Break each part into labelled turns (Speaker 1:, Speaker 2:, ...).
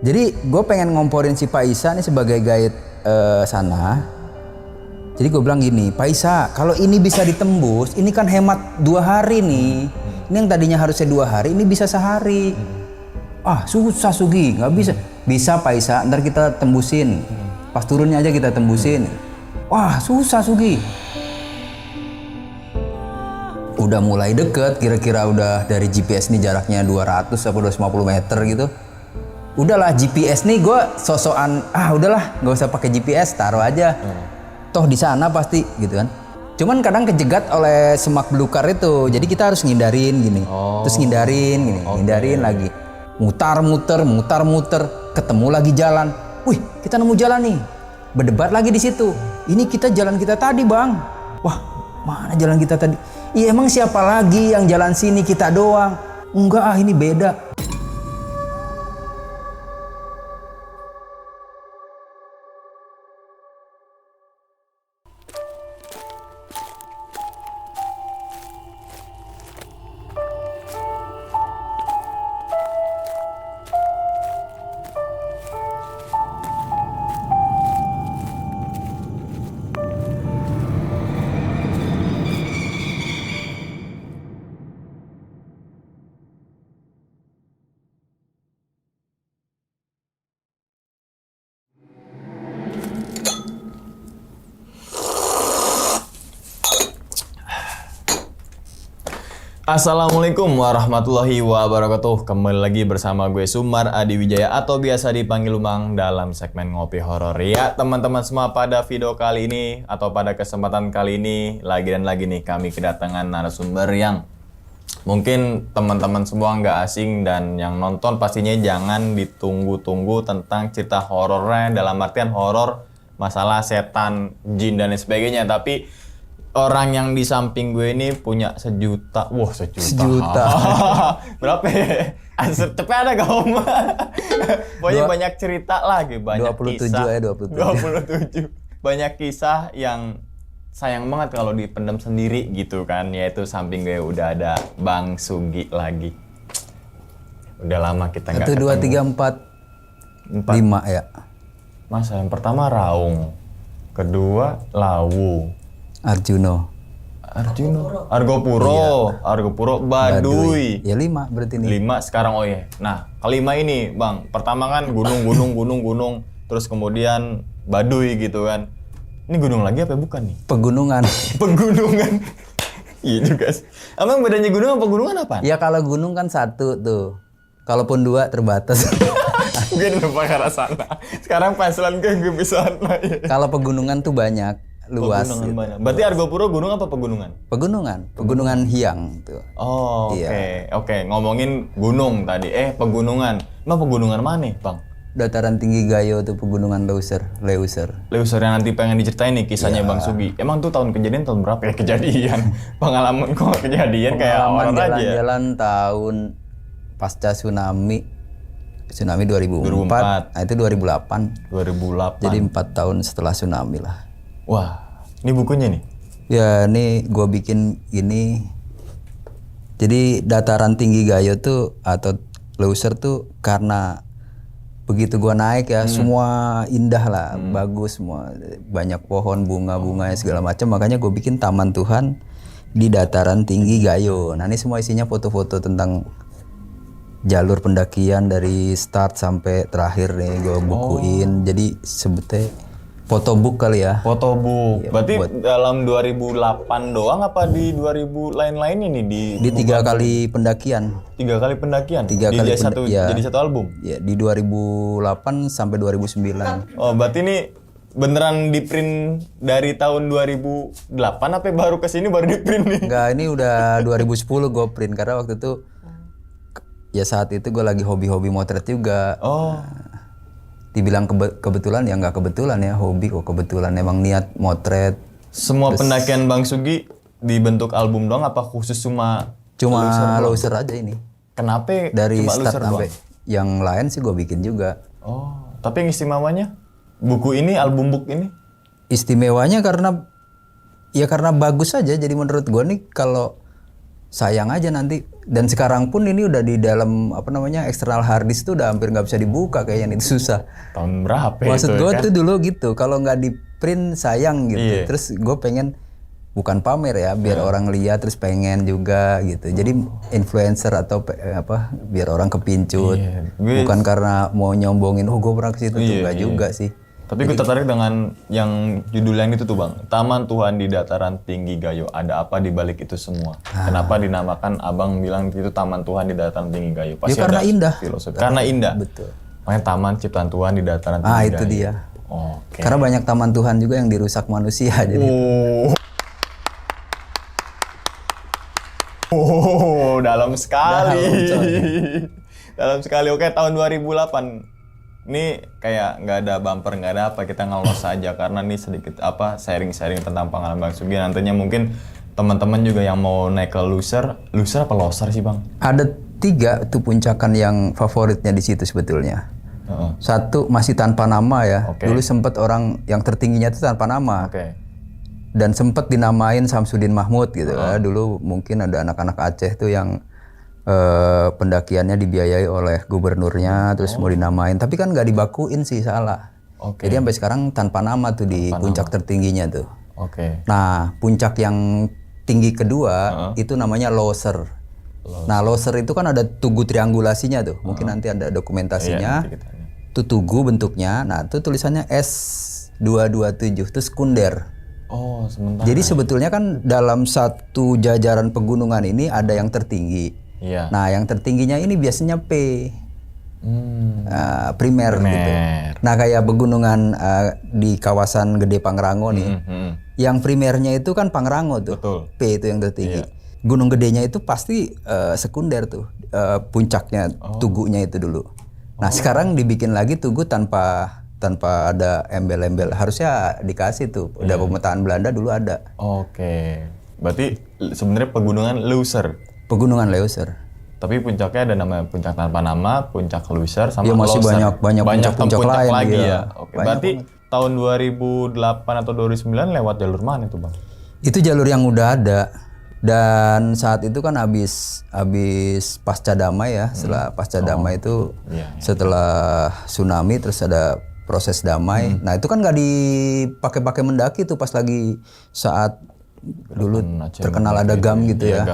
Speaker 1: Jadi gue pengen ngomporin si Pak Isa nih sebagai guide sana. Jadi gue bilang gini, Pak Isa, kalau ini bisa ditembus, ini kan hemat 2 hari nih. Ini yang tadinya harusnya 2 hari, ini bisa sehari. Ah susah Sugi, nggak bisa. Bisa Pak Isa, ntar kita tembusin. Pas turunnya aja kita tembusin. Wah susah Sugi. Udah mulai deket, kira-kira udah dari GPS nih jaraknya 200 atau 250 meter gitu. Udahlah GPS nih gue sosokan, udahlah nggak usah pakai GPS, taruh aja. Toh di sana pasti gitu kan. Cuman kadang kejegat oleh semak belukar itu, jadi kita harus ngindarin gini. Terus ngindarin gini, ngindarin lagi. Mutar-muter, ketemu lagi jalan. Wih, kita nemu jalan nih. Berdebat lagi di situ. Ini kita jalan kita tadi, Bang. Wah, mana jalan kita tadi? Iya, emang siapa lagi yang jalan sini, kita doang? Enggak, ini beda.
Speaker 2: Assalamualaikum warahmatullahi wabarakatuh. Kembali lagi bersama gue Sumar Adi Wijaya atau biasa dipanggil Umang dalam segmen Ngopi Horor. Ya teman-teman semua, pada video kali ini atau pada kesempatan kali ini lagi nih kami kedatangan narasumber yang mungkin teman-teman semua nggak asing, dan yang nonton pastinya jangan ditunggu-tunggu tentang cerita horornya, dalam artian horor masalah setan, jin dan lain sebagainya. Tapi orang yang di samping gue ini punya sejuta. Wah, sejuta. Berapa ya? Tapi ada gak om? Pokoknya banyak cerita lagi, banyak
Speaker 1: 27
Speaker 2: kisah.
Speaker 1: 27.
Speaker 2: Banyak kisah yang sayang banget kalau dipendam sendiri gitu kan. Yaitu samping gue udah ada Bang Sugi lagi. Udah lama kita gak ketemu.
Speaker 1: 1, 2, 3, 4, 5 ya.
Speaker 2: Masa yang pertama Raung, kedua Lawu, Argopuro, Baduy.
Speaker 1: Ya 5 berarti nih.
Speaker 2: 5 sekarang, oh ya. Nah, kelima ini, Bang. Pertama kan gunung. Terus kemudian Baduy gitu kan. Ini gunung lagi apa bukan nih?
Speaker 1: Pegunungan.
Speaker 2: Iya juga sih. Emang bedanya gunung apa pegunungan apa?
Speaker 1: Ya kalau gunung kan 1 tuh. Kalaupun 2 terbatas.
Speaker 2: Mungkin lupa ke arah sana. Sekarang pensilan gue bisa ya.
Speaker 1: Kalau pegunungan tuh banyak. Luas gitu.
Speaker 2: Banyak. Berarti Argopuro gunung apa pegunungan?
Speaker 1: Pegunungan Hiang tuh.
Speaker 2: Oh, oke.
Speaker 1: Iya.
Speaker 2: Oke, ngomongin gunung tadi. Pegunungan. Emang pegunungan mana, Bang?
Speaker 1: Dataran tinggi Gayo tuh pegunungan Leuser.
Speaker 2: Leuser yang nanti pengen diceritain nih kisahnya Bang Sugi. Emang tuh tahun kejadian tahun berapa ya kejadian? Pengalaman kok kejadian kayak orang aja.
Speaker 1: Jalan-jalan tahun pasca tsunami 2004. Nah, itu 2008. Jadi 4 tahun setelah tsunami lah.
Speaker 2: Wah, ini bukunya nih?
Speaker 1: Ya, ini gue bikin ini. Jadi dataran tinggi Gayo tuh atau Leuser tuh karena begitu gue naik ya, semua indah lah, bagus semua. Banyak pohon, bunga-bunganya segala macam. Makanya gue bikin Taman Tuhan di dataran tinggi Gayo. Nah, ini semua isinya foto-foto tentang jalur pendakian dari start sampai terakhir nih gue bukuin. Jadi sebetulnya fotobook kali ya.
Speaker 2: Fotobook. Berarti dalam 2008 doang apa di 2000 lain-lain ini di
Speaker 1: 3 kali pendakian.
Speaker 2: 3 kali pendakian.
Speaker 1: 3 kali
Speaker 2: jadi satu album.
Speaker 1: Ya, di 2008 sampai 2009.
Speaker 2: Oh, berarti ini beneran di print dari tahun 2008 apa baru kesini baru di print nih?
Speaker 1: Enggak, ini udah 2010 gue print karena waktu itu ya saat itu gue lagi hobi-hobi motret juga.
Speaker 2: Oh.
Speaker 1: Dibilang kebetulan ya nggak kebetulan ya, hobi kok kebetulan, emang niat motret.
Speaker 2: Semua pendakian Bang Sugi dibentuk album doang apa khusus cuma
Speaker 1: Leuser aja ini?
Speaker 2: Kenapa
Speaker 1: dari
Speaker 2: cuma
Speaker 1: start
Speaker 2: Leuser
Speaker 1: sampai
Speaker 2: doang?
Speaker 1: Yang lain sih gue bikin juga.
Speaker 2: Oh, tapi yang istimewanya buku ini, album book ini?
Speaker 1: Istimewanya karena bagus aja. Jadi menurut gue nih kalau sayang aja nanti. Dan sekarang pun ini udah di dalam apa namanya eksternal hard disk tuh udah hampir nggak bisa dibuka kayaknya, itu susah.
Speaker 2: Tahun berapa
Speaker 1: Maksud
Speaker 2: itu
Speaker 1: gue
Speaker 2: kan?
Speaker 1: tuh dulu gitu, kalau nggak di print sayang gitu.
Speaker 2: Iya.
Speaker 1: Terus gue pengen bukan pamer ya, biar orang lihat terus pengen juga gitu. Jadi influencer atau biar orang kepincut.
Speaker 2: Iya.
Speaker 1: Bukan karena mau nyombongin, oh gue pernah ke situ tuh nggak juga sih.
Speaker 2: Tapi gue tertarik dengan yang judul yang itu tuh Bang. Taman Tuhan di Dataran Tinggi Gayo. Ada apa di balik itu semua? Kenapa dinamakan Abang bilang itu Taman Tuhan di Dataran Tinggi Gayo? Pasti
Speaker 1: karena
Speaker 2: ada
Speaker 1: indah.
Speaker 2: filosofi. Karena indah.
Speaker 1: Betul.
Speaker 2: Makanya Taman Ciptaan Tuhan di Dataran Tinggi Gayo.
Speaker 1: Itu dia.
Speaker 2: Oke.
Speaker 1: Karena banyak taman Tuhan juga yang dirusak manusia jadi.
Speaker 2: Dalam sekali. Dalam sekali. Oke, tahun 2008. Ini kayak nggak ada bumper, nggak ada apa, kita ngelos saja karena ini sedikit sharing-sharing tentang pengalaman Bang Sugi. Nantinya mungkin teman-teman juga yang mau naik ke loser apa loser sih Bang?
Speaker 1: Ada 3 tuh puncakan yang favoritnya di situ sebetulnya. Satu masih tanpa nama ya. Dulu sempat orang yang tertingginya itu tanpa nama. Dan sempat dinamain Samsudin Mahmud gitu ya. Dulu mungkin ada anak-anak Aceh tuh yang pendakiannya dibiayai oleh gubernurnya, terus mau dinamain, tapi kan nggak dibakuin sih, salah. Jadi sampai sekarang tanpa nama tuh di puncak tertingginya tuh. Nah, puncak yang tinggi kedua itu namanya Loser. Nah, Loser itu kan ada tugu triangulasinya tuh, mungkin nanti ada dokumentasinya. Itu tugu bentuknya, nah itu tulisannya S227, itu sekunder.
Speaker 2: Sementara.
Speaker 1: Jadi sebetulnya kan dalam satu jajaran pegunungan ini ada yang tertinggi. Nah, yang tertingginya ini biasanya P, primer gitu. Nah, kayak pegunungan di kawasan Gede Pangrango nih, yang primernya itu kan Pangrango tuh, P itu yang tertinggi. Gunung gedenya itu pasti sekunder tuh, puncaknya, tugunya itu dulu. Nah, sekarang dibikin lagi tugu tanpa ada embel-embel, harusnya dikasih tuh. Udah pemetaan Belanda dulu ada.
Speaker 2: Berarti sebenarnya pegunungan Loser.
Speaker 1: Pegunungan Loser.
Speaker 2: Tapi puncaknya ada nama puncak tanpa nama, puncak Loser sama
Speaker 1: masih
Speaker 2: Loser.
Speaker 1: banyak puncak lain
Speaker 2: lagi
Speaker 1: ya.
Speaker 2: Berarti tahun 2008 atau 2009 lewat jalur mana itu Bang?
Speaker 1: Itu jalur yang udah ada. Dan saat itu kan habis pasca damai ya. Setelah pasca damai itu setelah tsunami terus ada proses damai. Nah, itu kan nggak dipakai mendaki tuh pas lagi saat dulu terkenal ada GAM gitu ya.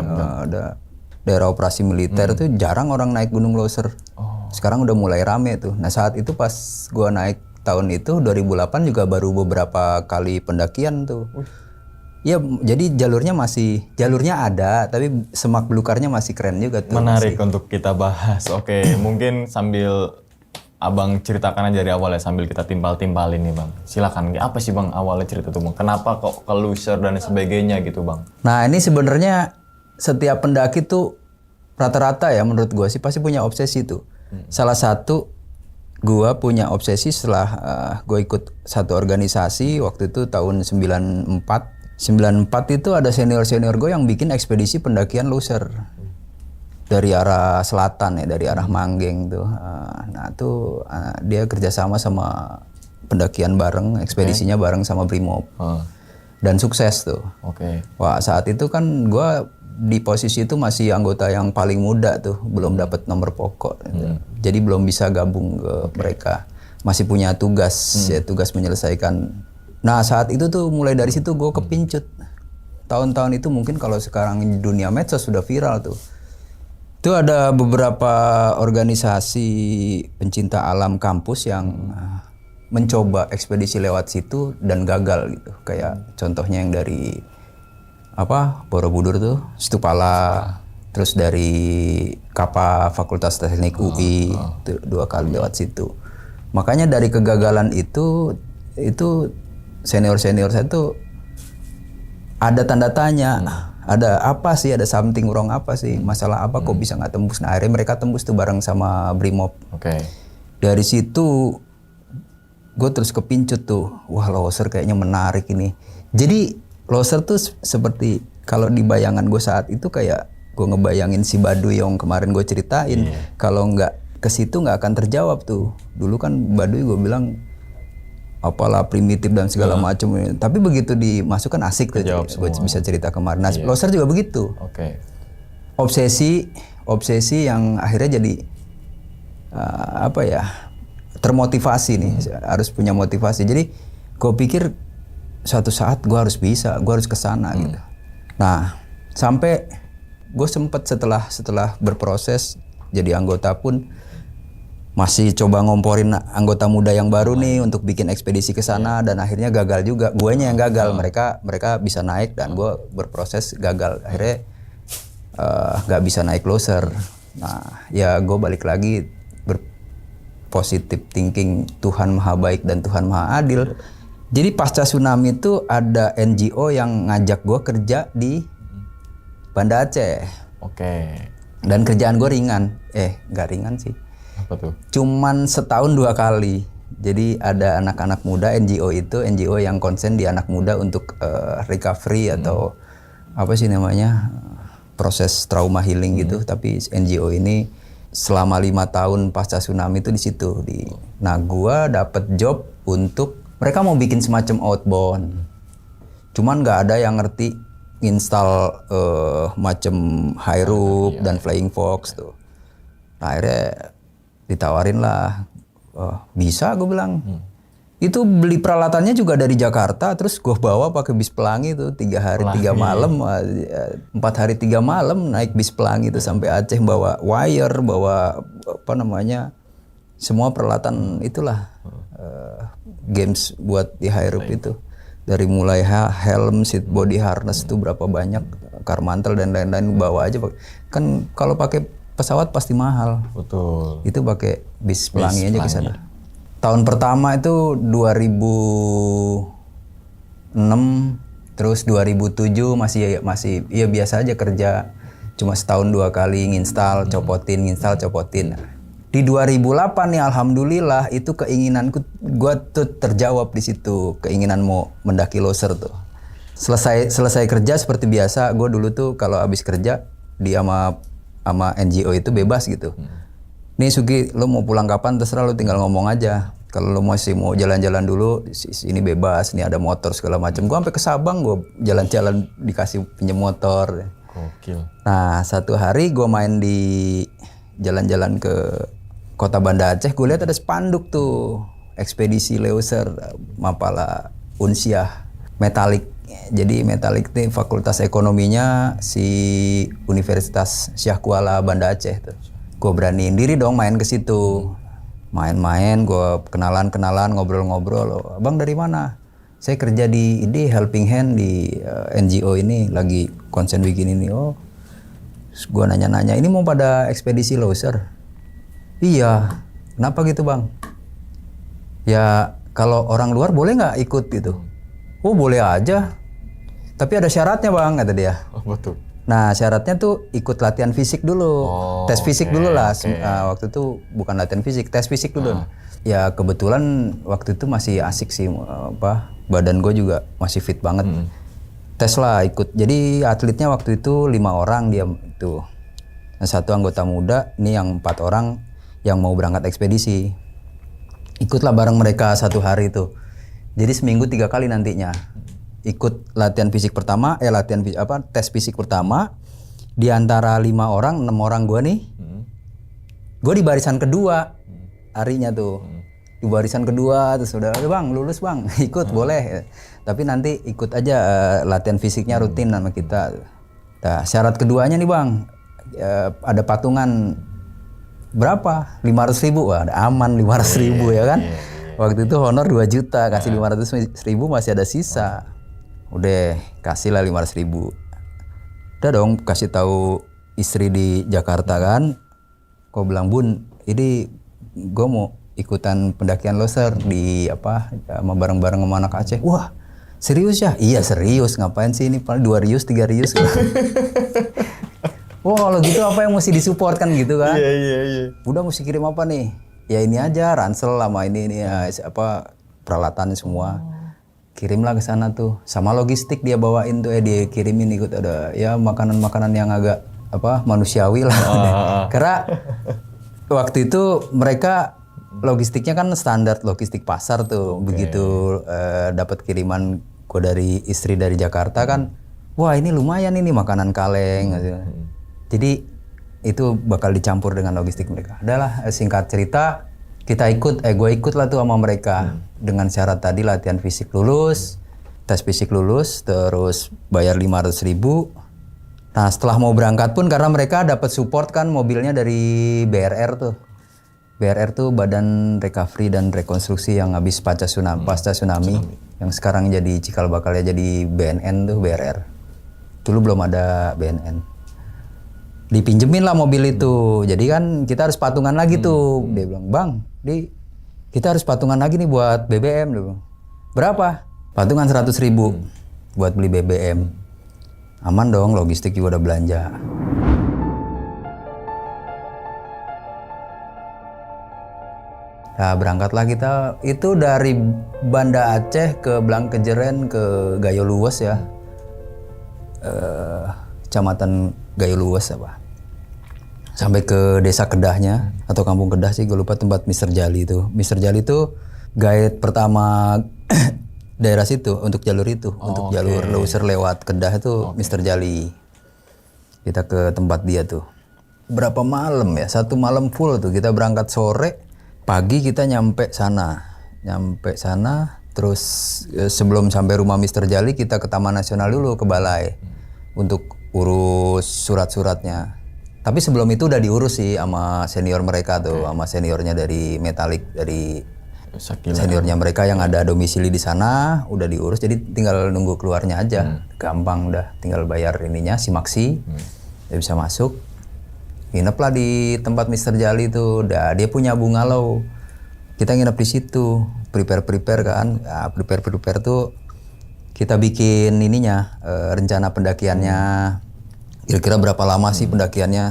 Speaker 1: Ada daerah operasi militer tuh jarang orang naik Gunung Loser. Sekarang udah mulai rame tuh. Nah, saat itu pas gua naik tahun itu 2008 juga baru beberapa kali pendakian tuh. Ya, jadi jalurnya ada, tapi semak belukarnya masih keren juga tuh.
Speaker 2: Menarik untuk kita bahas. Mungkin sambil Abang ceritakan aja dari awal ya, sambil kita timpal-timpalin nih Bang. Silakan, apa sih Bang awalnya cerita tuh Bang? Kenapa kok ke Loser dan sebagainya gitu Bang?
Speaker 1: Nah, ini sebenarnya setiap pendaki tuh rata-rata ya menurut gua sih pasti punya obsesi tuh. Salah satu gua punya obsesi setelah gua ikut satu organisasi waktu itu tahun 94 itu ada senior gue yang bikin ekspedisi pendakian Loser dari arah selatan ya, dari arah Manggeng tuh. Nah tuh dia kerjasama sama pendakian bareng, ekspedisinya bareng sama Brimob dan sukses tuh. Wah, saat itu kan gue di posisi itu masih anggota yang paling muda tuh, belum dapat nomor pokok, jadi belum bisa gabung ke mereka, masih punya tugas ya, tugas menyelesaikan. Nah, saat itu tuh mulai dari situ gue kepincut. Tahun-tahun itu mungkin kalau sekarang di dunia medsos sudah viral tuh. Itu ada beberapa organisasi pencinta alam kampus yang mencoba ekspedisi lewat situ dan gagal gitu. Kayak contohnya yang dari Borobudur tuh, Situpala, terus dari Kapa Fakultas Teknik UI, itu 2 kali lewat situ. Makanya dari kegagalan itu senior saya tuh ada tanda tanya, ada apa sih, ada something wrong apa sih, masalah apa kok bisa nggak tembus. Nah, akhirnya mereka tembus tuh bareng sama Brimob. Dari situ gue terus kepincut tuh, wah Loser kayaknya menarik ini. Jadi Loser tuh seperti kalau di bayangan gue saat itu kayak gue ngebayangin si Baduy yang kemarin gue ceritain. Kalau nggak ke situ nggak akan terjawab tuh. Dulu kan Baduy gue bilang apalah primitif dan segala macam. Tapi begitu dimasukkan asik tuh, gue bisa cerita kemarin. Nah, Loser juga begitu. obsesi yang akhirnya jadi termotivasi nih, harus punya motivasi. Jadi gue pikir suatu saat gue harus bisa, gue harus kesana gitu. Nah sampai gue sempet setelah berproses jadi anggota pun masih coba ngomporin anggota muda yang baru nih untuk bikin ekspedisi ke sana, dan akhirnya gagal juga. Guanya yang gagal, mereka bisa naik dan gue berproses gagal. Akhirnya nggak bisa naik loser. Nah ya gue balik lagi berpositif thinking, Tuhan maha baik dan Tuhan maha adil. Jadi pasca tsunami itu ada NGO yang ngajak gue kerja di Banda Aceh.
Speaker 2: Oke.
Speaker 1: Dan kerjaan gue ringan, nggak ringan sih.
Speaker 2: Apa tuh?
Speaker 1: Cuman setahun 2 kali. Jadi ada anak-anak muda, NGO itu NGO yang konsen di anak muda untuk recovery atau apa sih namanya, proses trauma healing gitu. Tapi NGO ini selama 5 tahun pasca tsunami itu di situ. Nah gua dapet job untuk mereka mau bikin semacam outbound. Cuman nggak ada yang ngerti install macam Hyrup dan Flying Fox tuh. Nah, akhirnya ditawarin lah, bisa gue bilang. Itu beli peralatannya juga dari Jakarta, terus gue bawa pakai bis pelangi tuh 3 hari 3 malam, 4 hari 3 malam naik bis pelangi tuh sampai Aceh, bawa wire, bawa apa namanya, semua peralatan itulah games buat di Hyrup itu. Dari mulai helm, seat body harness itu berapa banyak, karmantel dan lain-lain bawa aja. Kan kalau pakai pesawat pasti mahal.
Speaker 2: Betul.
Speaker 1: Itu pakai bis pelangi aja ke sana. Tahun pertama itu 2006, terus 2007 masih ya biasa aja kerja. Cuma setahun 2 kali nginstal, copotin. Di 2008 nih alhamdulillah itu keinginanku, gue tuh terjawab di situ, keinginan mau mendaki loser tuh. Selesai kerja seperti biasa, gue dulu tuh kalau habis kerja di sama NGO itu bebas gitu. Nih Sugi, lo mau pulang kapan terserah, lo tinggal ngomong aja. Kalau lo masih mau jalan-jalan dulu, ini bebas, nih ada motor segala macam. Gue sampai ke Sabang, gue jalan-jalan dikasih pinjam motor.
Speaker 2: Gokil.
Speaker 1: Nah satu hari gue main di jalan-jalan ke Kota Banda Aceh, gue lihat ada spanduk tuh, ekspedisi Leuser Mapala Unsiah metalik. Jadi metalik itu fakultas ekonominya si Universitas Syah Kuala Banda Aceh tuh. Gue beraniin diri dong main ke situ. Main-main, gue kenalan, ngobrol-ngobrol. Abang dari mana? Saya kerja di Helping Hand di NGO ini, lagi konsen bikin ini. Oh, gue nanya-nanya, ini mau pada ekspedisi loser? Iya, kenapa gitu bang? Ya kalau orang luar boleh nggak ikut gitu? Oh boleh aja, tapi ada syaratnya bang, kata dia.
Speaker 2: Oh betul.
Speaker 1: Nah syaratnya tuh ikut latihan fisik dulu, tes fisik dulu lah. Waktu itu bukan latihan fisik, tes fisik dulu. Ya kebetulan waktu itu masih asik sih, badan gue juga masih fit banget. Tes lah ikut. Jadi atletnya waktu itu 5 orang dia itu. Nah, 1 anggota muda, ini yang 4 orang yang mau berangkat ekspedisi. Ikutlah bareng mereka 1 hari itu. Jadi seminggu 3 kali nantinya. Ikut latihan fisik pertama, tes fisik pertama. Di antara 5 orang, 6 orang gue nih. Gue di barisan kedua harinya tuh. Di barisan kedua terus udah, bang lulus bang, ikut boleh. Tapi nanti ikut aja latihan fisiknya rutin sama kita. Nah, syarat keduanya nih bang, ada patungan berapa? 500.000. Wah, aman 500.000 ya kan. Waktu itu honor 2 juta, kasih 500.000 masih ada sisa. Udah kasih lah 500.000. Udah dong kasih tahu istri di Jakarta kan. Kau bilang bun, ini gue mau ikutan pendakian loser di sama bareng-bareng sama anak Aceh. Wah serius ya? Iya serius, ngapain sih ini paling 2 rius 3 rius. Wah kalau gitu apa yang mesti disupport kan gitu kan?
Speaker 2: Iya.
Speaker 1: Udah mesti kirim apa nih? Ya ini aja ransel sama ini ya, peralatan semua. Kirimlah ke sana tuh. Sama logistik dia bawain tuh, dia kirimin ikut ada ya makanan-makanan yang agak manusiawi lah. Karena waktu itu mereka logistiknya kan standar logistik pasar tuh. Begitu dapat kiriman gue dari istri dari Jakarta kan, wah ini lumayan ini makanan kaleng. Jadi itu bakal dicampur dengan logistik mereka. Adalah singkat cerita gue ikut lah tuh sama mereka dengan syarat tadi latihan fisik lulus, tes fisik lulus, terus bayar 500.000. Nah setelah mau berangkat pun karena mereka dapat support kan mobilnya dari BRR tuh. BRR tuh Badan Recovery dan Rekonstruksi yang habis pasca tsunami, yang sekarang jadi cikal bakalnya jadi BNN tuh BRR. Dulu belum ada BNN. Dipinjemin lah mobil itu. Jadi kan kita harus patungan lagi tuh. Dia bilang, "Bang, kita harus patungan lagi nih buat BBM." Dia bilang, "Berapa?" Patungan 100.000 buat beli BBM. Aman dong, logistik juga udah belanja. Nah, berangkatlah kita itu dari Banda Aceh ke Blangkejeren ke Gayo Luwes ya. Kecamatan Gayo Luwes apa. Sampai ke desa Kedahnya atau kampung Kedah sih, gue lupa tempat Mr. Jali itu. Mr. Jali itu guide pertama daerah situ untuk jalur itu, untuk jalur loser lewat Kedah itu Mr. Jali. Kita ke tempat dia tuh. Berapa malam ya? 1 malam full tuh. Kita berangkat sore, pagi kita nyampe sana. Terus sebelum sampai rumah Mr. Jali kita ke Taman Nasional dulu, ke Balai untuk urus surat-suratnya. Tapi sebelum itu udah diurus sih sama senior mereka tuh, sama seniornya dari Metalik, dari seniornya mereka yang ada domisili di sana, udah diurus. Jadi tinggal nunggu keluarnya aja, gampang udah, tinggal bayar ininya simaksi, dia bisa masuk. Nginep lah di tempat Mr. Jali tuh, dia punya bungalow. Kita nginep di situ, prepare kan, prepare tuh kita bikin ininya, rencana pendakiannya. Kira-kira berapa lama sih pendakiannya,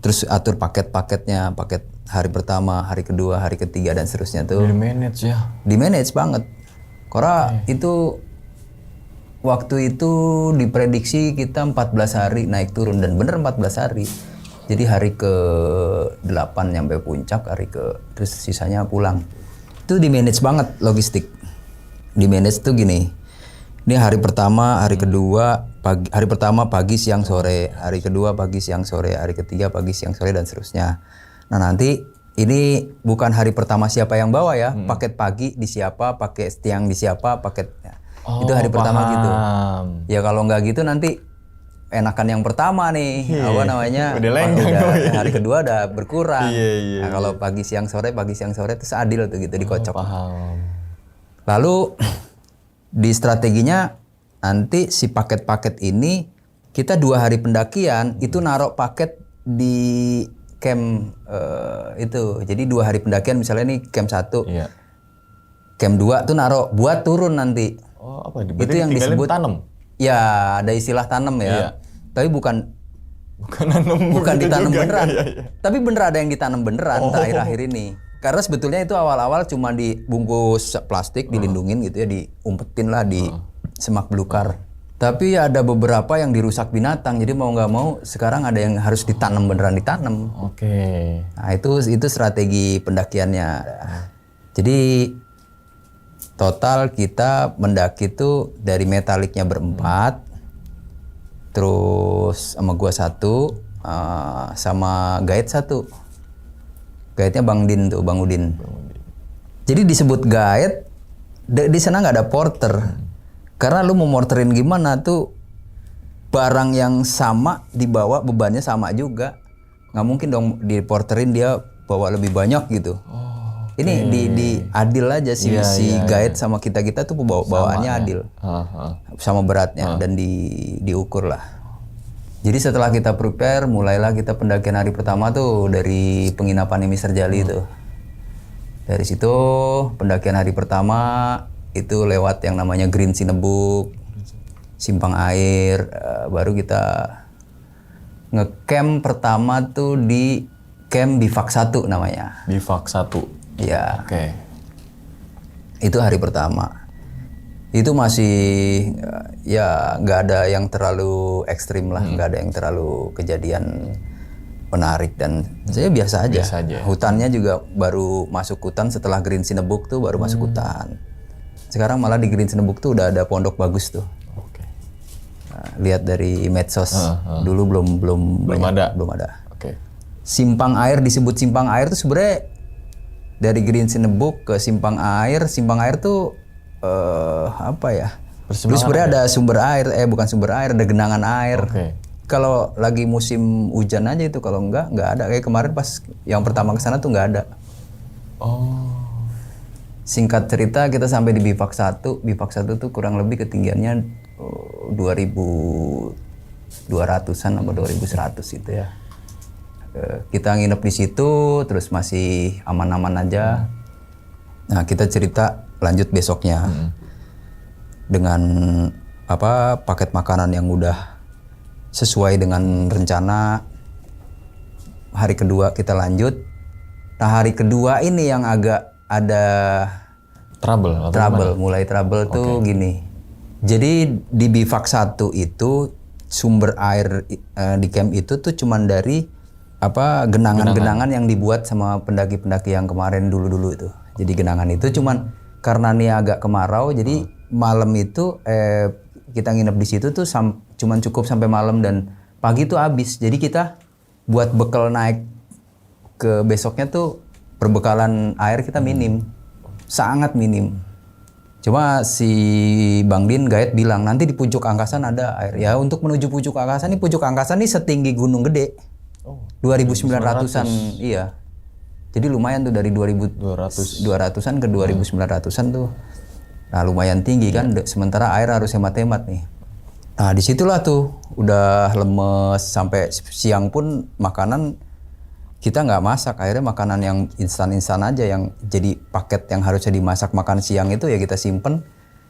Speaker 1: terus atur paket-paketnya, paket hari pertama, hari kedua, hari ketiga dan seterusnya tuh.
Speaker 2: Di manage ya?
Speaker 1: Di manage banget. Karena itu waktu itu diprediksi kita 14 hari naik turun dan bener 14 hari. Jadi hari ke-8 nyampe puncak, terus sisanya pulang. Itu di manage banget logistik. Di manage tuh gini. Ini hari pertama, hari kedua, hari pertama pagi, siang, sore, hari kedua pagi, siang, sore, hari ketiga pagi, siang, sore dan seterusnya. Nah nanti ini bukan hari pertama siapa yang bawa ya, paket pagi di siapa, paket siang di siapa, paketnya. Itu hari pertama gitu. Ya kalau nggak gitu nanti enakan yang pertama nih, apa namanya? Hari kedua udah berkurang. Nah kalau pagi, siang, sore terus adil tuh gitu dikocok. Lalu di strateginya nanti si paket-paket ini kita 2 hari pendakian itu naruh paket di camp itu. Jadi 2 hari pendakian misalnya nih camp 1, camp 2 tuh naruh buat turun nanti.
Speaker 2: Oh apa?
Speaker 1: Itu yang disebut
Speaker 2: tanam?
Speaker 1: Ya ada istilah tanam ya. Tapi bukan ditanam
Speaker 2: juga,
Speaker 1: beneran.
Speaker 2: iya.
Speaker 1: Tapi bener ada yang ditanam beneran akhir-akhir ini. Karena sebetulnya itu awal-awal cuma dibungkus plastik, dilindungin gitu ya, diumpetin lah di semak belukar. Tapi ada beberapa yang dirusak binatang, jadi mau nggak mau sekarang ada yang harus ditanam beneran ditanam. Nah itu strategi pendakiannya. Jadi total kita mendaki tuh dari Metaliknya berempat, terus sama gua 1, sama guide 1. Guide-nya Bang Udin. Jadi disebut guide, di sana nggak ada porter. Karena lu mau morterin gimana tuh, barang yang sama dibawa bebannya sama juga. Nggak mungkin dong diporterin dia bawa lebih banyak gitu. Ini di adil aja si guide sama kita tuh bawaannya adil. Sama beratnya dan diukur lah. Jadi setelah kita prepare, mulailah kita pendakian hari pertama tuh dari penginapan Mr. Jali tuh. Dari situ pendakian hari pertama itu lewat yang namanya Green Sinebuk, Simpang Air, baru kita ngecamp pertama tuh di camp Bivak 1 namanya.
Speaker 2: Bivak 1?
Speaker 1: Iya. Itu hari pertama. Itu masih ya nggak ada yang terlalu ekstrim lah, nggak ada yang terlalu kejadian menarik dan saya biasa aja. Hutannya juga baru masuk hutan setelah Green Sinebuk tuh baru masuk hutan. Sekarang malah di Green Sinebuk tuh udah ada pondok bagus tuh. Nah, lihat dari medsos. Dulu belum banyak, belum ada.
Speaker 2: Oke.
Speaker 1: Simpang air disebut simpang air tuh sebenarnya dari Green Sinebuk ke simpang air. Simpang air tuh apa ya? Dulu sebenarnya ada sumber air, bukan sumber air, ada genangan air.
Speaker 2: Oke.
Speaker 1: Kalau lagi musim hujan aja itu, kalau enggak ada. Kayak kemarin pas yang pertama ke sana tuh nggak ada.
Speaker 2: Oh.
Speaker 1: Singkat cerita kita sampai di Bivak 1. Bivak 1 tuh kurang lebih ketinggiannya 2.200-an apa 2.100 gitu ya. Kita nginep di situ terus masih aman-aman aja. Nah, kita cerita lanjut besoknya. Dengan paket makanan yang udah sesuai dengan rencana. Hari kedua kita lanjut. Nah, hari kedua ini yang agak ada mulai trouble tuh gini. Jadi di Bivak 1 itu sumber air di camp itu tuh cuman dari genangan-genangan yang dibuat sama pendaki-pendaki yang kemarin dulu itu. Jadi genangan itu cuman karena nih agak kemarau, jadi malam itu kita nginep di situ tuh cuman cukup sampai malam dan pagi tuh habis. Jadi kita buat bekal naik ke besoknya tuh perbekalan air kita minim, sangat minim. Cuma si Bang Din guide bilang nanti di pucuk angkasan ada air. Ya untuk menuju pucuk angkasan nih, pucuk angkasan nih setinggi Gunung Gede. 2.900-an, iya. Jadi lumayan tuh dari 200-an ke 2.900-an tuh. Nah lumayan tinggi kan, sementara air harus hemat-hemat nih. Nah disitulah tuh udah lemes, sampai siang pun makanan kita nggak masak, akhirnya makanan yang instan-instan aja, yang jadi paket yang harusnya dimasak makan siang itu ya kita simpen.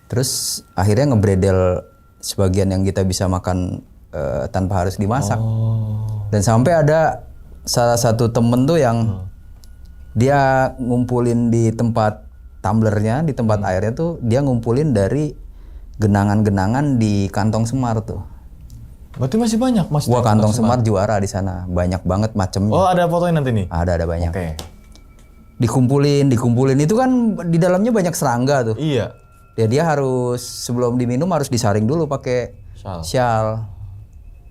Speaker 1: Terus akhirnya ngebredel sebagian yang kita bisa makan tanpa harus dimasak. Dan sampai ada salah satu temen tuh yang dia ngumpulin di tempat tumblernya, di tempat airnya tuh dia ngumpulin dari genangan-genangan di Kantong Semar tuh.
Speaker 2: Berarti masih banyak Mas?
Speaker 1: Wah, Kantong Semar juara di sana, banyak banget macamnya.
Speaker 2: Oh, ada fotonya nanti nih?
Speaker 1: Ada banyak.
Speaker 2: Oke.
Speaker 1: Dikumpulin itu kan di dalamnya banyak serangga tuh.
Speaker 2: Iya.
Speaker 1: Ya dia harus sebelum diminum harus disaring dulu pakai syal.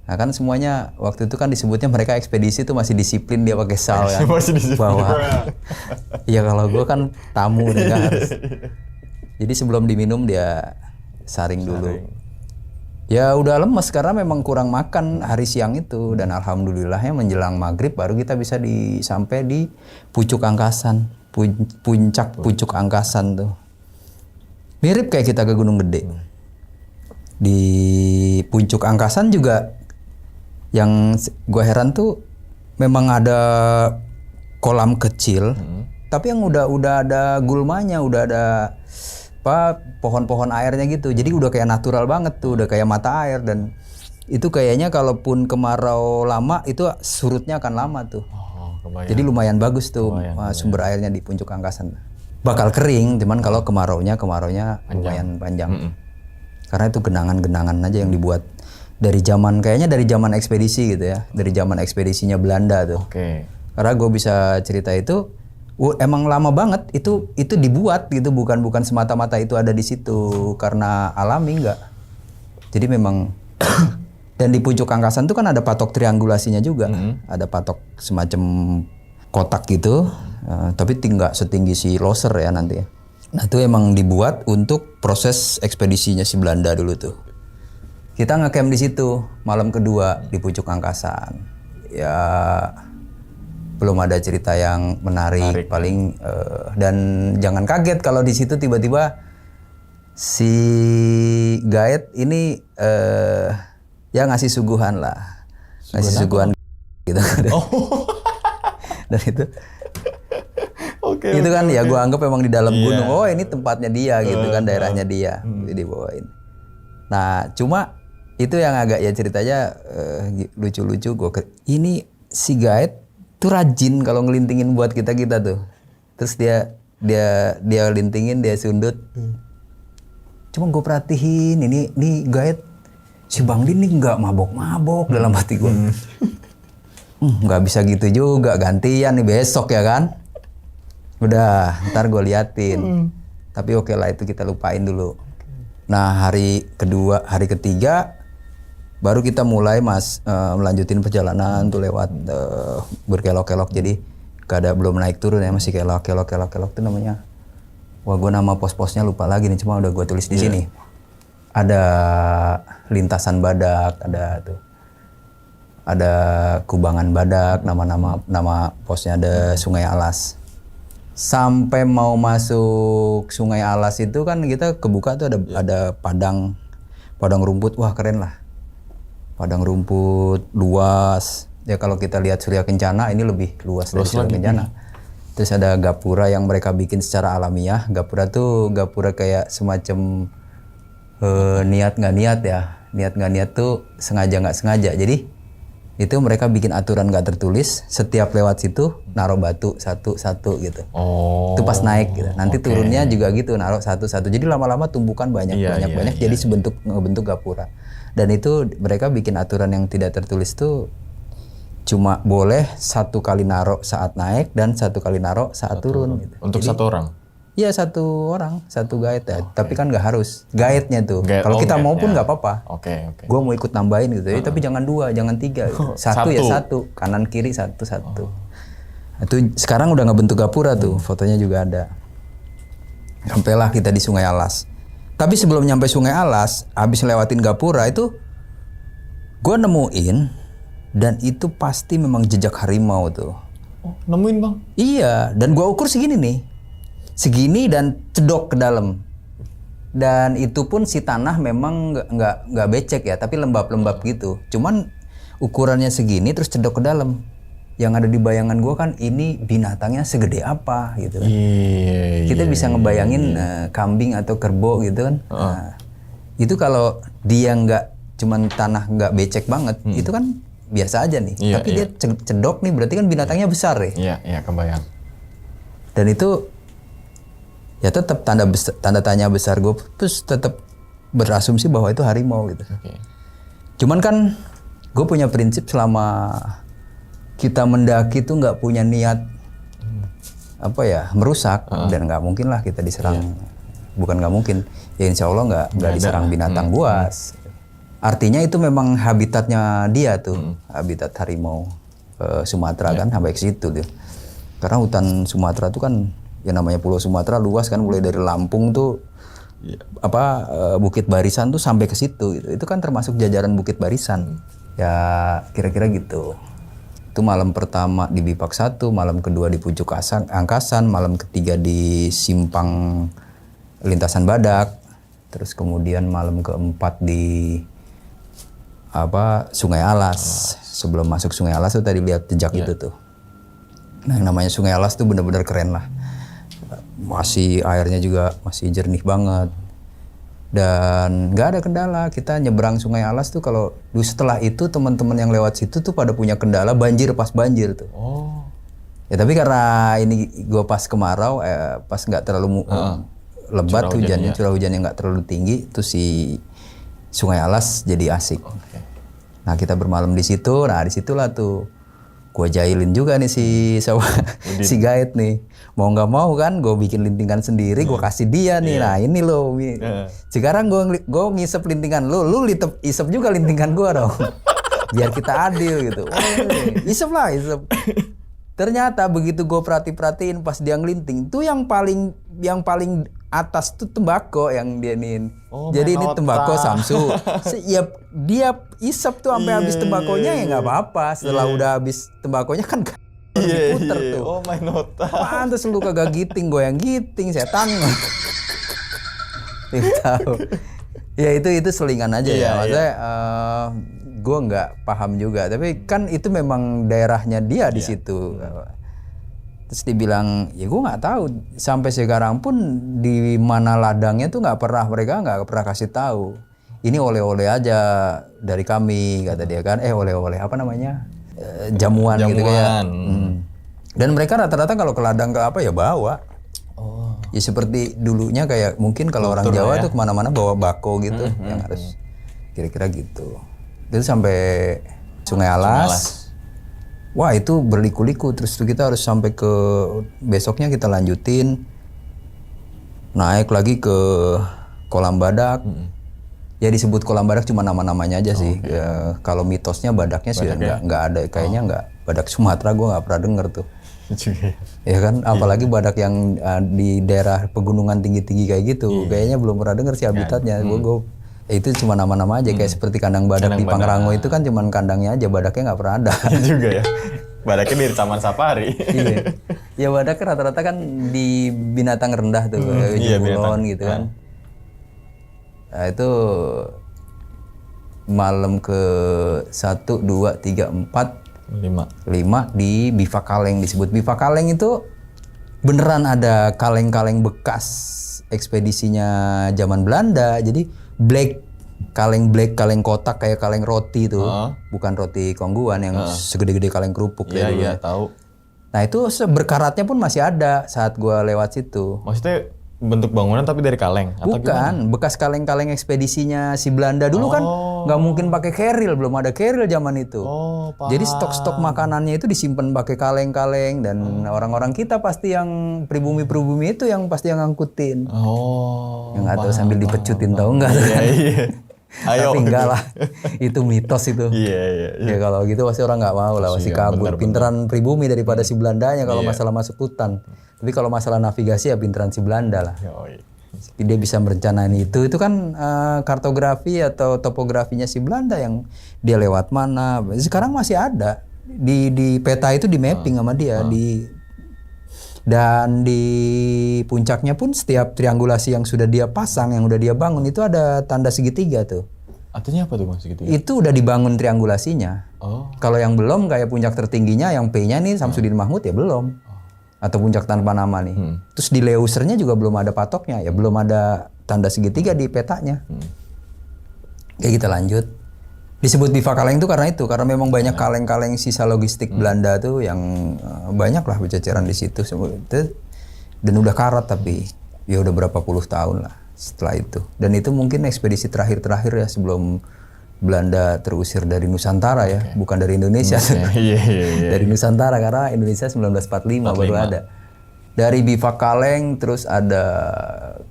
Speaker 1: Nah kan semuanya waktu itu kan disebutnya mereka ekspedisi tuh masih disiplin, dia pakai syal kan.
Speaker 2: Masih disiplin.
Speaker 1: Bawa. Ya kalau gue kan tamu nih kan harus. Jadi sebelum diminum dia saring dulu. Ya udah lemes karena memang kurang makan hari siang itu, dan alhamdulillahnya menjelang maghrib baru kita bisa sampai di pucuk angkasan, puncak pucuk angkasan tuh. Mirip kayak kita ke Gunung Gede. Di puncuk angkasan juga yang gua heran tuh memang ada kolam kecil, tapi yang udah ada gulmanya, udah ada pohon-pohon airnya gitu. Jadi udah kayak natural banget tuh, udah kayak mata air, dan itu kayaknya kalaupun kemarau lama itu surutnya akan lama tuh. Jadi lumayan bagus tuh sumber airnya di puncuk angkasan. Bakal kering, cuman kalau kemaraunya lumayan panjang. Karena itu genangan-genangan aja yang dibuat kayaknya dari zaman ekspedisi gitu ya, dari zaman ekspedisinya Belanda tuh. Karena gue bisa cerita itu emang lama banget itu dibuat gitu, bukan semata-mata itu ada di situ karena alami, enggak. Jadi memang dan di puncuk angkasan tuh kan ada patok triangulasinya juga, ada patok semacam kotak gitu, tapi nggak setinggi si Loser ya nanti ya. Nah itu emang dibuat untuk proses ekspedisinya si Belanda dulu tuh. Kita ngecamp di situ malam kedua di pucuk angkasan. Ya belum ada cerita yang menarik. Paling dan jangan kaget kalau di situ tiba-tiba si guide ini ya ngasih suguhan lah, ngasih suguhan gitu. Dan itu itu kan ya gue anggap memang di dalam gunung. Oh ini tempatnya dia gitu kan, daerahnya dia dibawain. Nah cuma itu yang agak ya ceritanya lucu-lucu. Ini si guide tuh rajin kalau ngelintingin buat kita tuh. Terus dia lintingin, dia sundut. Cuma gue perhatiin ini guide si Bang Din nih nggak mabok-mabok dalam hati gue. Nggak bisa gitu juga, gantian nih besok ya kan. Udah ntar gue liatin. Tapi oke lah itu kita lupain dulu. Nah hari ketiga Baru kita mulai melanjutin perjalanan tuh lewat berkelok-kelok. Jadi belum naik turun ya, masih kelok tuh namanya. Wah, gue nama pos-posnya lupa lagi nih, cuma udah gue tulis di sini. Ada lintasan badak, ada kubangan badak, nama posnya, ada Sungai Alas. Sampai mau masuk Sungai Alas itu kan kita kebuka tuh ada padang rumput. Wah, keren lah. Padang rumput luas. Ya kalau kita lihat Surya Kencana ini lebih luas dari Surya Kencana. Terus ada gapura yang mereka bikin secara alamiah. Gapura kayak semacam niat nggak niat ya. Niat nggak niat tuh sengaja nggak sengaja. Jadi itu mereka bikin aturan nggak tertulis. Setiap lewat situ naruh batu satu gitu. Itu pas naik gitu. Nanti turunnya juga gitu, naruh satu. Jadi lama-lama tumbukan banyak. Jadi ngebentuk gapura. Dan itu mereka bikin aturan yang tidak tertulis tuh cuma boleh 1 kali naruh saat naik dan 1 kali naruh saat turun. Gitu.
Speaker 2: Untuk jadi, 1 orang?
Speaker 1: Iya 1 orang, 1 guide ya. Tapi kan nggak harus guide-nya tuh. Kalau kita mau pun nggak apa-apa. Gue mau ikut nambahin gitu. Tapi jangan 2, jangan 3. Gitu. 1 ya 1, kanan kiri 1. Itu sekarang udah ngebentuk gapura tuh, fotonya juga ada. Sampailah kita di Sungai Alas. Tapi sebelum nyampe Sungai Alas, habis lewatin gapura itu, gue nemuin dan itu pasti memang jejak harimau tuh.
Speaker 2: Oh, nemuin bang?
Speaker 1: Iya, dan gue ukur segini nih, dan cedok ke dalam. Dan itu pun si tanah memang nggak becek ya, tapi lembab-lembab gitu. Cuman ukurannya segini terus cedok ke dalam. Yang ada di bayangan gue kan ini binatangnya segede apa gitu kan. Kita bisa ngebayangin kambing atau kerbau gitu kan. Nah, itu kalau dia nggak cuman tanah nggak becek banget, itu kan biasa aja nih. Tapi dia cedok nih, berarti kan binatangnya besar ya.
Speaker 2: Iya, kebayang.
Speaker 1: Dan itu ya tetap tanda tanya besar gue, terus tetap berasumsi bahwa itu harimau gitu. Cuman kan gue punya prinsip selama kita mendaki tuh nggak punya niat merusak, dan nggak mungkin lah kita diserang. Bukan nggak mungkin, ya insya Allah nggak diserang binatang buas. Artinya itu memang habitatnya dia tuh, habitat harimau Sumatera kan, sampai ke situ tuh. Karena hutan Sumatera tuh kan, ya namanya Pulau Sumatera luas kan, mulai dari Lampung tuh Bukit Barisan tuh sampai ke situ gitu. Itu kan termasuk jajaran Bukit Barisan. Ya kira-kira gitu. Itu malam pertama di Bipak 1, malam kedua di Pucuk Angkasan, malam ketiga di Simpang Lintasan Badak, terus kemudian malam keempat di Sungai Alas. Sebelum masuk Sungai Alas tuh tadi lihat jejak itu tuh. Nah, yang namanya Sungai Alas tuh bener-bener keren lah. Masih airnya juga masih jernih banget. Dan nggak ada kendala, kita nyebrang Sungai Alas tuh kalau setelah itu teman-teman yang lewat situ tuh pada punya kendala banjir pas banjir tuh. Ya tapi karena ini gue pas kemarau, pas nggak terlalu lebat hujannya, curah hujannya nggak terlalu tinggi, tuh si Sungai Alas jadi asik. Nah kita bermalam di situ, nah disitulah tuh gue jahilin juga nih si guide nih. Mau nggak mau kan gue bikin lintingan sendiri, gue kasih dia nih. Nah ini loh, sekarang gue ngisep lintingan lu isep juga lintingan gue dong. Biar kita adil gitu. Isep. Ternyata begitu gue perhatiin pas dia ngelinting, tuh yang paling atas tuh tembakau yang dia nin. Jadi ini tembakau Samsu. Dia isep tuh sampai habis tembakonya ya nggak apa-apa. Setelah udah habis tembakonya kan diputer tuh.
Speaker 2: Oh my nota.
Speaker 1: Pantes lu kagak giting, gue yang giting, setan. Tahu. Ya itu selingan aja ya. Maksudnya gue nggak paham juga. Tapi kan itu memang daerahnya dia di situ. Terus dibilang, ya gue nggak tahu. Sampai sekarang pun di mana ladangnya tuh mereka nggak pernah kasih tahu. Ini oleh-oleh aja dari kami, kata dia kan. Oleh-oleh apa namanya? Jamuan gitu kayak. Dan mereka rata-rata kalau ke ladang ya bawa. Ya seperti dulunya kayak mungkin kalau orang Jawa tuh kemana-mana bawa bako gitu, yang harus kira-kira gitu. Itu sampai Sungai Alas. Wah itu berliku-liku, terus kita harus sampai ke besoknya kita lanjutin naik lagi ke Kolam Badak. Ya disebut kolam badak cuma nama-namanya aja sih. Ya, kalau mitosnya badaknya sih nggak ada, kayaknya nggak. Badak Sumatera gue nggak pernah denger tuh. Ya kan, apalagi badak yang di daerah pegunungan tinggi-tinggi kayak gitu, kayaknya belum pernah denger sih habitatnya. Itu cuma nama-nama aja, kayak seperti kandang badak di Pangrango itu kan cuma kandangnya aja, badaknya nggak pernah ada.
Speaker 2: Juga ya. Badaknya di Taman Safari.
Speaker 1: Iya. Ya badaknya rata-rata kan di binatang rendah tuh, kayak jebulon gitu kan. Nah, itu malam ke 1, 2, 3, 4, 5 di Bivak Kaleng. Disebut Bivak Kaleng itu beneran ada kaleng-kaleng bekas ekspedisinya zaman Belanda. Jadi kaleng black, kaleng kotak kayak kaleng roti tuh. Bukan roti kongguan yang segede-gede kaleng kerupuk.
Speaker 2: Iya, tahu.
Speaker 1: Nah itu berkaratnya pun masih ada saat gua lewat situ.
Speaker 2: Maksudnya bentuk bangunan tapi dari kaleng? Atau
Speaker 1: bukan, bekas kaleng-kaleng ekspedisinya si Belanda dulu kan nggak mungkin pakai keril, belum ada keril zaman itu.
Speaker 2: Paham.
Speaker 1: Jadi stok-stok makanannya itu disimpan pakai kaleng-kaleng dan orang-orang kita pasti yang pribumi-pribumi itu yang pasti yang ngangkutin. Yang nggak tahu sambil dipecutin tahu nggak?
Speaker 2: Iya. Ayo.
Speaker 1: Tapi enggak lah, itu mitos itu.
Speaker 2: Iya.
Speaker 1: Ya kalau gitu pasti orang nggak mau lah, pasti kabur. Pinteran pribumi daripada si Belandanya kalau masalah masuk hutan. Tapi kalau masalah navigasi ya pinteran si Belanda lah. Dia bisa merencanain itu kan kartografi atau topografinya si Belanda yang dia lewat mana. Sekarang masih ada di peta itu di mapping sama dia dan di puncaknya pun setiap triangulasi yang sudah dia pasang, yang udah dia bangun itu ada tanda segitiga tuh.
Speaker 2: Artinya apa tuh Mas segitiga?
Speaker 1: Itu udah dibangun triangulasinya. Kalau yang belum kayak puncak tertingginya yang P-nya nih Samsudin Mahmud ya belum. Atau puncak tanpa nama nih. Terus di Leusernya juga belum ada patoknya, ya belum ada tanda segitiga di petanya. Ya kita lanjut. Disebut Bivak Kaleng itu karena memang banyak kaleng-kaleng sisa logistik Belanda tuh yang banyak lah berceceran di situ dan udah karat, tapi ya udah berapa puluh tahun lah setelah itu. Dan itu mungkin ekspedisi terakhir ya sebelum Belanda terusir dari Nusantara ya, bukan dari Indonesia. Dari Nusantara karena Indonesia 1945 baru ada. Dari Bivak Kaleng terus ada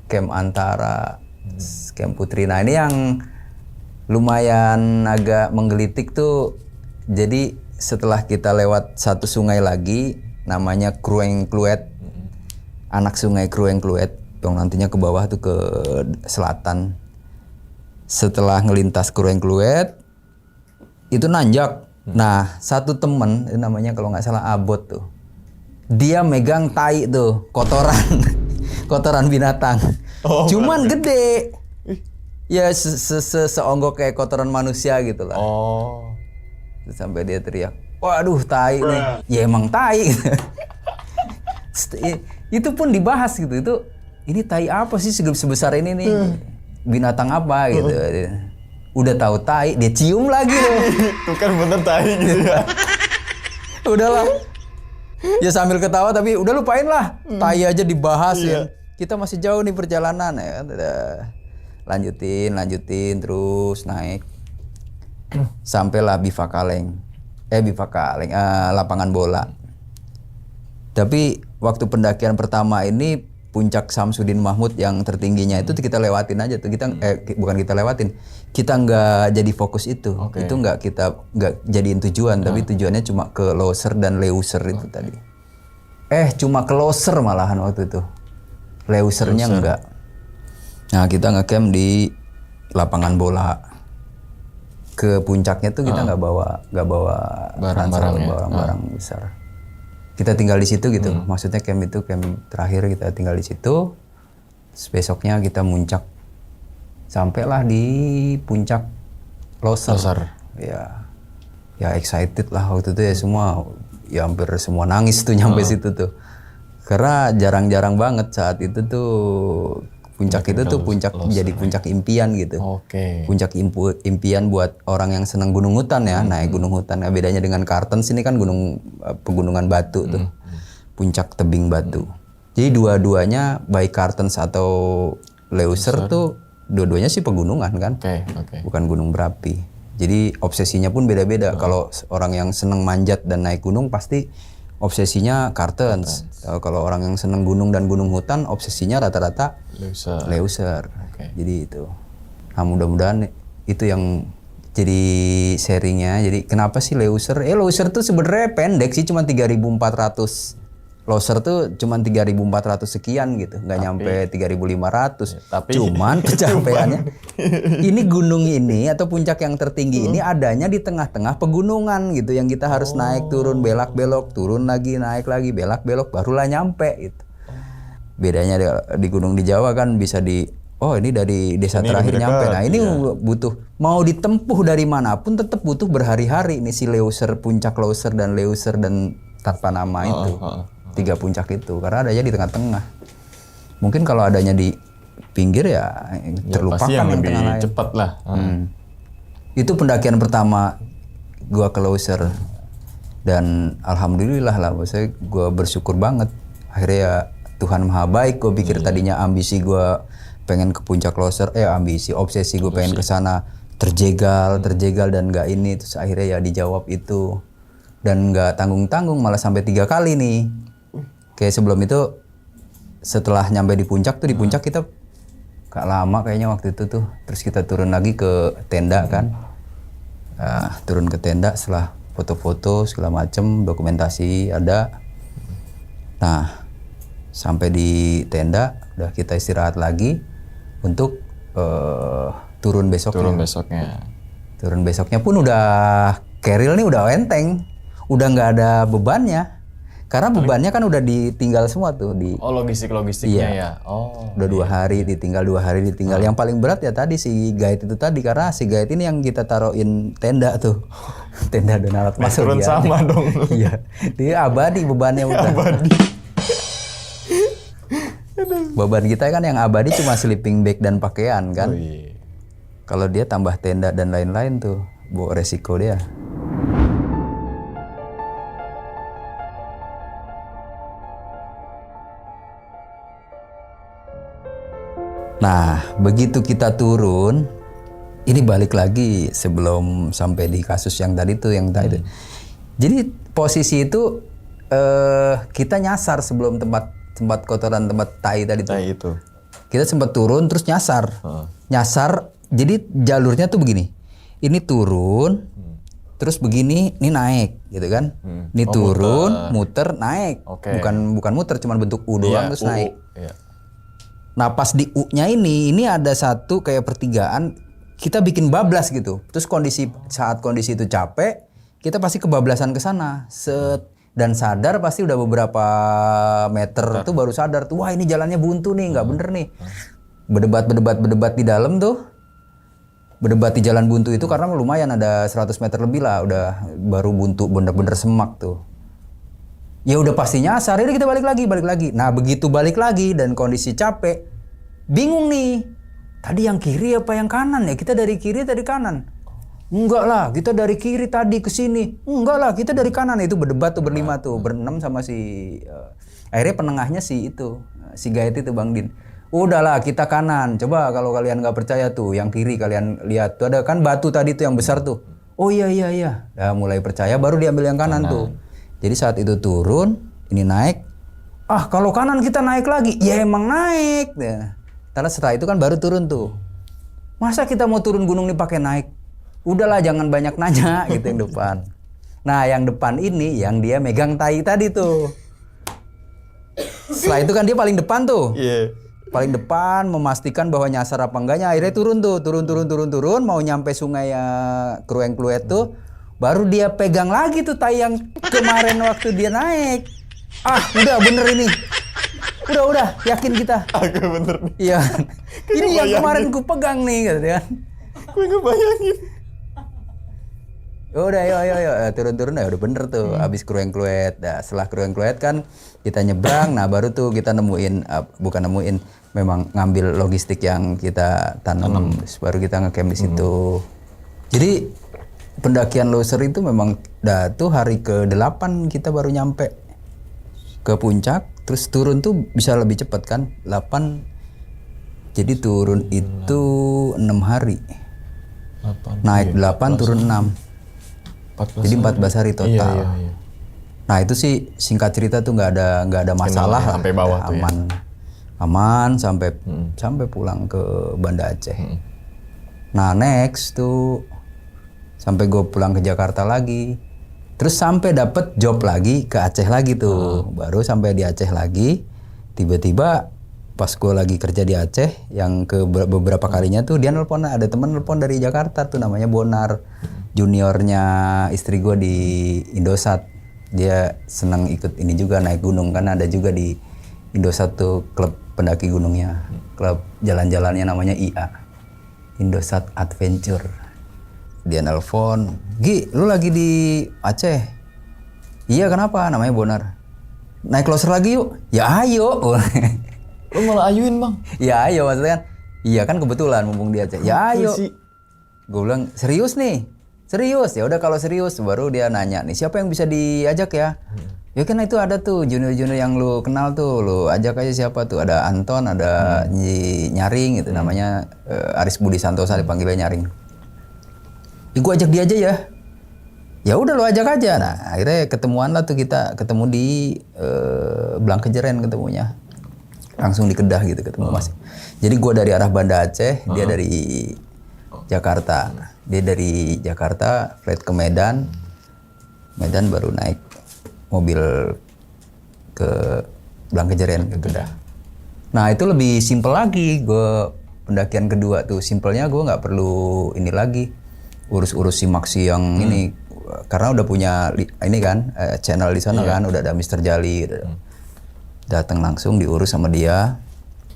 Speaker 1: Camp Antara, Camp Putri. Nah ini yang lumayan agak menggelitik tuh. Jadi setelah kita lewat satu sungai lagi namanya Krueng Kluet, anak sungai Krueng Kluet, yang nantinya ke bawah tuh ke selatan. Setelah ngelintas Krueng Kluet itu nanjak. Nah satu temen namanya kalau nggak salah Abot tuh, dia megang tai tuh, kotoran binatang. Cuman gede. Ya seonggok kayak kotoran manusia gitu lah. Terus sampai dia teriak, waduh tai nih. Ya emang tai. Itu pun dibahas gitu. Itu ini tai apa sih sebesar ini nih? Binatang apa gitu. Udah tahu tai, dia cium lagi loh.
Speaker 2: Itu kan bener tai gitu ya.
Speaker 1: Udahlah. Ya sambil ketawa tapi udah lupain lah. Tai aja dibahas ya. Kita masih jauh nih perjalanan ya. Lanjutin terus naik sampailah Bivak Kaleng, lapangan bola. Tapi waktu pendakian pertama ini puncak Samsudin Mahmud yang tertingginya itu kita lewatin aja tuh. Bukan kita lewatin, kita nggak jadi fokus itu. Itu nggak jadiin tujuan, tapi tujuannya cuma ke Loser dan Leuser itu tadi. Cuma ke Loser malahan waktu itu, Leusernya enggak. Nah kita ngecamp di lapangan bola. Ke puncaknya tuh kita nggak bawa barang-barang besar. Kita tinggal di situ gitu. Maksudnya camp terakhir kita tinggal di situ. Besoknya kita muncak. Sampailah di puncak Loser. Ya excited lah waktu itu ya semua. Ya hampir semua nangis tuh nyampe situ tuh. Karena jarang-jarang banget saat itu tuh puncak itu tuh jadi puncak impian gitu. Puncak impian buat orang yang senang gunung hutan ya, naik gunung hutan. Nah, bedanya dengan Kartens ini kan pegunungan batu tuh. Puncak tebing batu. Jadi dua-duanya baik Kartens atau Leuser tuh dua-duanya sih pegunungan kan. Bukan gunung berapi. Jadi obsesinya pun beda-beda. Kalau orang yang senang manjat dan naik gunung pasti obsesinya Kartens. Kalau orang yang seneng gunung dan gunung hutan, obsesinya rata-rata Leuser. Jadi itu. Nah mudah-mudahan itu yang jadi sharingnya. Jadi kenapa sih loser? Loser tuh sebenarnya pendek sih, cuma 3.400. Loser tuh cuma 3.400 sekian gitu, nggak nyampe 3.500.
Speaker 2: Tapi
Speaker 1: cuman pencapaiannya ini gunung ini atau puncak yang tertinggi ini adanya di tengah-tengah pegunungan gitu, yang kita harus naik turun belak-belok, turun lagi naik lagi belak-belok barulah nyampe gitu. Bedanya di gunung di Jawa kan bisa ini dari desa
Speaker 2: Ini
Speaker 1: terakhir
Speaker 2: lebih
Speaker 1: nyampe.
Speaker 2: dekat,
Speaker 1: Nah ini butuh, mau ditempuh dari manapun tetap butuh berhari-hari. Ini si Leuser, puncak Leuser dan Leuser dan tanpa nama itu. 3 puncak itu. Karena adanya di tengah-tengah. Mungkin kalau adanya di pinggir ya terlupakan
Speaker 2: pasti yang
Speaker 1: tengah
Speaker 2: lebih
Speaker 1: lain.
Speaker 2: cepat lah.
Speaker 1: Itu pendakian pertama gua ke Leuser. Dan alhamdulillah lah, maksudnya gua bersyukur banget. Akhirnya ya Tuhan Maha Baik. Gue pikir tadinya ambisi gua pengen ke puncak Leuser, obsesi gue pengen ke sana terjegal dan nggak ini, terus akhirnya ya dijawab itu dan nggak tanggung-tanggung, malah sampai 3 kali nih. Kayak sebelum itu setelah nyampe di puncak kita gak lama kayaknya waktu itu tuh, terus kita turun lagi ke tenda kan, turun ke tenda setelah foto-foto segala macem, dokumentasi ada. Nah sampai di tenda udah kita istirahat lagi untuk turun besoknya. Turun besoknya pun udah keril nih, udah enteng, udah nggak ada bebannya, karena bebannya kan udah ditinggal semua tuh di.
Speaker 2: Logistiknya ya.
Speaker 1: Udah 2 hari ditinggal, 2 hari ditinggal. Yang paling berat ya tadi si guide itu tadi, karena si guide ini yang kita taruhin tenda tuh, tenda dan alat masak.
Speaker 2: Turun sama dong.
Speaker 1: Iya, dia abadi bebannya udah. Beban kita kan yang abadi cuma sleeping bag dan pakaian kan. Kalau dia tambah tenda dan lain-lain tuh, bawa resiko dia. Nah, begitu kita turun, ini balik lagi sebelum sampai di kasus yang tadi tuh, Jadi posisi itu kita nyasar sebelum tempat kotoran, tempat tai tadi tuh.
Speaker 2: itu.
Speaker 1: Kita sempat turun terus nyasar. Nyasar, jadi jalurnya tuh begini. Ini turun, terus begini, ini naik gitu kan. Ini turun, muter, naik. Bukan muter, cuman bentuk U doang terus naik. Nah pas di U-nya ini ada satu kayak pertigaan, kita bikin bablas gitu. Terus saat kondisi itu capek, kita pasti kebablasan ke sana. Dan sadar pasti udah beberapa meter tuh baru sadar tuh, wah ini jalannya buntu nih, nggak bener nih. Berdebat di dalam tuh, berdebat di jalan buntu itu karena lumayan ada 100 meter lebih lah, udah baru buntu bener-bener semak tuh. Ya udah pasti nyasar, ini kita balik lagi. Nah begitu balik lagi dan kondisi capek, bingung nih, tadi yang kiri apa yang kanan ya? Kita dari kiri tadi kanan. Enggak lah, kita dari kiri tadi ke sini. Enggak lah, kita dari kanan. Itu berdebat tuh berlima tuh, berenam sama akhirnya penengahnya si guide itu Bang Din. Udahlah kita kanan. Coba kalau kalian nggak percaya tuh, yang kiri kalian lihat tuh ada kan batu tadi tuh yang besar tuh. Oh iya. Nah, mulai percaya baru diambil yang kanan tuh. Jadi saat itu turun, ini naik. Kalau kanan kita naik lagi, ya emang naik. Ya. Karena setelah itu kan baru turun tuh. Masa kita mau turun gunung nih pakai naik? Udahlah jangan banyak nanya gitu yang depan. Nah yang depan ini yang dia megang tai tadi tuh. Setelah itu kan dia paling depan tuh. Paling depan memastikan bahwa nyasar apa enggaknya. Akhirnya turun mau nyampe sungai Krueng-Kluet tuh. Baru dia pegang lagi tuh tai yang kemarin waktu dia naik. Udah bener ini. Udah yakin kita.
Speaker 2: Agak bener nih.
Speaker 1: Iya. Ini yang kemarin ku pegang nih gitu kan.
Speaker 2: Gue ngebayangin.
Speaker 1: Udah yuk turun ya udah bener tuh. Abis Krueng-Kluet. Nah, setelah Krueng-Kluet kan kita nyebrang. Nah baru tuh kita nemuin memang ngambil logistik yang kita tanam. Terus baru kita ngecamp di situ. Jadi pendakian Leuser itu memang tuh hari ke-8 kita baru nyampe ke puncak. Terus turun tuh bisa lebih cepat kan, 8. Jadi turun itu 6 hari. Naik 8 turun 6.
Speaker 2: 14
Speaker 1: Jadi 14 hari total.
Speaker 2: Iya.
Speaker 1: Nah itu sih singkat cerita tuh nggak ada masalah lah.
Speaker 2: Sampai bawah tuh
Speaker 1: aman sampai pulang ke Banda Aceh. Nah next tuh sampai gue pulang ke Jakarta lagi. Terus sampai dapet job lagi ke Aceh lagi tuh. Baru sampai di Aceh lagi. Tiba-tiba pas gue lagi kerja di Aceh, yang ke beberapa kalinya tuh dia nelpon, ada temen nelpon dari Jakarta tuh namanya Bonar, juniornya istri gue di Indosat. Dia seneng ikut ini juga, naik gunung, kan ada juga di Indosat tuh klub pendaki gunungnya, klub jalan-jalannya namanya IA, Indosat Adventure. Dia nelpon, Gi, lu lagi di Aceh? Iya, kenapa? Namanya Bonar. Naik closer lagi yuk. Ya ayo.
Speaker 2: Lu malah ayuin bang.
Speaker 1: Ya ayo, maksudnya kan. Iya kan kebetulan mumpung di Aceh. Ya ayo. Gue bilang serius nih. Serius. Ya udah kalau serius baru dia nanya nih, siapa yang bisa diajak ya? Ya kan itu ada tuh junior-junior yang lu kenal tuh, lu ajak aja siapa tuh. Ada Anton, ada Nyaring gitu namanya, Aris Budi Santosa dipanggilnya Nyaring. Ya, gue ajak dia aja ya. Ya udah lo ajak aja. Nah akhirnya ketemuan lah tuh, kita ketemu di Blangkejeren ketemunya. Langsung di Kedah gitu ketemu Mas. Jadi gue dari arah Banda Aceh, dia dari Jakarta. Dia dari Jakarta flight ke Medan. Medan baru naik mobil ke Blangkejeren ke Kedah. Nah itu lebih simpel lagi. Gue pendakian kedua tuh simpelnya, gue nggak perlu ini lagi urus-urus si Maxi yang ini, karena udah punya ini kan channel di sana kan, udah ada Mr. Jali, datang langsung diurus sama dia.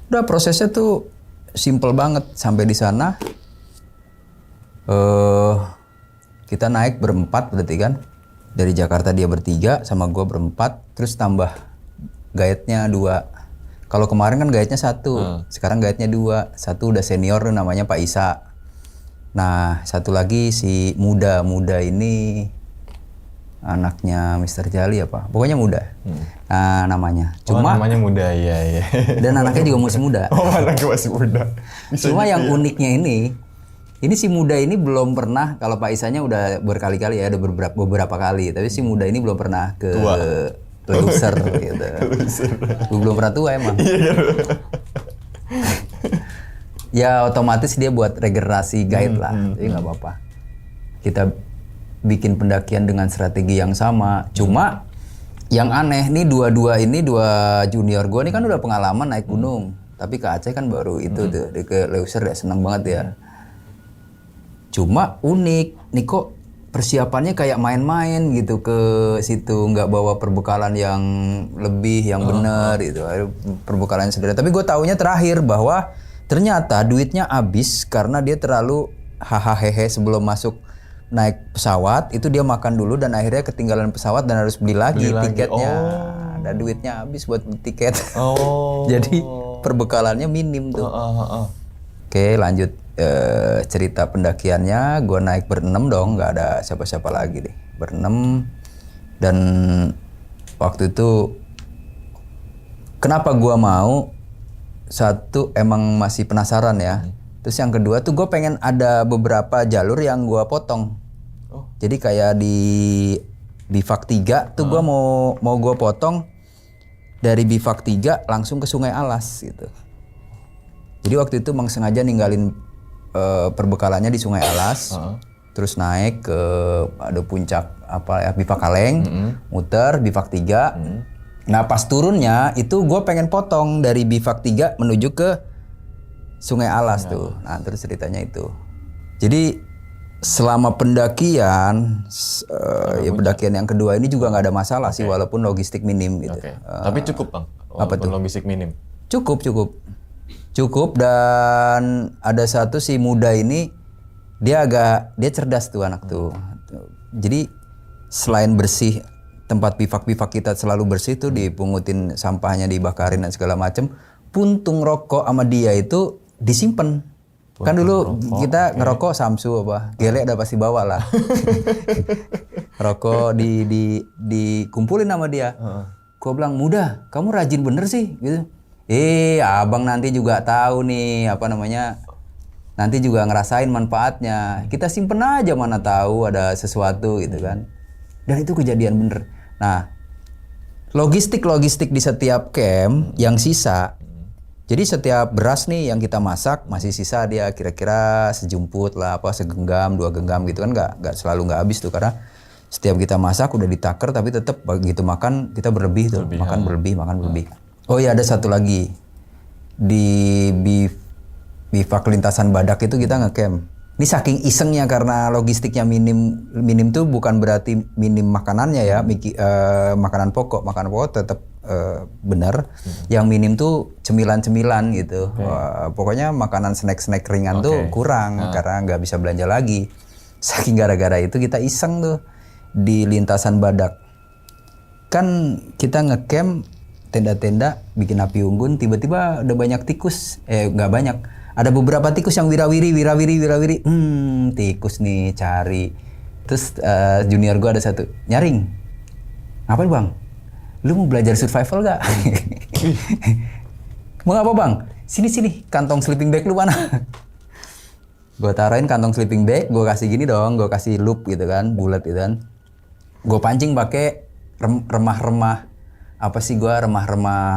Speaker 1: Udah prosesnya tuh simple banget. Sampai di sana kita naik berempat berarti kan, dari Jakarta dia bertiga sama gue berempat, terus tambah guide-nya 2. Kalau kemarin kan guide-nya 1, sekarang guide-nya 2. 1 udah senior namanya Pak Isa. Nah, satu lagi si muda ini anaknya Mr. Jali apa? Pokoknya muda. Nah, namanya. Cuma
Speaker 2: namanya muda, iya.
Speaker 1: Dan anaknya juga masih muda.
Speaker 2: Oh, anaknya masih muda.
Speaker 1: Cuma gitu yang uniknya ini si muda ini belum pernah, kalau Pak Isanya udah berkali-kali ya, udah beberapa kali, tapi si muda ini belum pernah ke Leuser gitu. Belum pernah tua emang. Ya otomatis dia buat regenerasi guide lah, jadi nggak apa-apa. Kita bikin pendakian dengan strategi yang sama. Cuma yang aneh nih dua junior gue nih kan udah pengalaman naik gunung, tapi ke Aceh kan baru itu tuh, ke Leuser ya seneng banget ya. Cuma unik, nih kok persiapannya kayak main-main gitu ke situ, nggak bawa perbekalan yang lebih, yang bener gitu, perbekalan sederhana. Tapi gue taunya terakhir bahwa ternyata duitnya habis karena dia terlalu hahaha sebelum masuk naik pesawat, itu dia makan dulu dan akhirnya ketinggalan pesawat dan harus beli lagi tiketnya. Ada duitnya habis buat beli tiket. Jadi perbekalannya minim tuh. Oke, lanjut cerita pendakiannya. Gue naik berenam dong, nggak ada siapa-siapa lagi deh, berenam. Dan waktu itu kenapa gue mau? Satu, emang masih penasaran ya. Terus yang kedua tuh gue pengen ada beberapa jalur yang gue potong. Jadi kayak di Bivak 3 tuh gue mau gue potong dari Bivak 3 langsung ke Sungai Alas gitu. Jadi waktu itu emang sengaja ninggalin perbekalannya di Sungai Alas, terus naik ke ada puncak apa ya, Bivak Kaleng, muter Bivak 3. Nah pas turunnya itu gue pengen potong dari Bivak 3 menuju ke Sungai Alas tuh. Nah terus ceritanya itu. Jadi selama pendakian, ya pendakian yang kedua ini juga nggak ada masalah sih, walaupun logistik minim gitu.
Speaker 2: Tapi cukup bang,
Speaker 1: apa tuh?
Speaker 2: Logistik minim.
Speaker 1: Cukup dan ada satu si muda ini dia cerdas tuh anak tuh. Jadi selain bersih, tempat bivak kita selalu bersih tuh, dipungutin sampahnya, dibakarin dan segala macem. Puntung rokok sama dia itu disimpan. Kan dulu kita ngerokok Samsu apa, gelek udah pasti bawa lah. Rokok dikumpulin sama dia. Gua bilang, muda, kamu rajin bener sih gitu. Abang nanti juga tahu nih apa namanya. Nanti juga ngerasain manfaatnya. Kita simpen aja, mana tahu ada sesuatu gitu kan. Dan itu kejadian bener. Nah, logistik di setiap camp yang sisa Jadi setiap beras nih yang kita masak masih sisa dia kira-kira sejumput lah, apa segenggam, 2 genggam gitu kan, nggak selalu nggak habis tuh karena setiap kita masak udah ditaker tapi tetap begitu makan kita berlebih tuh, makan berlebih. Oh iya ada satu lagi di bivak lintasan Badak itu kita ngecamp. Ini saking isengnya karena logistiknya minim tuh bukan berarti minim makanannya ya, makanan pokok tetap benar. Yang minim tuh cemilan-cemilan gitu. Pokoknya makanan snack ringan tuh kurang karena nggak bisa belanja lagi. Saking gara-gara itu kita iseng tuh di lintasan Badak. Kan kita ngecamp tenda-tenda bikin api unggun, tiba-tiba udah banyak tikus. Nggak banyak. Ada beberapa tikus yang wirawiri. Tikus nih cari. Terus junior gua ada satu nyaring. Ngapain bang? Lu mau belajar survival gak? Mau apa bang? Sini kantong sleeping bag lu mana? Gue taruhin kantong sleeping bag, gue kasih gini dong, gue kasih loop gitu kan, bulat gitu kan. Gue pancing pakai remah-remah remah-remah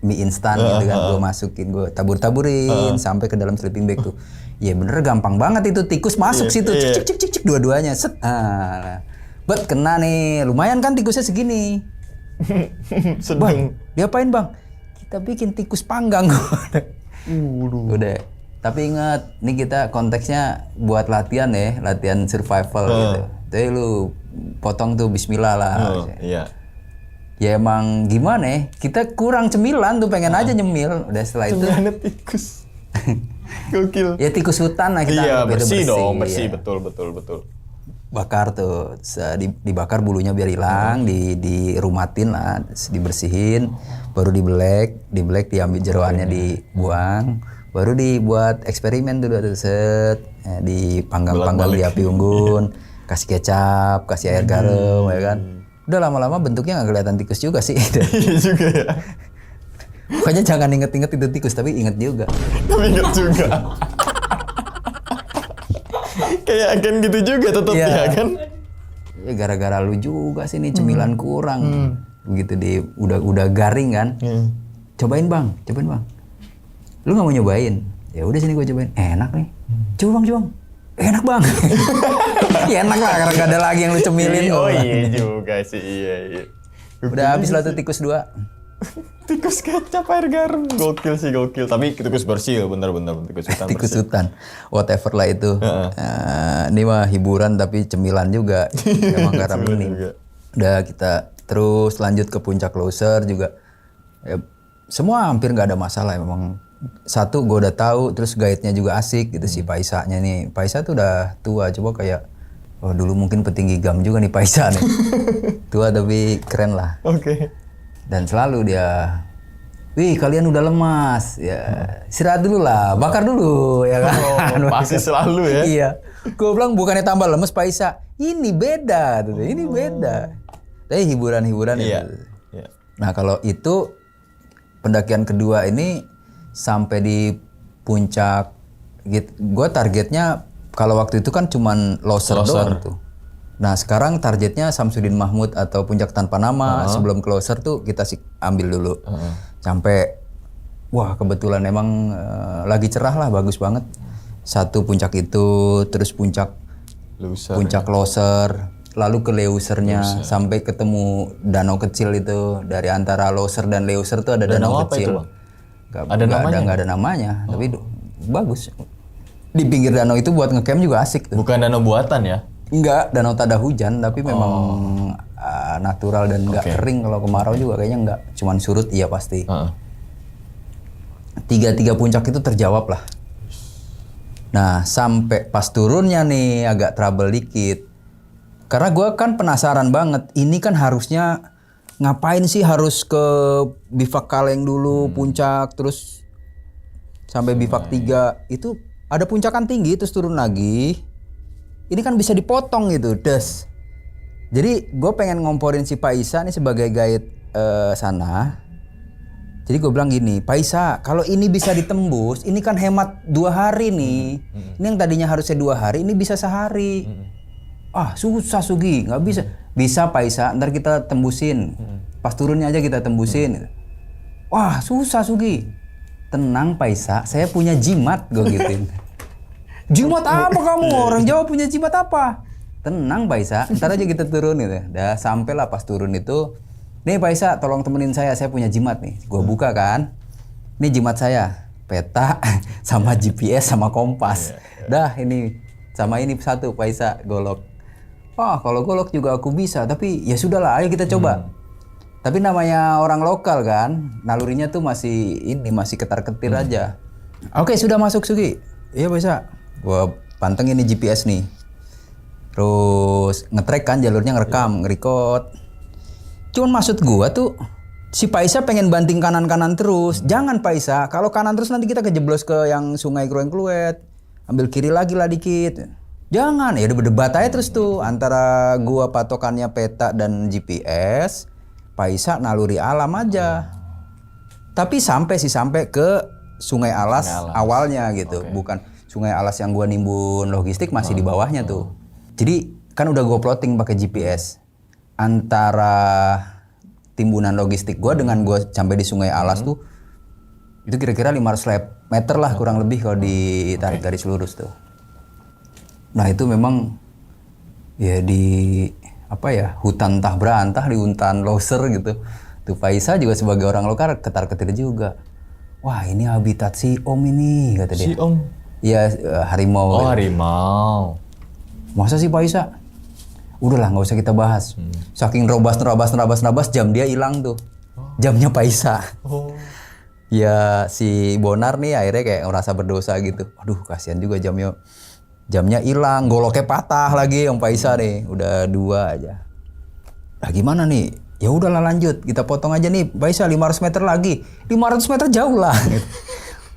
Speaker 1: mie instan gitu kan, gue masukin, gue tabur-taburin sampai ke dalam sleeping bag tuh. Ya bener gampang banget itu tikus masuk situ, cik dua-duanya, set. Bet kena nih, lumayan kan tikusnya segini. Bang, diapain bang? Kita bikin tikus panggang. Udah. Tapi ingat, nih kita konteksnya buat latihan ya, latihan survival gitu. Jadi lu potong tuh bismillah lah.
Speaker 2: Iya.
Speaker 1: Ya emang gimana ya, kita kurang cemilan tuh pengen aja nyemil. Udah setelah itu
Speaker 2: tikus. Gokil.
Speaker 1: Ya tikus hutan lah kita.
Speaker 2: Iya
Speaker 1: bersih
Speaker 2: dong, bersih
Speaker 1: ya.
Speaker 2: betul.
Speaker 1: Bakar tuh, dibakar bulunya biar hilang, dirumatin lah, dibersihin, baru dibelek, diambil jeroannya dibuang, baru dibuat eksperimen dulu tuh dipanggang-panggang di api unggun, kasih kecap, kasih air garam ya kan. Udah lama-lama bentuknya nggak kelihatan tikus juga sih.
Speaker 2: Iya juga ya.
Speaker 1: Pokoknya jangan inget-inget itu tikus, tapi inget juga.
Speaker 2: Kayak agen gitu juga tetap ya kan.
Speaker 1: Ya gara-gara lu juga sih nih cemilan kurang. Begitu udah garing kan. Cobain bang. Lu nggak mau nyobain? Ya udah sini gue cobain. Enak nih. Coba bang. Enak bang. Ya enak lah karena gak ada lagi yang lu cemilin.
Speaker 2: Oh iya juga sih, iya.
Speaker 1: Udah habis lah tuh tikus 2.
Speaker 2: Tikus kecap air garam. Gokil. Tapi tikus bersih bener tikus hutan.
Speaker 1: Tikus hutan. Whatever lah itu. Ini mah hiburan tapi cemilan juga. Emang garam ini. Udah kita terus lanjut ke puncak Loser juga. Ya, semua hampir nggak ada masalah memang. Satu gue udah tahu, terus guide-nya juga asik gitu si Paisanya nih. Paisa tuh udah tua, coba kayak dulu mungkin petinggi GAM juga nih Paisa nih. Tua tapi keren lah.
Speaker 2: Oke.
Speaker 1: Dan selalu dia, wih kalian udah lemas, ya istirahat dulu lah, bakar dulu ya kan.
Speaker 2: Pasti selalu ya.
Speaker 1: Iya. Gue bilang bukannya tambah lemes Paisa, ini beda, ini beda. Tapi hiburan-hiburan
Speaker 2: iya.
Speaker 1: itu. Iya. Nah kalau itu pendakian kedua ini sampai di puncak, gue targetnya kalau waktu itu kan cuman Loser doang tuh. Nah sekarang targetnya Samsudin Mahmud atau puncak tanpa nama. Sebelum Loser tuh kita ambil dulu. Sampai wah kebetulan emang lagi cerah lah, bagus banget. Satu puncak itu, terus puncak Loser, lalu ke Leusernya sampai ketemu danau kecil itu. Dari antara Loser dan Leuser tuh ada danau kecil. Nggak ada namanya, tapi bagus. Di pinggir danau itu buat ngecamp juga asik tuh.
Speaker 2: Bukan danau buatan ya?
Speaker 1: Enggak, danau tak ada hujan, tapi memang natural dan nggak kering. Kalau kemarau juga kayaknya nggak, cuman surut iya pasti. Tiga puncak itu terjawab lah. Nah sampai pas turunnya nih agak trouble dikit. Karena gue kan penasaran banget, ini kan harusnya ngapain sih harus ke bivak Kaleng dulu, puncak, terus sampai bivak 3 itu ada puncakan tinggi terus turun lagi. Ini kan bisa dipotong gitu, des. Jadi gue pengen ngomporin si Paisa nih sebagai guide sana. Jadi gue bilang gini, Paisa, kalau ini bisa ditembus, ini kan hemat 2 hari nih. Ini yang tadinya harusnya 2 hari, ini bisa sehari. Susah Sugi, nggak bisa. Bisa Paisa, ntar kita tembusin. Pas turunnya aja kita tembusin. Wah susah Sugi. tenang Paisa, saya punya jimat, gue gituin. Jimat apa kamu? Orang Jawa punya jimat apa? Tenang Paisa, ntar aja kita turun gitu. Dah sampailah pas turun itu, nih Paisa tolong temenin saya punya jimat nih. Gue buka kan, ini jimat saya, peta sama GPS sama kompas. Dah ini sama ini satu Paisa golok. Wah kalau golok juga aku bisa, tapi ya sudahlah, ayo kita coba. Tapi namanya orang lokal kan, nalurinya tuh masih ketar-ketir aja. Oke sudah masuk Sugi, iya Paisa. Gue pantengin ini GPS nih. Terus nge-track kan jalurnya, ngerekam, nge-record. Cuman maksud gua tuh si Paisa pengen banting kanan-kanan terus. Jangan Paisa, kalau kanan terus nanti kita kejeblos ke yang Sungai Krueng-Kluet. Ambil kiri lagi lah dikit. Jangan, ya udah berdebat aja terus tuh antara gua patokannya peta dan GPS. Paisa naluri alam aja. Tapi sampai ke Sungai Alas awalnya gitu. Bukan Sungai Alas yang gua nimbun logistik masih di bawahnya tuh. Jadi kan udah gue plotting pakai GPS antara timbunan logistik gue dengan gue sampai di Sungai Alas tuh itu kira-kira 500 meter lah kurang lebih kalau ditarik garis lurus tuh. Nah itu memang ya di hutan entah berantah, di hutan loser gitu. Tuh Paisa juga sebagai orang lokal ketar-ketir juga. Wah ini habitat si Om ini kata dia. Si
Speaker 2: Om?
Speaker 1: Iya harimau.
Speaker 2: Oh harimau.
Speaker 1: Masa sih Paisa? Udahlah nggak usah kita bahas. Saking nerobas jam dia hilang tuh. Jamnya Paisa. Ya si Bonar nih akhirnya kayak ngerasa berdosa gitu. Aduh kasihan juga jamnya hilang, goloknya patah lagi Om Paisa nih. Udah 2 aja. Nah gimana nih? Ya udahlah lanjut, kita potong aja nih Paisa 500 meter lagi. 500 meter jauh lah.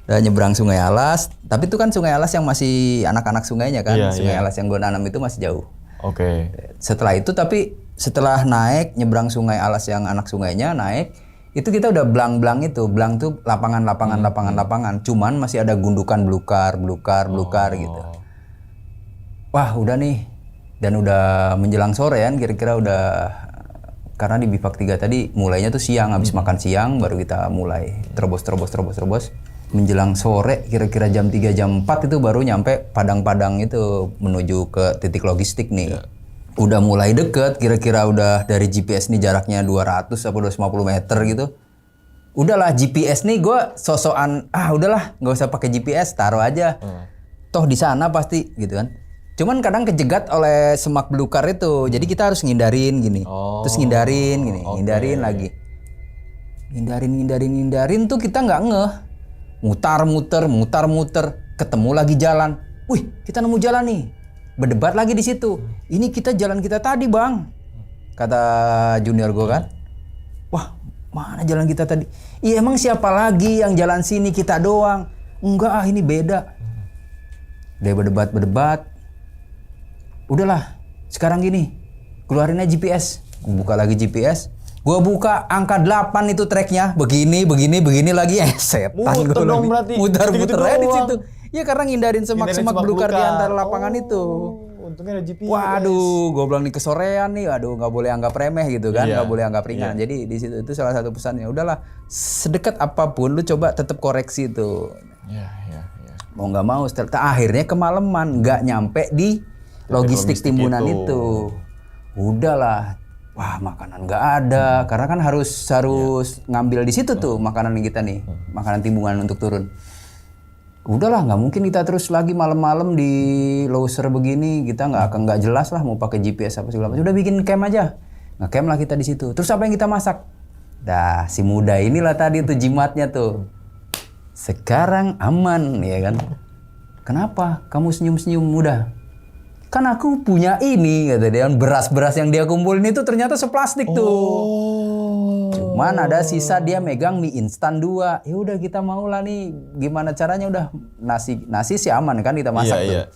Speaker 1: Udah nyebrang Sungai Alas, tapi itu kan Sungai Alas yang masih anak-anak sungainya kan. Sungai Alas yang gue nanam itu masih jauh.
Speaker 2: Oke.
Speaker 1: Setelah itu setelah naik nyebrang Sungai Alas yang anak sungainya naik, itu kita udah blang itu. Blang tuh lapangan. Cuman masih ada gundukan belukar gitu. Wah udah nih, dan udah menjelang sore kan, kira-kira udah, karena di Bivak 3 tadi mulainya tuh siang, habis makan siang baru kita mulai terobos. Menjelang sore kira-kira jam 3 jam 4 itu baru nyampe Padang-Padang itu menuju ke titik logistik nih. Udah mulai deket, kira-kira udah dari GPS nih jaraknya 200 atau 250 meter gitu. Udahlah GPS nih gue sosokan, udahlah nggak usah pakai GPS, taruh aja. Toh di sana pasti gitu kan. Cuman kadang kejegat oleh semak belukar itu. Jadi kita harus ngindarin gini. Terus ngindarin gini, ngindarin lagi. Ngindarin tuh kita nggak ngeh. Mutar-muter, ketemu lagi jalan. Wih, kita nemu jalan nih. Berdebat lagi di situ. Ini jalan kita tadi, Bang. Kata junior gue kan. Wah, mana jalan kita tadi? Iya, emang siapa lagi yang jalan sini, kita doang? Enggak, ini beda. Dia berdebat. Udahlah, sekarang gini. Keluarin aja GPS. Buka lagi GPS. Gua buka angka 8 itu tracknya, begini lagi, setan.
Speaker 2: Muter dong berarti.
Speaker 1: Muter-muter aja di situ. Ya karena ngindarin semak-semak belukar di antara lapangan itu.
Speaker 2: Untungnya ada GPS.
Speaker 1: Waduh, gua bilang nih kesorean nih, nggak boleh anggap remeh gitu kan, nggak boleh anggap ringan. Jadi di situ itu salah satu pesannya. Udahlah, sedekat apapun lu coba tetap koreksi itu.
Speaker 2: Iya.
Speaker 1: Mau nggak mau, akhirnya kemalaman, nggak nyampe di logistik timbunan itu. Udahlah. Wah makanan nggak ada, karena kan harus ngambil di situ tuh makanan kita nih, makanan timbungan untuk turun. Udahlah nggak mungkin kita terus lagi malam-malam di loser begini, kita nggak jelas lah mau pakai GPS apa segala macam. Udah bikin camp aja, nge-camp lah kita di situ. Terus apa yang kita masak? Dah si muda inilah tadi tuh jimatnya tuh. Sekarang aman ya kan? Kenapa? Kamu senyum-senyum muda? Kan aku punya ini kata dia, beras yang dia kumpulin itu ternyata seplastik tuh. Cuman ada sisa dia megang mie instan 2. Ya udah kita mau lah nih gimana caranya, udah nasi sih aman kan kita masak tuh.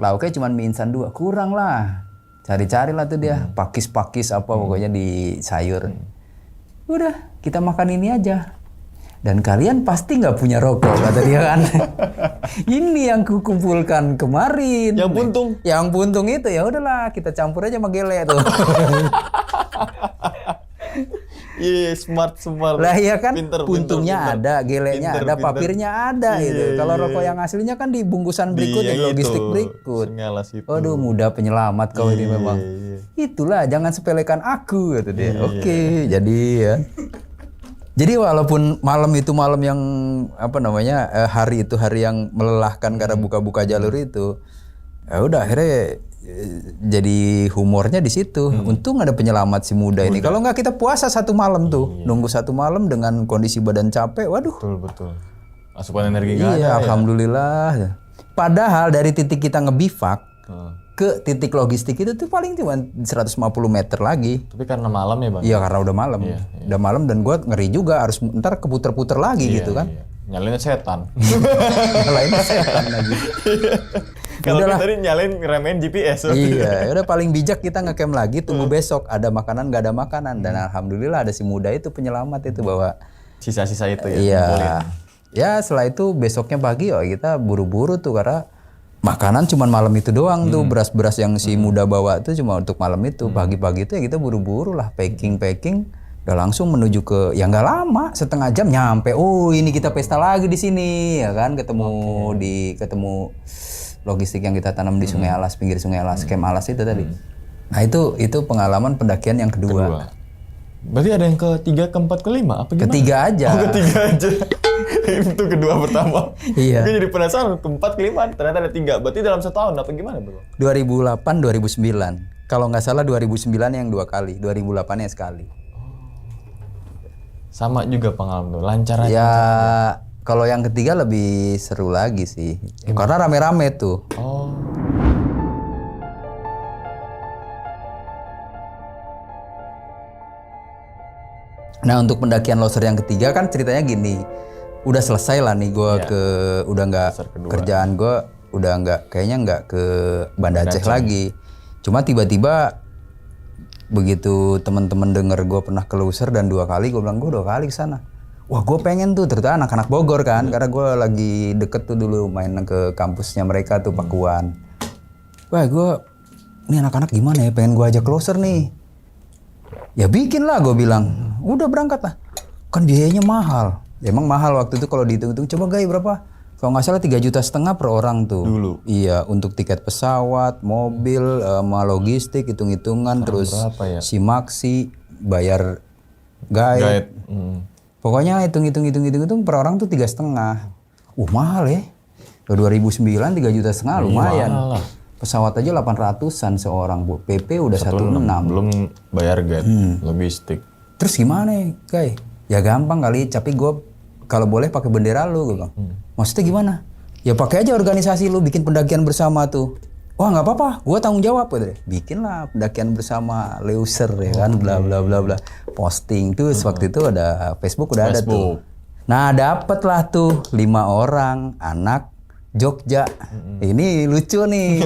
Speaker 1: Lauknya cuman mie instan 2. Kurang lah. Cari-cari lah tuh dia, pakis apa pokoknya di sayur. Udah, kita makan ini aja. Dan kalian pasti nggak punya rokok kata dia kan. Ini yang kukumpulkan kemarin. Yang buntung itu ya udahlah kita campur aja sama gele tuh.
Speaker 2: Iya, smart.
Speaker 1: Lah iya kan,
Speaker 2: Pinter,
Speaker 1: puntungnya
Speaker 2: pinter.
Speaker 1: ada, gelenya
Speaker 2: Pinter,
Speaker 1: ada,
Speaker 2: pinter.
Speaker 1: papirnya ada gitu. Kalau rokok yang aslinya kan di bungkusan berikutnya, di logistik berikut.
Speaker 2: Sengalas itu.
Speaker 1: Waduh, muda penyelamat kau ini memang.
Speaker 2: Iya.
Speaker 1: Itulah, jangan sepelekan aku, kata dia. Oke, jadi ya. Jadi walaupun malam itu malam yang hari itu hari yang melelahkan karena buka-buka jalur itu, ya udah akhirnya jadi humornya di situ. Untung ada penyelamat si muda ini. Kalau nggak kita puasa satu malam tuh, nunggu satu malam dengan kondisi badan capek, waduh.
Speaker 2: Betul. Asupan energi nggak ada.
Speaker 1: Iya, alhamdulillah. Padahal dari titik kita ngebivak ke titik logistik itu tuh paling cuma 150 meter lagi.
Speaker 2: Tapi karena malam ya bang?
Speaker 1: Iya, karena udah malam. Udah malam dan gue ngeri juga harus ntar keputer-puter lagi gitu kan.
Speaker 2: Iya. Nyalainnya setan.
Speaker 1: Nyalainnya setan lagi.
Speaker 2: Kalau kita tadi nyalain ngeremehin GPS.
Speaker 1: Iya, udah paling bijak kita ngecamp lagi, tunggu besok ada makanan nggak ada makanan, dan alhamdulillah ada si muda itu penyelamat itu bawa
Speaker 2: sisa-sisa itu ya.
Speaker 1: Iya.
Speaker 2: Kumpulin.
Speaker 1: Ya setelah itu besoknya pagi kita buru-buru tuh karena makanan cuma malam itu doang tuh, beras-beras yang si muda bawa tuh cuma untuk malam itu. Pagi-pagi itu ya kita buru-buru lah packing udah langsung menuju ke, ya nggak lama, setengah jam nyampe. Oh ini kita pesta lagi di sini ya kan, ketemu logistik yang kita tanam di Sungai Alas, pinggir Sungai Alas, Camp Alas itu tadi. Nah itu pengalaman pendakian yang kedua.
Speaker 2: Berarti ada yang ketiga, keempat, kelima? Apa gimana?
Speaker 1: Ketiga aja.
Speaker 2: Oh ketiga aja. Itu kedua pertama.
Speaker 1: Iya.
Speaker 2: Gue jadi penasaran, keempat, kelima ternyata ada 3. Berarti dalam setahun apa gimana bro?
Speaker 1: 2008, 2009. Kalau nggak salah 2009 yang 2 kali, 2008 nya sekali.
Speaker 2: Sama juga pengalaman tuh, lancar aja.
Speaker 1: Ya kalau yang ketiga lebih seru lagi sih. Karena rame-rame tuh.
Speaker 2: Oh.
Speaker 1: Nah untuk pendakian loser yang ketiga kan ceritanya gini, udah selesai lah nih gue udah nggak kerjaan gue udah kayaknya nggak ke Banda Aceh lagi. Cuma tiba-tiba begitu teman-teman denger gue pernah ke loser dan 2 kali, gue bilang gue 2 kali ke sana. Wah gue pengen tuh, terutama anak-anak Bogor kan, karena gue lagi deket tuh dulu main ke kampusnya mereka tuh Pakuan. Wah ini anak-anak gimana ya, pengen gue ajak loser nih. Ya bikin lah, gue bilang. Udah berangkat lah. Kan biayanya mahal. Ya, emang mahal waktu itu kalau dihitung-hitung. Coba Gai berapa? Kalau nggak salah 3,5 juta per orang tuh.
Speaker 2: Dulu?
Speaker 1: Iya, untuk tiket pesawat, mobil, sama logistik, hitung-hitungan. Terus
Speaker 2: ya?
Speaker 1: si maksi, bayar guide. Pokoknya hitung per orang tuh 3,5. Mahal ya. 2009 3,5 juta lumayan.
Speaker 2: Mahal lah.
Speaker 1: Pesawat aja 800-an seorang, Bu. PP udah 16.
Speaker 2: Belum bayar guide, logistik.
Speaker 1: Terus gimana ya, Guy? Ya gampang kali, tapi gue kalau boleh pakai bendera lu, gue bilang. Maksudnya gimana? Ya pakai aja organisasi lu, bikin pendakian bersama tuh. Wah nggak apa-apa, gue tanggung jawab. Gitu. Bikin lah pendakian bersama loser ya kan, bla bla bla bla. Posting tuh, waktu itu ada Facebook udah ada tuh. Nah dapet lah tuh 5 orang anak Jogja. Ini lucu nih.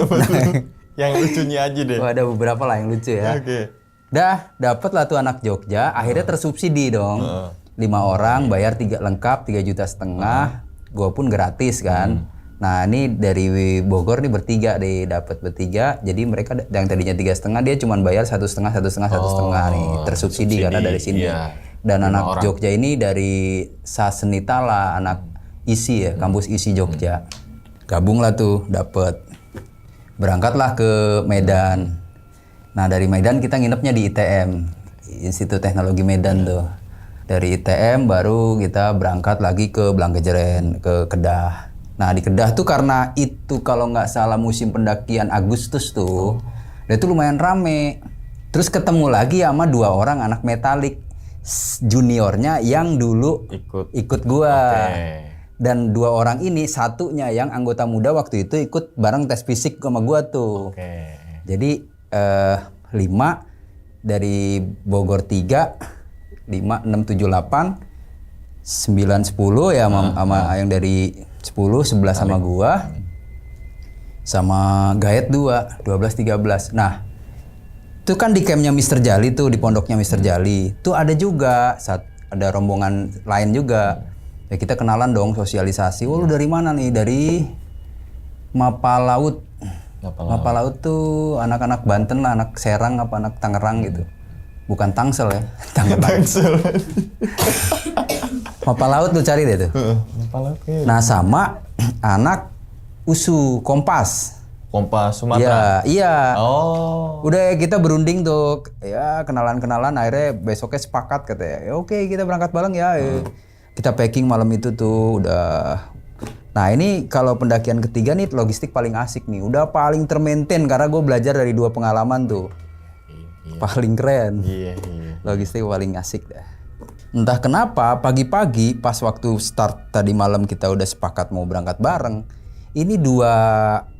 Speaker 2: Yang lucunya aja deh.
Speaker 1: Ada beberapa lah yang lucu ya.
Speaker 2: Oke.
Speaker 1: Dah dapet lah tuh anak Jogja. Akhirnya tersubsidi dong. 5 orang bayar 3 lengkap 3,5 juta. Gue pun gratis kan. Nah ini dari Bogor nih bertiga deh, dapat bertiga. Jadi mereka yang tadinya 3,5 dia cuma bayar 1,5 nih. Tersubsidi karena dari sini.
Speaker 2: Iya.
Speaker 1: Dan anak Jogja ini dari Sasenitala, anak ISI ya, kampus ISI Jogja. Gabung lah tuh, dapet. Berangkatlah ke Medan. Nah dari Medan kita nginepnya di ITM, Institut Teknologi Medan tuh. Dari ITM baru kita berangkat lagi ke Blangkejeren, ke Kedah. Nah di Kedah tuh karena itu kalau nggak salah musim pendakian Agustus tuh, dia tuh lumayan rame. Terus ketemu lagi sama 2 orang anak metalik juniornya yang dulu ikut gua. Dan 2 orang ini satunya yang anggota muda waktu itu ikut bareng tes fisik sama gua tuh. Jadi 5 dari Bogor 3, 5, 6, 7, 8, 9, 10 ya sama yang dari 10, 11 sama gua. Sama Gaet 2, 12, 13. Nah, itu kan di campnya Mr. Jali tuh, di pondoknya Mr. Jali. Tuh ada juga, ada rombongan lain juga. Ya kita kenalan dong, sosialisasi. Lu dari mana nih? Dari Mapa Laut. Mapa Laut tuh anak-anak Banten lah, anak Serang apa anak Tangerang gitu. bukan Tangsel ya. Tangsel. Mapa Laut lu cari deh tuh.
Speaker 2: Mapa Laut kayaknya.
Speaker 1: Nah sama anak USU Kompas.
Speaker 2: Kompas Sumatera.
Speaker 1: Iya.
Speaker 2: Oh.
Speaker 1: Udah kita berunding tuh, ya kenalan-kenalan. Akhirnya besoknya sepakat katanya, ya oke kita berangkat bareng ya. Kita packing malam itu tuh udah. Nah ini kalau pendakian ketiga nih logistik paling asik nih. Udah paling termaintain karena gue belajar dari 2 pengalaman tuh. Paling keren.
Speaker 2: Iya.
Speaker 1: Logistik paling asik dah. Entah kenapa pagi-pagi pas waktu start tadi malam kita udah sepakat mau berangkat bareng. Ini 2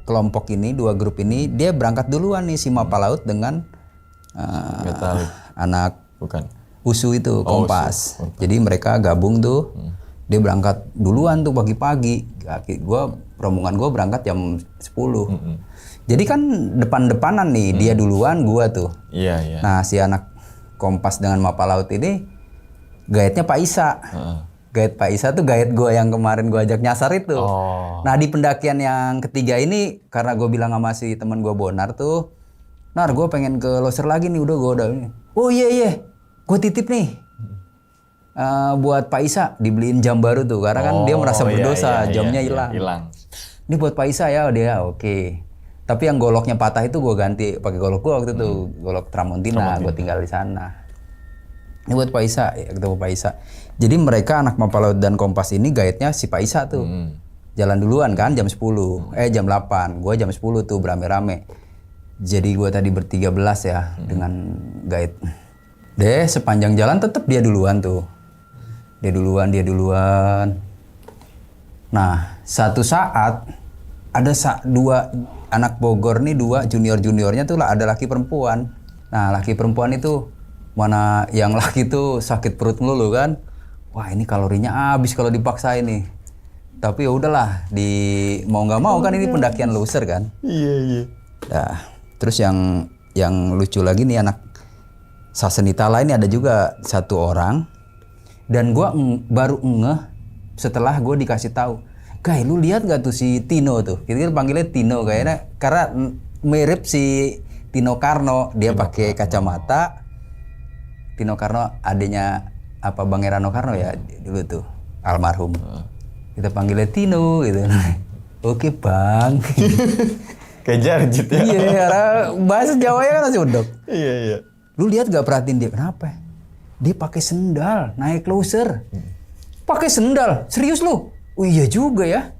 Speaker 1: kelompok ini, 2 grup ini dia berangkat duluan nih si Mapa Laut dengan anak
Speaker 2: Bukan.
Speaker 1: USU itu Kompas. Jadi mereka gabung tuh. Dia berangkat duluan tuh pagi-pagi. Rombongan gue berangkat jam 10. Jadi kan depan-depanan nih, dia duluan gua tuh.
Speaker 2: Iya.
Speaker 1: Nah, si anak Kompas dengan Mapa Laut ini guide-nya Pak Isa. Guide Pak Isa tuh guide gue yang kemarin gue ajak nyasar itu. Nah di pendakian yang ketiga ini karena gue bilang sama si temen gue Bonar tuh, Nar gue pengen ke Loser lagi nih, gue udah ini. Oh iya, gue titip nih buat Pak Isa dibeliin jam baru tuh karena kan dia merasa berdosa jamnya hilang. Ini buat Pak Isa ya dia oke. Tapi yang goloknya patah itu gue ganti pakai golok gue waktu itu golok Tramontina. Gue tinggal di sana. Ini buat Pak Isa, ya ketemu Pak Isa. Jadi mereka anak Mapa Laut dan Kompas ini guide-nya si Pak Isa tuh. Jalan duluan kan jam 10, jam 8. Gue jam 10 tuh berame-rame. Jadi gue tadi ber-13 ya dengan guide. Deh sepanjang jalan tetap dia duluan tuh. Dia duluan. Nah satu saat ada 2 anak Bogor nih, 2 junior-juniornya tuh ada laki perempuan. Nah laki perempuan itu mana yang laki tuh sakit perut melulu kan. Wah ini kalorinya habis kalau dipaksain nih. Tapi ya udahlah, mau nggak mau kan ini pendakian loser kan. Iya. Nah, terus yang lucu lagi nih anak Sasenitala ini ada juga 1 orang. Dan gua baru ngeh setelah gue dikasih tahu. Guys, lu lihat gak tuh si Tino tuh? Kita panggilnya Tino kayaknya karena mirip si Tino Karno. Dia pakai kacamata. Tino Karno adanya Bang Erano Karno ya dulu tuh almarhum. Kita panggilnya Tino gitu. Oke Bang.
Speaker 2: Kayak Jarjit ya.
Speaker 1: Iya, karena bahasa Jawanya kan masih udok.
Speaker 2: Iya.
Speaker 1: Lu lihat gak perhatiin dia kenapa? Dia pakai sendal naik loser. Pakai sendal, serius lu? Oh iya juga ya.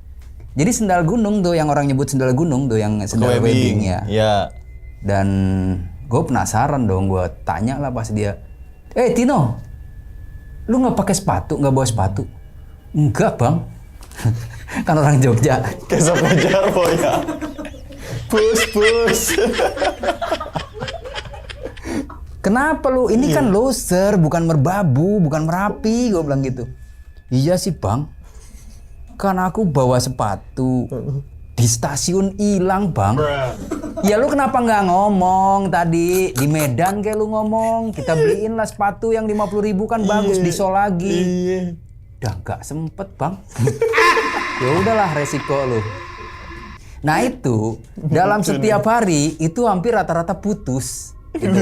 Speaker 1: Jadi sendal gunung tuh yang orang nyebut sendal gunung tuh yang sendal webbing ya. Iya. Dan gue penasaran dong, gue tanya lah pas dia. Tino, lu nggak pakai sepatu, nggak bawa sepatu? Enggak Bang, kan orang Jogja.
Speaker 2: Kesok Jarwo ya. Pus.
Speaker 1: Kenapa lu? Ini kan loser, bukan Merbabu, bukan Merapi, gue bilang gitu. Iya sih Bang, kan aku bawa sepatu. Di stasiun hilang Bang. Ya lu kenapa nggak ngomong tadi di Medan kayak lu ngomong kita beliin lah sepatu yang 50.000 kan bagus di Sol lagi. Udah nggak sempet Bang. Ya udahlah resiko lu. Nah itu dalam setiap hari itu hampir rata-rata putus. Gitu.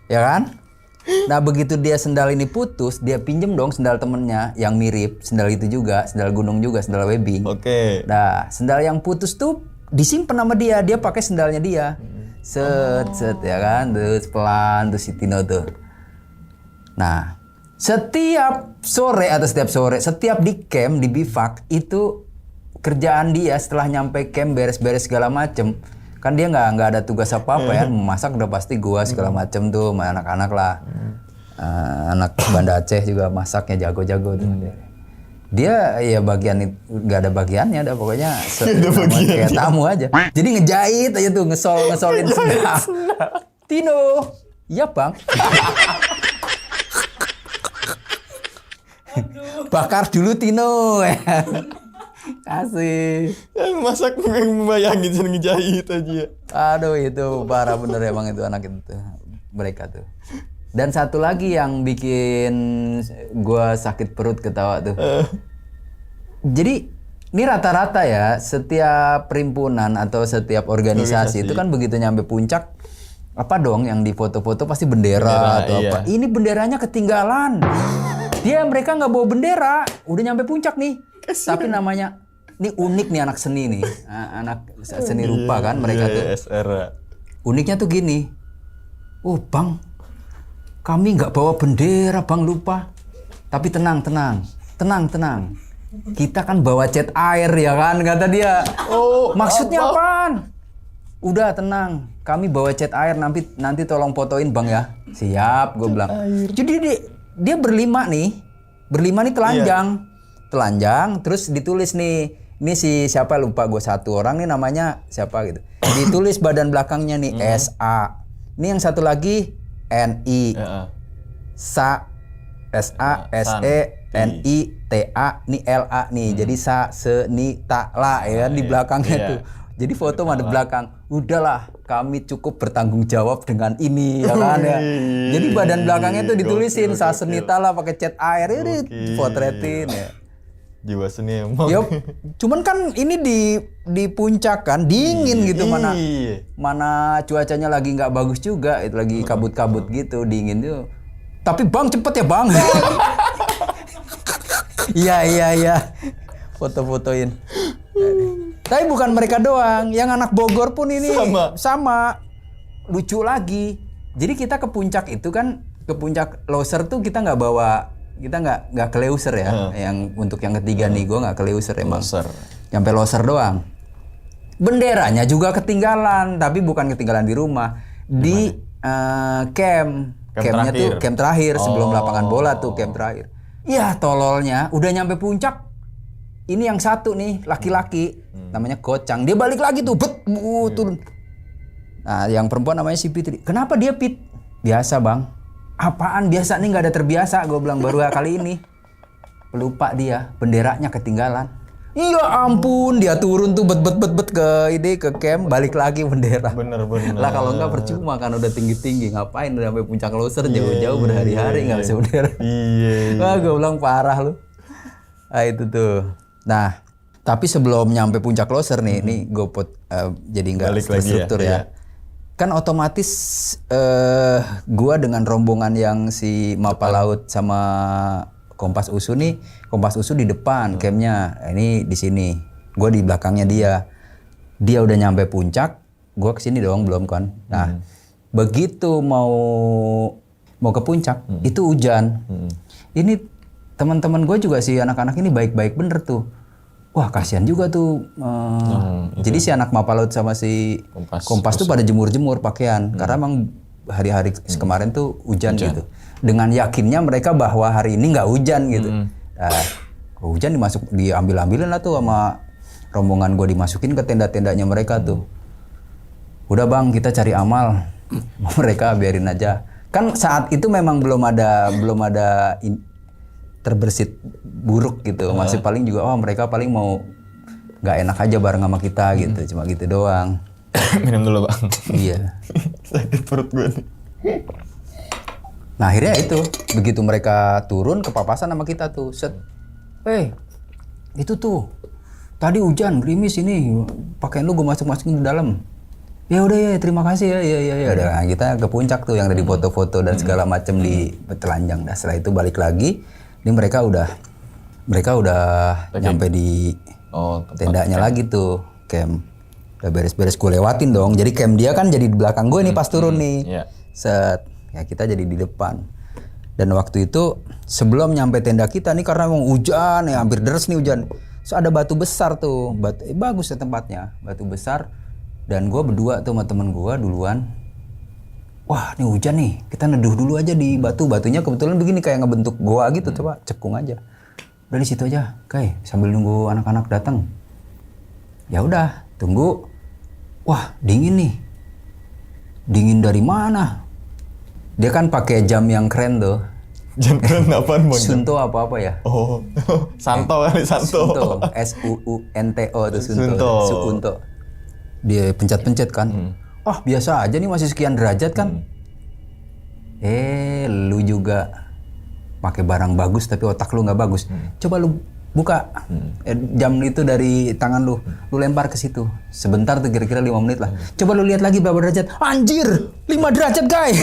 Speaker 1: Ya kan? Nah begitu dia sendal ini putus, dia pinjem dong sendal temennya yang mirip, sendal itu juga, sendal gunung juga, sendal webbing.
Speaker 2: Oke.
Speaker 1: Nah sendal yang putus tuh disimpan sama dia pakai sendalnya dia. Set ya kan, terus pelan terus si Tino tuh. Nah setiap di camp di bivak itu kerjaan dia setelah nyampe camp beres-beres segala macem. Kan dia nggak ada tugas apa-apa ya, memasak udah pasti gua segala macem tuh sama anak-anak lah. Anak Banda Aceh juga masaknya jago-jago tuh. Dia ya bagian nggak ada bagiannya, ada pokoknya kayak tamu aja. Jadi ngejahit aja tuh, ngesolin sendal. Tino, iya Bang. Bakar dulu Tino. Kasih.
Speaker 2: Yang masak membayangin ngejahit aja.
Speaker 1: Aduh itu parah bener emang itu anak itu mereka tuh. Dan satu lagi yang bikin gua sakit perut ketawa tuh. Jadi ini rata-rata ya setiap perhimpunan atau setiap organisasi itu kan begitu nyampe puncak apa dong yang di foto-foto pasti bendera atau apa. Ini benderanya ketinggalan. Mereka nggak bawa bendera, udah nyampe puncak nih. Tapi namanya ini unik nih anak seni nih, anak seni rupa kan mereka tuh. Uniknya tuh gini, bang, kami nggak bawa bendera bang, lupa. Tapi tenang. Kita kan bawa cat air ya kan, kata dia. Maksudnya apaan? Udah tenang, kami bawa cat air, nanti tolong fotoin bang ya. Siap, gue bilang. Jadi dia berlima nih telanjang, terus ditulis nih, ini si siapa lupa gue, satu orang nih namanya siapa gitu. Ditulis badan belakangnya nih SA. Ini yang satu lagi NI. SA SE NI TA nih LA nih. Jadi sa se ni ta la ya kan di belakangnya tuh. Jadi foto ada belakang. Udahlah, kami cukup bertanggung jawab dengan ini ya kan ya. Jadi badan belakangnya tuh ditulisin sa se ni ta la pakai cat air, ini potretin ya.
Speaker 2: Jiwa seni emang.
Speaker 1: Yup. Cuman kan ini di puncak kan dingin gitu, mana cuacanya lagi nggak bagus juga, itu lagi kabut-kabut gitu, dingin tuh. Tapi bang cepet ya bang. Iya. Foto-fotoin. Tapi bukan mereka doang, yang anak Bogor pun ini sama. Lucu lagi. Jadi kita ke puncak itu kan, ke puncak Loser tuh kita nggak ke Leuser ya. Yang untuk yang ketiga nih gue nggak ke Leuser emang. Sampai Loser doang. Benderanya juga ketinggalan, tapi bukan ketinggalan di rumah, di camp. Campnya tuh camp terakhir sebelum lapangan bola tuh, camp terakhir. Ya tololnya udah nyampe puncak. Ini yang satu nih laki-laki namanya Kocang, dia balik lagi tuh, turun. Nah yang perempuan namanya si Fitri. Kenapa dia Pit? Biasa bang. Apaan biasa nih, nggak ada terbiasa. Gue bilang baru kali ini. Lupa dia, benderanya ketinggalan. Iya ampun, dia turun tuh bet ke camp, balik lagi bendera.
Speaker 2: Bener.
Speaker 1: Lah kalau nggak percuma kan, udah tinggi ngapain udah sampai puncak Loser jauh-jauh berhari-hari nggak bisa bendera. Wah gue bilang parah lu. Ah itu tuh. Nah tapi sebelum nyampe puncak Loser nih, ini gue jadi nggak terstruktur ya. Kan otomatis gua dengan rombongan yang si Mapa Laut sama Kompas Usu nih, Kompas Usu di depan campnya, ini di sini, gua di belakangnya dia udah nyampe puncak, gua kesini doang belum kan. Nah begitu mau ke puncak itu hujan. Ini teman-teman gue juga, si anak-anak ini baik-baik bener tuh. Wah kasihan juga tuh. Jadi si anak Mapa Laut sama si Kompas tuh pada jemur-jemur pakaian. Karena emang hari-hari kemarin tuh hujan gitu. Dengan yakinnya mereka bahwa hari ini nggak hujan gitu. Nah, hujan diambil-ambilin lah tuh sama rombongan gue, dimasukin ke tenda-tendanya mereka tuh. Udah bang, kita cari amal. Mereka biarin aja. Kan saat itu memang belum ada terbersit buruk gitu, masih paling juga mereka paling mau nggak enak aja bareng sama kita gitu, cuma gitu doang.
Speaker 2: Minum dulu bang.
Speaker 1: Iya.
Speaker 2: Sakit perut gue nih.
Speaker 1: Nah akhirnya itu begitu mereka turun kepapasan sama kita tuh, set, itu tuh tadi hujan gerimis ini, pakaian lu gue masukin di dalam. Ya udah ya, terima kasih ya. Udah kita ke puncak tuh yang dari foto-foto dan segala macam di telanjang. Nah setelah itu balik lagi. Ini mereka udah nyampe di tendanya lagi tuh, camp. Udah beres-beres gue lewatin dong. Jadi camp dia kan jadi di belakang gue nih pas turun nih. Set, ya kita jadi di depan. Dan waktu itu sebelum nyampe tenda kita nih, karena emang hujan ya, hampir deres nih hujan. So ada batu besar tuh, bagus ya tempatnya, batu besar. Dan gue berdua tuh sama temen gue duluan. Wah ini hujan nih, kita neduh dulu aja di batunya kebetulan begini kayak ngebentuk goa gitu, coba cekung aja. Udah di situ aja, sambil nunggu anak-anak datang. Ya udah, tunggu. Wah dingin nih, dingin dari mana? Dia kan pakai jam yang keren tuh.
Speaker 2: Jam keren apaan bang?
Speaker 1: Sunto apa ya?
Speaker 2: Oh, Santo kali, Santo.
Speaker 1: SUUNTO tuh Sunto. Dia pencet-pencet kan. Biasa aja nih, masih sekian derajat kan. Lu juga pakai barang bagus tapi otak lu nggak bagus. Coba lu buka. Jam itu dari tangan lu lempar ke situ. Sebentar tuh kira-kira 5 menit lah. Coba lu lihat lagi berapa derajat. Anjir, 5 derajat, guys.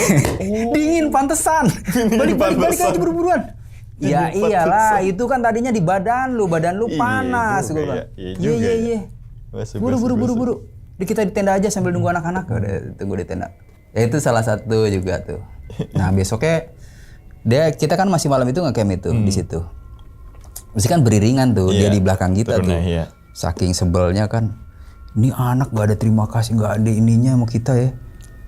Speaker 1: Dingin pantesan. Balik aja buru-buruan. Ya iyalah, itu kan tadinya di badan lu panas gua bilang. Iya. Buru. Kita di tenda aja sambil nunggu anak-anak. Udah tunggu di tenda. Ya itu salah satu juga tuh. Nah, besoknya kita kan masih malam itu nge-camp itu di situ. Mesti kan beriringan tuh, dia di belakang kita tuh. Iya. Saking sebelnya kan, ini anak gak ada terima kasih, gak ada ininya sama kita ya.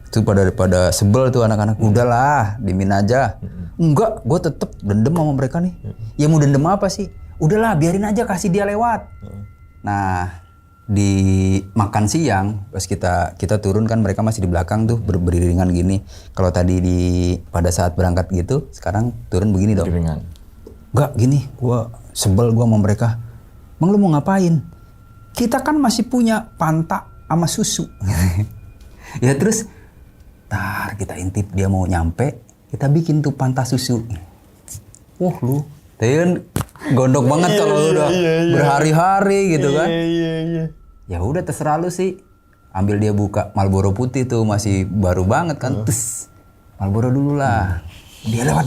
Speaker 1: Itu pada sebel tuh anak-anak. Udahlah, dimin aja. Enggak, gue tetep dendam sama mereka nih. Ya mau dendam apa sih? Udahlah, biarin aja, kasih dia lewat. Nah, di makan siang pas kita turun kan mereka masih di belakang tuh beriringan gini. Kalau tadi pada saat berangkat gitu, sekarang turun begini dong. Enggak gini, gua sebel sama mereka. Bang, lu mau ngapain? Kita kan masih punya Fanta sama susu. Ya terus kita intip dia mau nyampe, kita bikin tuh Fanta susu. Lu Tian gondok banget kalau udah berhari-hari gitu kan. Iya. Ya udah terserah lu sih. Ambil dia buka Marlboro putih tuh masih baru banget kan. Tes. Marlboro dulu lah. Dia lewat.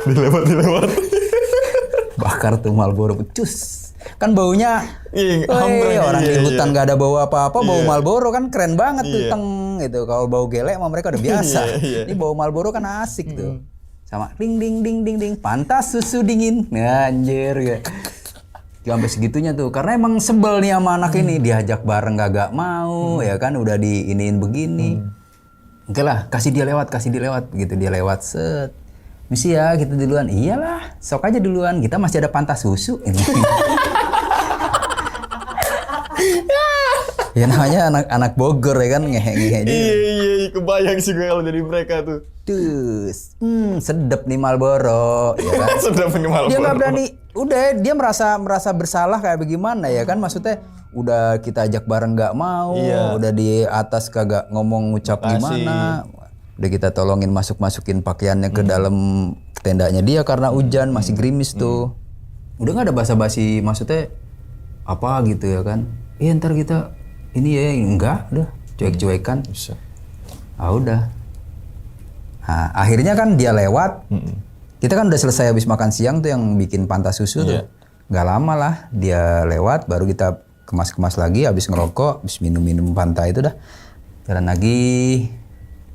Speaker 1: Dilewat. Bakar tuh Marlboro cus. Kan baunya orang di hutan gak ada bau apa-apa, bau Marlboro kan keren banget tuh gitu. Kalau bau gelek sama mereka udah biasa. Ini bau Marlboro kan asik tuh. Sama ding pantas susu dingin. Anjir ya. Sampai segitunya tuh karena emang sebel nih sama anak ini, diajak bareng gak mau ya kan, udah diiniin begini. Oke lah, kasih dia lewat gitu, dia lewat set. Misi ya kita duluan. Iyalah, sok aja duluan. Kita masih ada pantas susu ini. Ya namanya anak Bogor ya kan, ngehe-ngehe juga.
Speaker 2: Iya, kebayang sih gue kalau jadi mereka tuh.
Speaker 1: Sedep nih Marlboro, ya kan?
Speaker 2: Sedep nih Marlboro.
Speaker 1: Dia nggak berani, dia merasa bersalah kayak bagaimana ya kan? Maksudnya udah kita ajak bareng nggak mau, udah di atas kagak ngomong ngucap gimana. Udah kita tolongin masukin pakaiannya ke dalam tendanya dia karena hujan masih gerimis tuh. Udah nggak ada basa-basi, maksudnya apa gitu ya kan? Iya ntar kita ini ya enggak, udah cuek-cuekan. Udah. Nah, akhirnya kan dia lewat. Kita kan udah selesai habis makan siang tuh yang bikin pantas susu tuh. Nggak lama lah dia lewat, baru kita kemas-kemas lagi, habis ngerokok, habis minum-minum Fanta itu dah. Jalan lagi.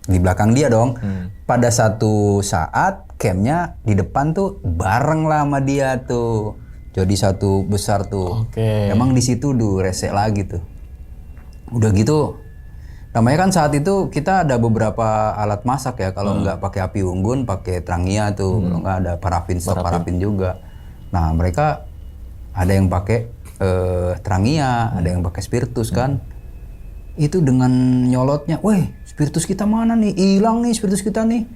Speaker 1: Di belakang dia dong. Pada satu saat campnya di depan tuh bareng lah sama dia tuh. Jadi satu besar tuh. Emang di situ resek lagi tuh. Udah gitu. Namanya kan saat itu kita ada beberapa alat masak ya. Kalau nggak pakai api unggun, pakai Trangia tuh. Kalau nggak ada stok parafin juga. Nah mereka ada yang pakai Trangia, ada yang pakai spiritus kan. Itu dengan nyolotnya, weh spiritus kita mana nih? Hilang nih spiritus kita nih.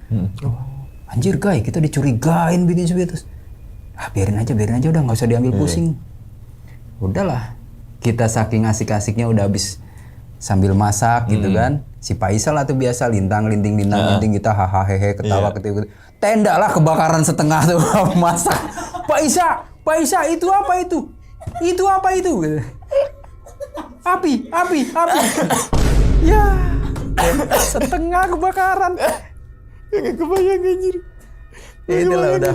Speaker 1: Anjir guys, kita dicurigain bikin spiritus. Biarin aja udah nggak usah diambil pusing. Udahlah, kita saking asik-asiknya udah habis sambil masak gitu kan. Si Faisal lah tuh biasa linting kita hahaha ketawa ketiwi. Tenda lah kebakaran setengah tuh masak. Faisal itu apa itu? Itu apa itu? Api. Ya. Setengah kebakaran.
Speaker 2: Gak kebayang anjir.
Speaker 1: Inilah udah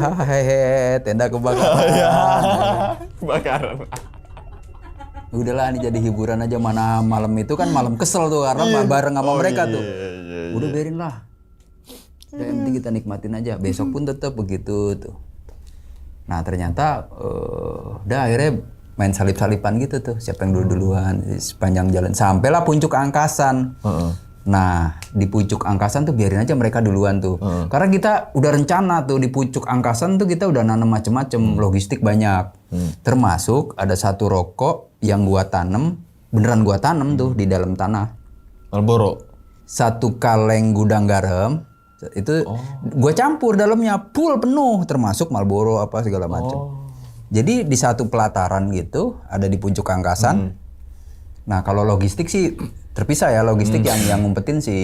Speaker 1: tenda kebakaran.
Speaker 2: Kebakaran.
Speaker 1: Udahlah ini jadi hiburan aja, mana malam itu kan malam kesel tuh karena bareng sama mereka tuh. Udah biarin lah. Udah yang penting kita nikmatin aja. Besok pun tetap begitu tuh. Nah ternyata udah akhirnya main salip-salipan gitu tuh. Siapa yang duluan sepanjang jalan. Sampailah puncak angkasan. Nah di pucuk angkasan tuh biarin aja mereka duluan tuh. Karena kita udah rencana tuh di pucuk angkasan tuh kita udah nanam macem-macem, logistik banyak. Termasuk ada satu rokok yang gua tanam, beneran gua tanam tuh di dalam tanah.
Speaker 2: Marlboro.
Speaker 1: Satu kaleng gudang garam itu gua campur dalamnya full penuh, termasuk Marlboro apa segala macem. Jadi di satu pelataran gitu ada di puncak angkasan. Nah kalau logistik sih terpisah ya, logistik yang ngumpetin si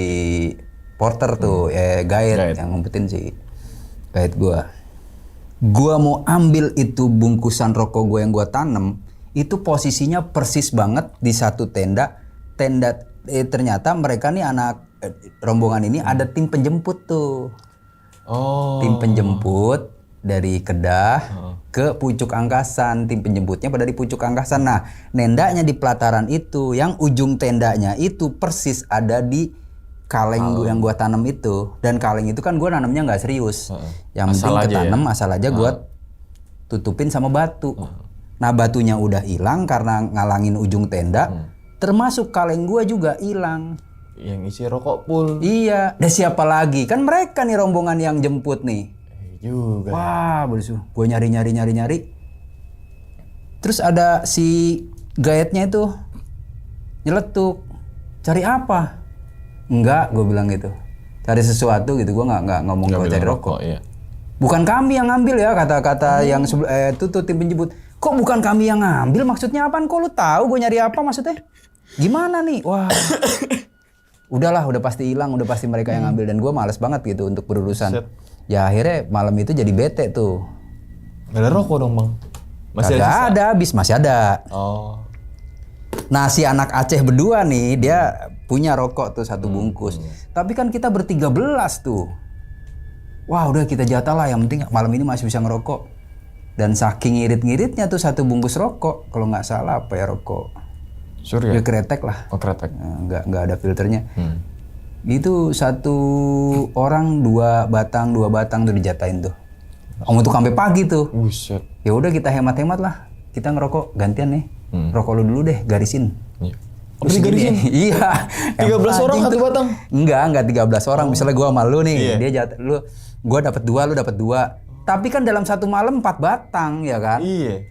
Speaker 1: porter tuh, guide yang ngumpetin si guide gua. Gua mau ambil itu bungkusan rokok gue yang gua tanem, itu posisinya persis banget di satu tenda. Ternyata mereka nih rombongan ini ada tim penjemput tuh.
Speaker 2: Oh.
Speaker 1: Tim penjemput dari Kedah ke Pucuk Angkasan. Tim penjemputnya pada di Pucuk Angkasan. Nah, nendanya di pelataran itu, yang ujung tendanya itu persis ada di kaleng yang gua tanam itu. Dan kaleng itu kan gua nanamnya nggak serius. Yang penting ketanam asal aja gua tutupin sama batu. Nah, batunya udah hilang karena ngalangin ujung tenda. Termasuk kaleng gua juga hilang.
Speaker 2: Yang isi rokok full.
Speaker 1: Iya, dan siapa lagi? Kan mereka nih rombongan yang jemput nih.
Speaker 2: Juga.
Speaker 1: Wah, bersu. Gue nyari. Terus ada si gayetnya itu nyeletuk. Cari apa? Enggak, gue bilang gitu. Cari sesuatu gitu. Gue nggak ngomong gue cari rokok.
Speaker 2: Iya.
Speaker 1: Bukan kami yang ngambil ya, kata-kata yang itu tuh tim penjemput. Kok bukan kami yang ngambil? Maksudnya apaan? Kok lu tahu gue nyari apa maksudnya? Gimana nih? Wah. Udahlah, udah pasti hilang, udah pasti mereka yang ngambil, dan gue males banget gitu untuk berurusan. Ya akhirnya malam itu jadi bete tuh.
Speaker 2: Gak ada rokok dong, Bang? Masih
Speaker 1: ada, habis masih ada.
Speaker 2: Oh.
Speaker 1: Nah, si anak Aceh berdua nih, dia punya rokok tuh satu bungkus. Tapi kan kita ber-13 tuh. Wah, udah kita jatah lah, yang penting malam ini masih bisa ngerokok. Dan saking ngirit-ngiritnya tuh satu bungkus rokok, kalau nggak salah apa ya rokok.
Speaker 2: Surya?
Speaker 1: Dia kretek lah.
Speaker 2: Oh, kretek.
Speaker 1: Nggak ada filternya. Itu satu orang dua batang tuh dijatahin tuh. Untuk sampai pagi tuh.
Speaker 2: Buset.
Speaker 1: Ya udah kita hemat-hemat lah. Kita ngerokok gantian nih. Rokok lu dulu deh, garisin.
Speaker 2: Iya.
Speaker 1: Terus gini, iya.
Speaker 2: 13 orang satu batang?
Speaker 1: Enggak 13 orang. Misalnya gua sama lu nih, dia gua dapat 2, lu dapat 2. Tapi kan dalam satu malam 4 batang, ya kan?
Speaker 2: Iya.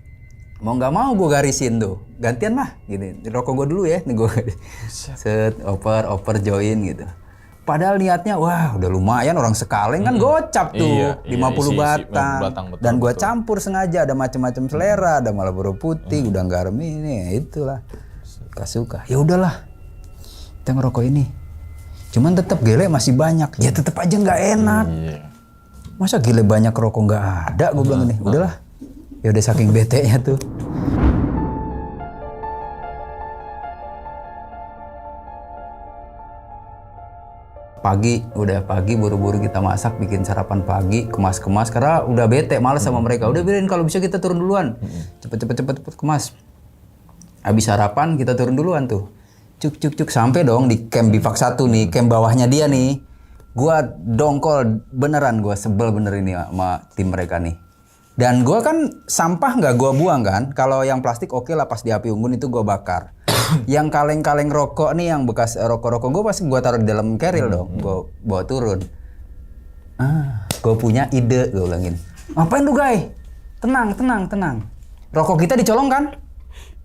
Speaker 1: Mau nggak mau gue garisin tuh, gantian lah gitu. Rokok gue dulu ya, nih gue set oper join gitu. Padahal niatnya wah udah lumayan, orang sekaleng kan gocap tuh. 50 batang. Dan gue campur sengaja, ada macam-macam selera, ada Marlboro putih, udang garam ini, itulah. Suka. Ya udahlah, kita ngerokok ini. Cuman tetap gele masih banyak, ya tetap aja nggak enak. Masa gile banyak rokok nggak ada, gue bilang ini. Udahlah. Ya udah saking bete-nya tuh. Pagi buru-buru kita masak, bikin sarapan pagi, kemas-kemas karena udah bete, males sama mereka. Udah biarin, kalau bisa kita turun duluan. Cepet kemas. Habis sarapan kita turun duluan tuh. Cuk sampai dong di camp Bivak 1 nih, camp bawahnya dia nih. Gua dongkol beneran, gua sebel bener ini sama tim mereka nih. Dan gue kan sampah nggak gue buang kan. Kalau yang plastik oke lah, pas di api unggun itu gue bakar. Yang kaleng-kaleng rokok nih, yang bekas rokok-rokok gue pasti gue taruh di dalam keril dong. Gue bawa turun. Gue punya ide, gue bilangin. Ngapain lu guys? Tenang. Rokok kita dicolong kan?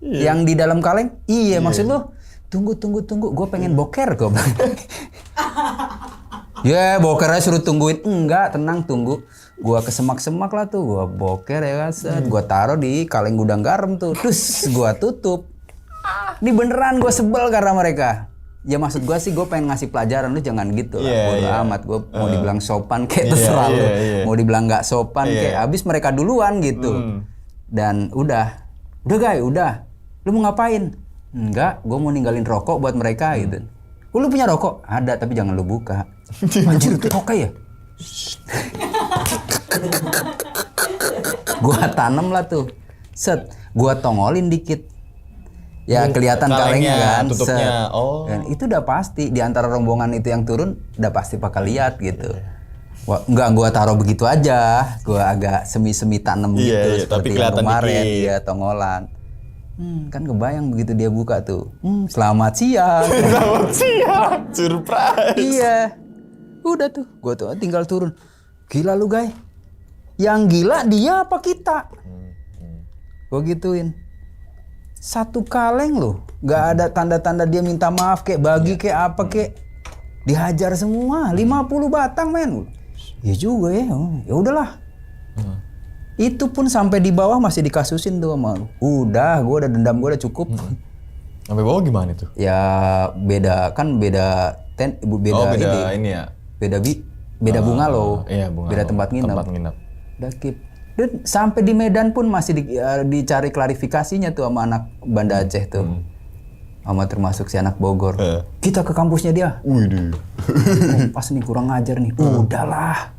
Speaker 1: Yang di dalam kaleng? Iya, maksud lu? Tunggu. Gue pengen boker, gue bilang. Ya bokernya suruh tungguin. Enggak, tenang, tunggu. Gua kesemak-semak lah tuh, gua boker ya kan, gua taruh di kaleng gudang garam tuh, terus gua tutup. Ini beneran gua sebel karena mereka. Ya maksud gua sih, gua pengen ngasih pelajaran, lu jangan gitu lah, bodo amat. Gua mau dibilang sopan kayak terserah lu, mau dibilang nggak sopan kayak abis mereka duluan gitu. Dan udah guys, lu mau ngapain? Enggak, gua mau ninggalin rokok buat mereka gitu. Lu punya rokok? Ada, tapi jangan lu buka. Anjir, rokok ya? Gua tanam lah tuh, gua tongolin dikit, ya kelihatan kalengnya kan, tutupnya. Dan itu udah pasti di antara rombongan itu yang turun udah pasti bakal lihat gitu. Wah, enggak gua taruh begitu aja, gua agak semi tanam gitu seperti yang kemarin, dia tongolan. Kan kebayang begitu dia buka tuh. Selamat siang.
Speaker 2: Selamat siang. Surprise.
Speaker 1: Iya. Udah tuh, gua tuh tinggal turun. Gila lu guys. Yang gila dia apa kita? Gua gituin. Satu kaleng loh. Gak ada tanda-tanda dia minta maaf kayak bagi kayak apa kayak. Dihajar semua. 50 batang men. Ya juga ya. Ya udahlah. Itu pun sampai di bawah masih dikasusin tuh sama lu. Udah, gue udah dendam, gue udah cukup.
Speaker 2: Sampai bawah gimana tuh?
Speaker 1: Ya beda
Speaker 2: ini ya.
Speaker 1: Beda bunga loh.
Speaker 2: Iya, bunga.
Speaker 1: Beda tempat nginep.
Speaker 2: Tempat nginep.
Speaker 1: Udah keep. Dan sampai di Medan pun masih dicari klarifikasinya tuh sama anak Banda Aceh tuh. Sama termasuk si anak Bogor. Kita ke kampusnya dia.
Speaker 2: Widih.
Speaker 1: Pas nih kurang ngajar nih. Udahlah.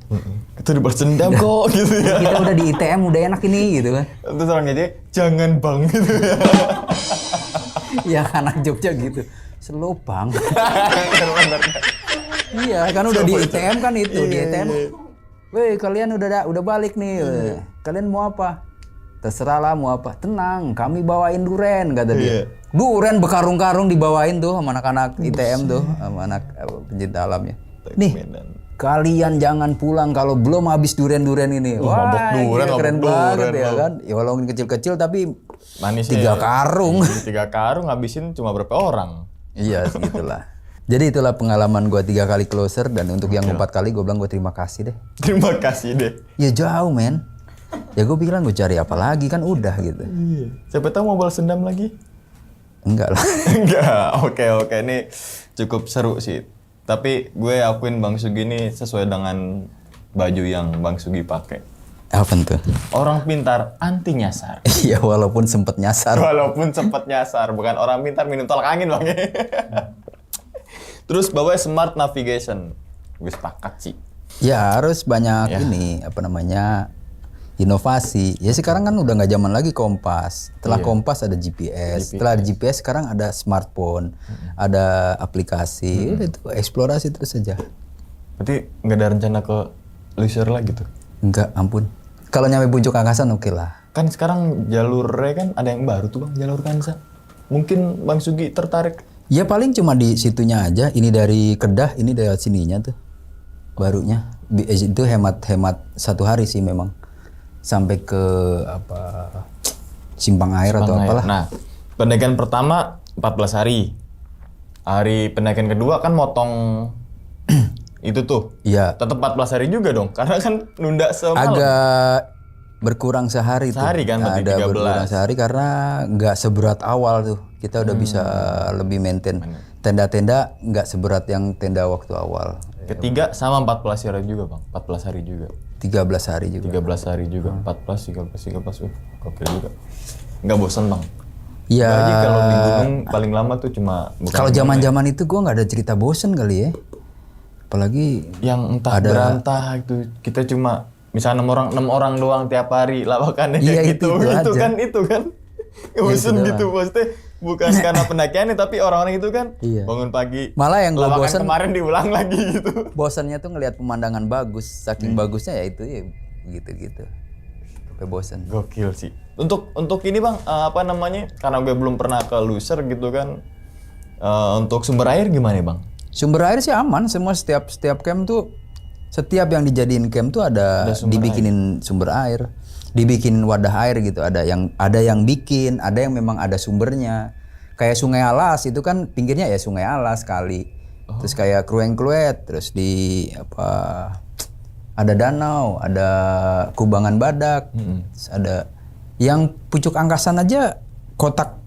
Speaker 2: Kita dibalas dendam kok gitu ya.
Speaker 1: Kita udah di ITM udah enak ini gitu kan.
Speaker 2: Terus orangnya dia jangan bang gitu ya.
Speaker 1: Ya anak Jogja gitu. Slow bang. Iya kan udah di ITM kan itu. Di ITM. Weh kalian udah balik nih. Kalian mau apa? Terserah lah mau apa. Tenang kami bawain duren kata dia. Duren bekarung-karung dibawain tuh sama anak-anak ITM tuh. Sama anak pencinta alamnya. Nih. Kalian jangan pulang kalau belum habis duren-duren ini. Wah, keren banget ya kan. Ya walaupun kecil-kecil tapi
Speaker 2: manis
Speaker 1: 3 karung.
Speaker 2: 3 karung ngabisin cuma berapa orang?
Speaker 1: Iya, segitulah. Jadi itulah pengalaman gue 3 kali closer dan untuk yang 4 kali gue bilang gue terima kasih deh.
Speaker 2: Terima kasih deh.
Speaker 1: Ya jauh men. Ya gue pikiran gue cari apa lagi kan udah gitu.
Speaker 2: Iya. Siapa tahu mau balas dendam lagi?
Speaker 1: Enggak lah.
Speaker 2: Enggak. Oke. Ini cukup seru sih. Tapi gue akuin Bang Sugi ini sesuai dengan baju yang Bang Sugi pakai.
Speaker 1: Apa tuh?
Speaker 2: Orang pintar anti nyasar.
Speaker 1: Iya walaupun sempet nyasar.
Speaker 2: Walaupun sempat nyasar, bukan orang pintar minum tolak angin Bang. Terus bawanya smart navigation. Gue sepakat sih.
Speaker 1: Ya harus banyak ini apa namanya inovasi. Ya sekarang kan udah nggak zaman lagi kompas. Setelah kompas ada GPS. Setelah ada GPS sekarang ada smartphone, ada aplikasi. Udah itu eksplorasi terus saja.
Speaker 2: Berarti nggak ada rencana ke leisure lagi tuh?
Speaker 1: Enggak, ampun. Kalau nyampe puncak angkasan oke lah.
Speaker 2: Kan sekarang jalurnya kan ada yang baru tuh Bang, jalur Kansa. Mungkin Bang Sugi tertarik?
Speaker 1: Ya paling cuma di situnya aja. Ini dari Kedah, ini dari sininya tuh. Barunya. Itu hemat 1 hari sih memang. Sampai ke apa Simpang Air atau apalah.
Speaker 2: Nah, pendakian pertama 14 hari. Hari pendakian kedua kan motong itu tuh.
Speaker 1: Iya.
Speaker 2: Tetap 14 hari juga dong. Karena kan nunda semalam.
Speaker 1: Agak berkurang sehari tuh.
Speaker 2: Sehari kan berarti
Speaker 1: ada
Speaker 2: 13.
Speaker 1: berkurang sehari karena nggak seberat awal tuh. Kita udah bisa lebih maintain. Tenda-tenda nggak seberat yang tenda waktu awal.
Speaker 2: Ketiga sama 14 hari juga Bang. 14 hari juga.
Speaker 1: 13 hari juga.
Speaker 2: 13 hari juga. 14, 13. Oke juga. Nggak bosan Bang.
Speaker 1: Iya.
Speaker 2: Apalagi kalau di gunung paling lama tuh cuma.
Speaker 1: Kalau zaman-zaman itu gue nggak ada cerita bosen kali ya. Apalagi
Speaker 2: yang entah berantah itu kita cuma misalnya 6 orang doang tiap hari lawakannya
Speaker 1: iya,
Speaker 2: gitu. Itu kan. Bosen gitu maksudnya. Bukan karena pendakiannya tapi orang-orang itu kan bangun pagi.
Speaker 1: Malah yang gue bosen
Speaker 2: kemarin diulang lagi gitu.
Speaker 1: Bosannya tuh ngelihat pemandangan bagus. Saking bagusnya ya itu ya gitu-gitu. Sampai bosan.
Speaker 2: Gokil sih. Untuk ini Bang, apa namanya? Karena gue belum pernah ke Loser gitu kan. Untuk sumber air gimana Bang?
Speaker 1: Sumber air sih aman. Semua setiap camp tuh setiap yang dijadiin camp tuh ada dibikinin sumber air. Dibikinin wadah air gitu. Ada yang bikin, ada yang memang ada sumbernya. Kayak Sungai Alas itu kan pinggirnya ya Sungai Alas kali. Terus kayak Krueng-Kluet, terus di apa ada danau, ada kubangan badak, terus ada yang pucuk angkasan aja kotak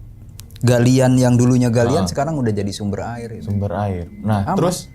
Speaker 1: galian yang dulunya galian sekarang udah jadi sumber air. Itu.
Speaker 2: Sumber air. Nah, terus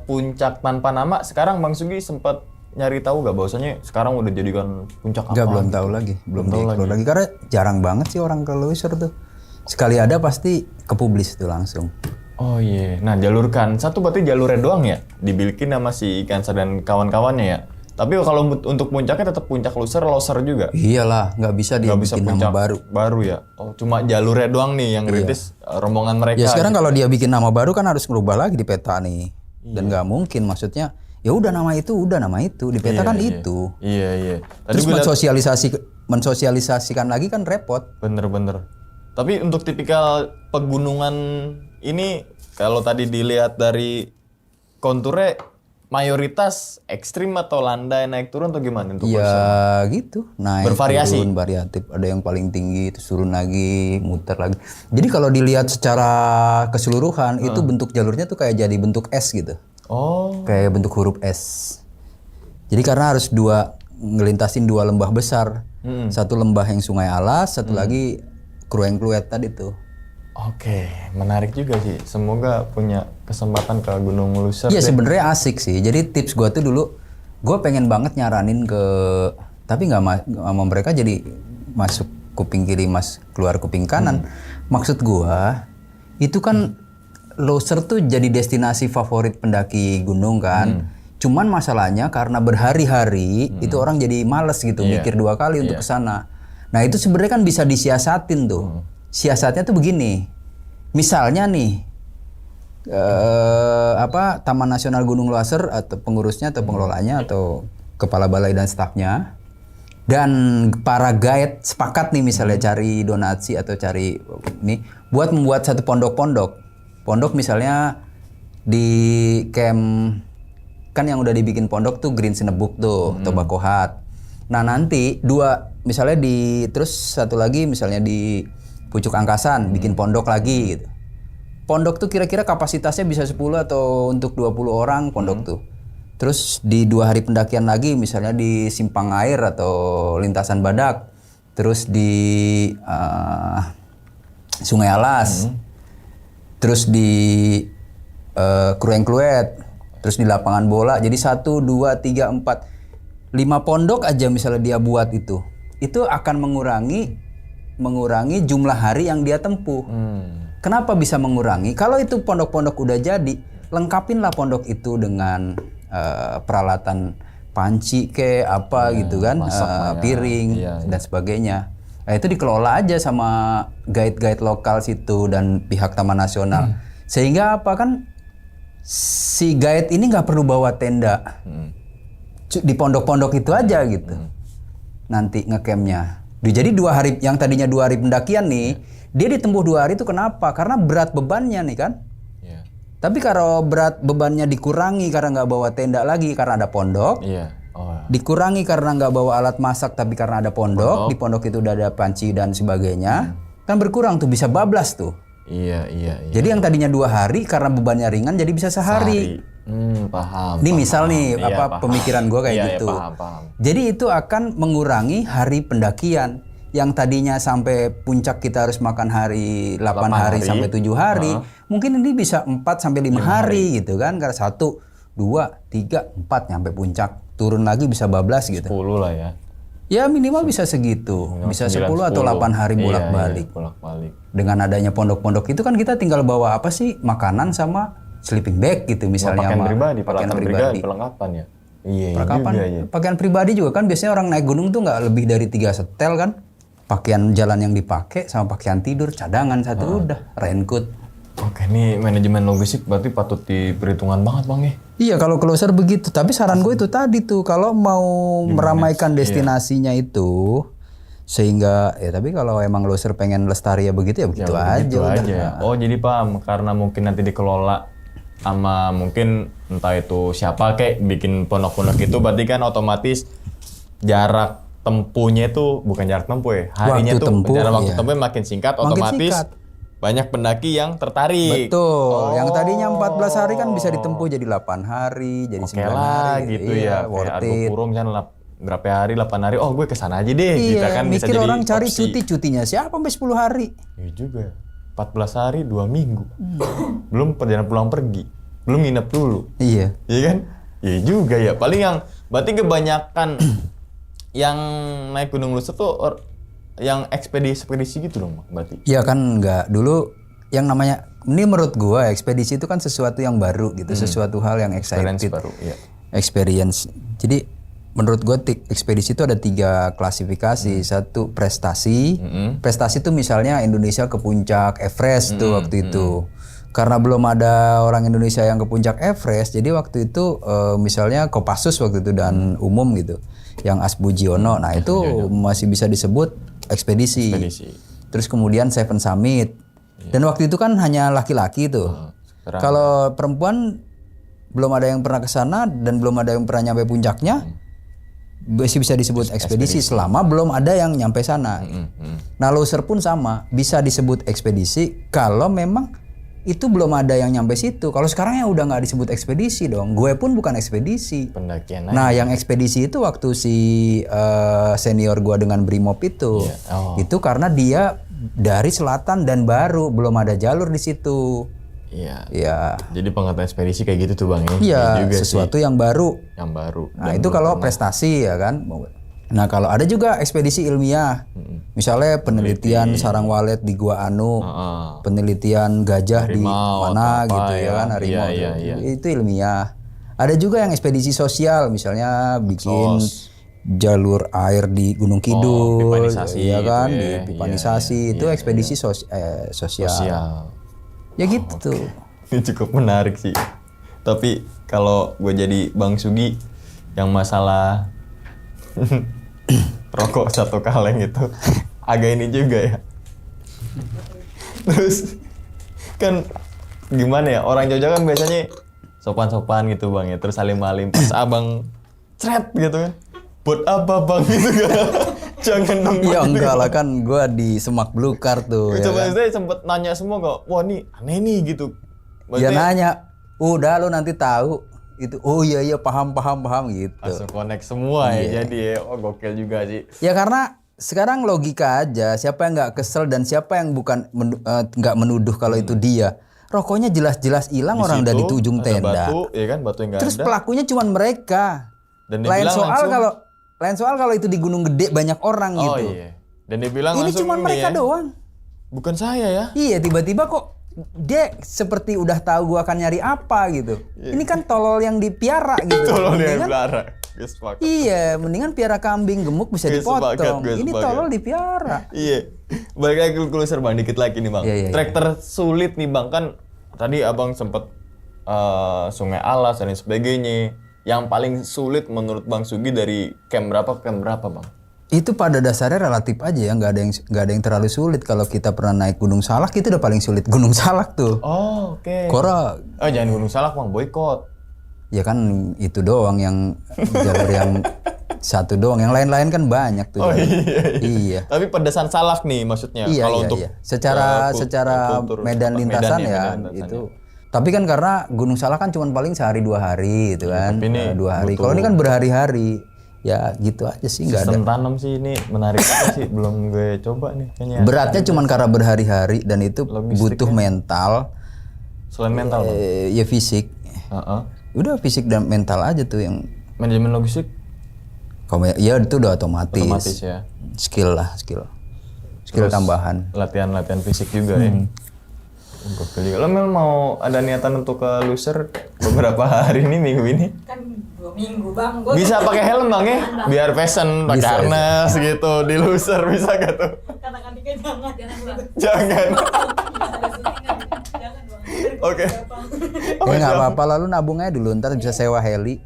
Speaker 2: puncak tanpa nama sekarang Bang Sugi sempat nyari tahu gak bahwasanya sekarang udah jadikan puncak apa?
Speaker 1: Enggak, belum tahu lagi. Belum tahu lagi. Karena jarang banget sih orang ke Loser tuh. Sekali ada pasti kepublis tuh langsung.
Speaker 2: Oh iya. Nah, jalur Kansa tuh berarti jalurnya doang ya? Dibilikin sama si Kansa dan kawan-kawannya ya? Tapi kalau untuk puncaknya tetap puncak Loser juga?
Speaker 1: Iyalah, nggak bisa dibikin nama baru.
Speaker 2: Baru ya? Oh, cuma jalurnya doang nih yang rintis rombongan mereka.
Speaker 1: Ya sekarang kalau dia bikin nama baru kan harus merubah lagi di peta nih. Dan nggak mungkin maksudnya ya udah nama itu di peta kan itu.
Speaker 2: Iya.
Speaker 1: Terus mensosialisasikan lagi kan repot.
Speaker 2: Bener. Tapi untuk tipikal pegunungan ini kalau tadi dilihat dari konturnya mayoritas ekstrim atau landai naik turun atau gimana untuk
Speaker 1: ya gitu naik
Speaker 2: bervariasi
Speaker 1: turun variatif, ada yang paling tinggi terus turun lagi muter lagi. Jadi kalau dilihat secara keseluruhan itu bentuk jalurnya tuh kayak jadi bentuk S gitu. Oh. Kayak bentuk huruf S. Jadi karena harus ngelintasin 2 lembah besar. Satu lembah yang Sungai Alas, satu lagi Krueng-Kluet tadi tuh.
Speaker 2: Oke, menarik juga sih. Semoga punya kesempatan ke Gunung Loser.
Speaker 1: Iya sebenarnya asik sih. Jadi tips gua tuh dulu, gua pengen banget nyaranin ke tapi sama mereka jadi masuk kuping kiri, keluar kuping kanan. Maksud gua itu kan Loser tuh jadi destinasi favorit pendaki gunung kan. Cuman masalahnya karena berhari-hari itu orang jadi males gitu, mikir 2 kali untuk kesana. Nah itu sebenarnya kan bisa disiasatin tuh. Siasatnya tuh begini, misalnya nih Taman Nasional Gunung Loser atau pengurusnya atau pengelolanya atau kepala balai dan stafnya dan para guide sepakat nih misalnya cari donasi atau cari ini buat membuat satu pondok misalnya di camp kan yang udah dibikin pondok tuh Green Sinebuk tuh atau Bakohat. Nah nanti misalnya terus satu lagi misalnya di Pucuk Angkasan bikin pondok lagi gitu. Pondok tuh kira-kira kapasitasnya bisa 10 atau untuk 20 orang pondok tuh. Terus di 2 hari pendakian lagi misalnya di Simpang Air atau Lintasan Badak. Terus di Sungai Alas. Terus di Krueng-Kluet. Terus di lapangan bola. Jadi 1, 2, 3, 4, 5 pondok aja misalnya dia buat itu. Itu akan mengurangi jumlah hari yang dia tempuh. Kenapa bisa mengurangi? Kalau itu pondok-pondok udah jadi, lengkapinlah pondok itu dengan peralatan panci gitu kan, piring dan sebagainya. Nah, itu dikelola aja sama guide-guide lokal situ dan pihak Taman Nasional. Sehingga apa kan si guide ini nggak perlu bawa tenda. Di pondok-pondok itu aja gitu. Nanti ngecampnya. Jadi 2 hari yang tadinya 2 hari pendakian nih, dia ditempuh 2 hari itu kenapa? Karena berat bebannya nih kan. Tapi kalau berat bebannya dikurangi karena nggak bawa tenda lagi karena ada pondok. Dikurangi karena nggak bawa alat masak tapi karena ada pondok. Di pondok itu udah ada panci dan sebagainya. Kan berkurang tuh, bisa bablas tuh. Jadi yang tadinya 2 hari karena bebannya ringan jadi bisa sehari.
Speaker 2: Paham.
Speaker 1: Ini misal nih pemikiran gue kayak gitu.
Speaker 2: Paham.
Speaker 1: Jadi itu akan mengurangi hari pendakian. Yang tadinya sampai puncak kita harus makan 8 hari sampai 7 hari, mungkin ini bisa 4 sampai 5 hari gitu kan. Karena 1, 2, 3, 4 nyampe puncak. Turun lagi bisa bablas gitu.
Speaker 2: 10 lah ya.
Speaker 1: Ya minimal bisa segitu. Bisa 10 atau 8 hari bolak-balik. Dengan adanya pondok-pondok itu kan kita tinggal bawa apa sih? Makanan sama sleeping bag gitu misalnya.
Speaker 2: Pakaian pribadi, perlengkapan ya.
Speaker 1: Pakaian pribadi juga kan biasanya orang naik gunung tuh nggak lebih dari 3 setel kan. Pakaian jalan yang dipakai sama pakaian tidur cadangan satu udah, raincoat.
Speaker 2: Oke, ini manajemen logistik berarti patut diperhitungkan banget Bang ya.
Speaker 1: Iya kalau Loser begitu, tapi saran gue itu tadi tuh kalau mau meramaikan destinasinya itu sehingga tapi kalau emang Loser pengen lestari ya begitu ya begitu aja.
Speaker 2: Oh jadi paham, karena mungkin nanti dikelola sama mungkin entah itu siapa kayak bikin pondok-pondok itu berarti kan otomatis jarak tempuhnya itu bukan jarak tempuh ya. Harinya jarak waktu tempuhnya makin singkat, otomatis banyak pendaki yang tertarik.
Speaker 1: Betul. Yang tadinya 14 hari kan bisa ditempuh jadi 8 hari, jadi 9 hari
Speaker 2: gitu ya. Worth it. Kurung kan berapa hari, 8 hari. Oh, gue kesana aja deh.
Speaker 1: Iya,
Speaker 2: kan
Speaker 1: mikir bisa orang cari cuti-cutinya siapa sampai 10 hari.
Speaker 2: Iya juga. 14 hari 2 minggu. Belum perjalanan pulang pergi. Belum nginep dulu.
Speaker 1: Iya.
Speaker 2: Iya kan? Iya juga ya. Paling yang berarti kebanyakan yang naik Gunung Loser tuh yang ekspedisi gitu dong berarti.
Speaker 1: Iya kan enggak. Dulu yang namanya ini menurut gua ekspedisi itu kan sesuatu yang baru gitu, sesuatu hal yang excited. Experience. Jadi menurut gua ekspedisi itu ada 3 klasifikasi. Satu prestasi. Prestasi itu misalnya Indonesia ke puncak Everest tuh waktu itu. Karena belum ada orang Indonesia yang ke puncak Everest, jadi waktu itu misalnya Kopassus waktu itu dan umum gitu, yang Asbujiono, nah itu masih bisa disebut ekspedisi. Terus kemudian Seven Summit, dan waktu itu kan hanya laki-laki tuh. Kalau perempuan belum ada yang pernah ke sana dan belum ada yang pernah nyampe puncaknya, masih bisa disebut ekspedisi selama belum ada yang nyampe sana. Nah Loser pun sama, bisa disebut ekspedisi kalau memang itu belum ada yang nyampe situ. Kalau sekarang ya udah nggak disebut ekspedisi dong. Gue pun bukan ekspedisi.
Speaker 2: Pendakian.
Speaker 1: Nah, yang ekspedisi itu waktu si senior gue dengan Brimob itu. Itu karena dia dari selatan dan baru belum ada jalur di situ.
Speaker 2: Iya. Jadi pengertian ekspedisi kayak gitu tuh Bang ya.
Speaker 1: Iya, sesuatu yang baru.
Speaker 2: Yang baru.
Speaker 1: Nah, itu kalau prestasi ya kan. Nah kalau ada juga ekspedisi ilmiah, misalnya penelitian sarang walet di Gua Anu, penelitian gajah di
Speaker 2: Harimau
Speaker 1: mana
Speaker 2: atau apa
Speaker 1: gitu ya kan, harimau itu ilmiah. Ada juga yang ekspedisi sosial, misalnya bikin jalur air di Gunung Kidul,
Speaker 2: pipanisasi
Speaker 1: ya kan,
Speaker 2: gitu
Speaker 1: di
Speaker 2: ya.
Speaker 1: pipanisasi itu ekspedisi sosial. Ya gitu.
Speaker 2: Ini cukup menarik sih. Tapi kalau gue jadi Bang Sugi yang masalah rokok satu kaleng itu agak ini juga ya. Terus kan gimana ya, orang Jogja kan biasanya sopan-sopan gitu Bang ya, terus salim-salim pas abang cret gitu kan. Buat apa Bang gitu kan? Jangan dong.
Speaker 1: Ya enggak lah kan gue di Semak Belukar tuh.
Speaker 2: Coba
Speaker 1: Ya kan?
Speaker 2: saya sempet nanya semua kok, wah nih aneh nih gitu.
Speaker 1: Ya nanya, udah lo nanti tahu itu. Oh iya paham gitu.
Speaker 2: Langsung connect semua ya jadi ya. Oh gokil juga sih.
Speaker 1: Ya karena sekarang logika aja, siapa yang nggak kesel dan siapa yang bukan nggak menuduh kalau itu dia. Rokoknya jelas-jelas hilang, orang dari itu ujung
Speaker 2: ada
Speaker 1: tenda.
Speaker 2: batu, ya kan, batu yang nggak
Speaker 1: Terus
Speaker 2: ada.
Speaker 1: pelakunya cuma mereka.
Speaker 2: Dan dia
Speaker 1: Lain
Speaker 2: bilang
Speaker 1: soal kalau itu di Gunung Gede banyak orang
Speaker 2: oh
Speaker 1: gitu.
Speaker 2: iya. Dan dia bilang
Speaker 1: Ini
Speaker 2: langsung
Speaker 1: cuma mereka
Speaker 2: ya,
Speaker 1: doang.
Speaker 2: bukan saya ya.
Speaker 1: Iya, tiba-tiba kok dia seperti udah tahu gua akan nyari apa gitu. Ini kan tolol yang dipiara gitu.
Speaker 2: Tolong dia
Speaker 1: Mendingan-
Speaker 2: belara. Gue sepakat.
Speaker 1: Iya, mendingan piara kambing gemuk bisa
Speaker 2: Gue
Speaker 1: dipotong.
Speaker 2: sepakat.
Speaker 1: Ini tolol dipiara.
Speaker 2: Iya. Balik lagi ke closer Bang, dikit lagi nih Bang.
Speaker 1: Iya.
Speaker 2: Trek tersulit nih Bang, kan tadi Abang sempet Sungai Alas dan sebagainya. Yang paling sulit menurut Bang Sugi dari camp berapa ke camp berapa Bang?
Speaker 1: Itu pada dasarnya relatif aja ya, nggak ada yang terlalu sulit. Kalau kita pernah naik Gunung Salak itu udah paling sulit Gunung Salak tuh.
Speaker 2: Oh, oke.
Speaker 1: Kora
Speaker 2: Jangan Gunung Salak Bang, boykot.
Speaker 1: ya kan itu doang yang jalur yang satu doang, yang lain-lain kan banyak tuh. Iya.
Speaker 2: Tapi pedesan Salak nih maksudnya.
Speaker 1: Iya,
Speaker 2: kalau
Speaker 1: iya,
Speaker 2: untuk
Speaker 1: iya. Secara
Speaker 2: kultur-
Speaker 1: medan lintasan ya
Speaker 2: medan lintasannya.
Speaker 1: itu. Tapi kan karena Gunung Salak kan cuma paling sehari 2 hari gitu kan.
Speaker 2: tapi ini
Speaker 1: 2 hari. Kalau ini kan berhari-hari. Ya gitu aja sih, nggak ada.
Speaker 2: Sistem tanam sih ini menarik banget sih, belum gue coba nih kayaknya.
Speaker 1: Beratnya cuma karena berhari-hari dan itu butuh mental,
Speaker 2: Selain mental Bang.
Speaker 1: ya fisik.
Speaker 2: Heeh.
Speaker 1: Udah fisik dan mental aja tuh yang
Speaker 2: Manajemen logistik
Speaker 1: ya itu udah otomatis.
Speaker 2: ya.
Speaker 1: Skill tambahan.
Speaker 2: Latihan fisik juga ya. Gokil juga. Lo Mel mau ada niatan untuk ke Loser beberapa hari ini, minggu ini?
Speaker 3: Kan 2 minggu Bang. Gua
Speaker 2: Bisa pakai helm Bang ya? Biar fashion, pakai harness gitu di Loser, bisa gak tuh?
Speaker 3: katakan dikit jangan Bang.
Speaker 2: Jangan.
Speaker 3: Jangan Bang.
Speaker 2: Oke.
Speaker 1: Ya nggak apa-apa, lalu nabung aja dulu, ntar bisa sewa heli.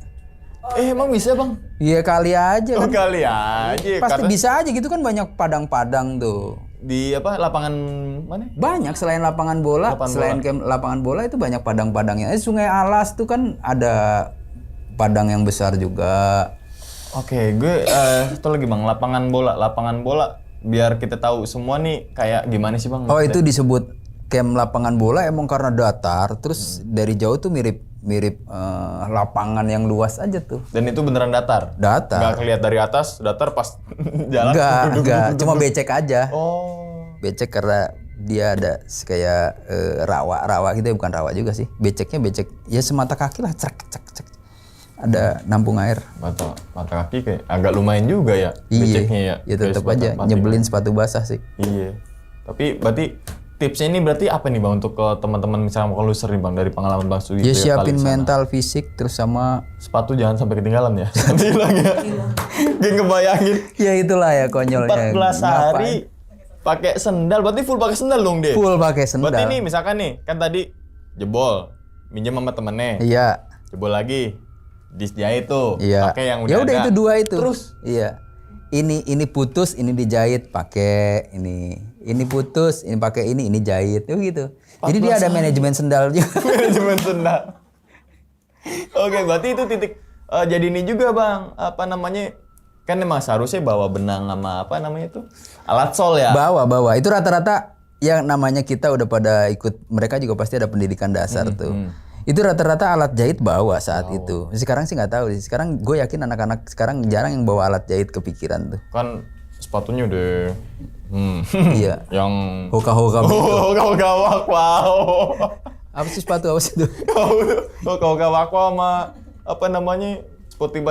Speaker 2: Emang bisa Bang?
Speaker 1: Iya kali aja
Speaker 2: Oh
Speaker 1: kan.
Speaker 2: kali aja.
Speaker 1: Pasti
Speaker 2: Karena
Speaker 1: bisa aja gitu kan, banyak padang-padang tuh.
Speaker 2: di lapangan mana?
Speaker 1: Banyak selain lapangan bola, selain camp lapangan bola itu banyak padang-padangnya. Sungai Alas tuh kan ada padang yang besar juga.
Speaker 2: Oke, gue satu lagi Bang, lapangan bola biar kita tahu semua nih kayak gimana sih Bang?
Speaker 1: Oh itu disebut camp lapangan bola emang karena datar, terus dari jauh tuh mirip lapangan yang luas aja tuh.
Speaker 2: Dan itu beneran datar?
Speaker 1: Datar.
Speaker 2: Nggak kelihatan dari atas, datar pas jalan?
Speaker 1: Enggak, cuma becek aja.
Speaker 2: Oh.
Speaker 1: Becek karena dia ada kayak rawa gitu ya, bukan rawa juga sih. Beceknya becek ya semata kaki lah, cek. Ada nampung air.
Speaker 2: Mata kaki kayak agak lumayan juga ya beceknya ya.
Speaker 1: Ya tetap
Speaker 2: Kayak
Speaker 1: aja nyebelin sepatu basah sih.
Speaker 2: Iya. Tapi berarti tipsnya ini berarti apa nih Bang untuk ke teman-teman misalnya mau ke Loser nih Bang dari pengalaman Bang Sugi?
Speaker 1: Ya
Speaker 2: itu
Speaker 1: siapin
Speaker 2: kali sana.
Speaker 1: mental, fisik, terus sama
Speaker 2: Sepatu jangan sampai ketinggalan ya. Nanti hilang ya. Gak ngebayangin.
Speaker 1: ya itulah ya konyolnya.
Speaker 2: 14 hari pakai sendal, berarti full pakai sendal dong deh.
Speaker 1: Full pakai sendal.
Speaker 2: Berarti nih misalkan nih, kan tadi jebol, minjem sama temennya.
Speaker 1: Iya.
Speaker 2: Jebol lagi, dijahit tuh,
Speaker 1: Iya.
Speaker 2: pakai yang udah
Speaker 1: Ya udah
Speaker 2: ada.
Speaker 1: itu 2 itu.
Speaker 2: Terus?
Speaker 1: Iya. Ini putus, ini dijahit, pakai ini putus, ini pakai ini jahit, tuh gitu. Jadi dia ada manajemen sendal juga.
Speaker 2: Manajemen sendal. Oke, berarti itu titik. Jadi ini juga Bang, apa namanya? Kan emang seharusnya bawa benang sama apa namanya itu? Alat sol ya?
Speaker 1: Bawa. Itu rata-rata yang namanya kita udah pada ikut, mereka juga pasti ada pendidikan dasar tuh. Itu rata-rata alat jahit bawa saat itu. Sekarang sih nggak tahu sih. Sekarang gue yakin anak-anak sekarang jarang yang bawa alat jahit kepikiran tuh.
Speaker 2: Kan sepatunya udah
Speaker 1: Iya.
Speaker 2: yang
Speaker 1: Hoka-hoka.
Speaker 2: oh kau gawak wow.
Speaker 1: Apa sih sepatu apa sih itu?
Speaker 2: Kau gawak sama apa namanya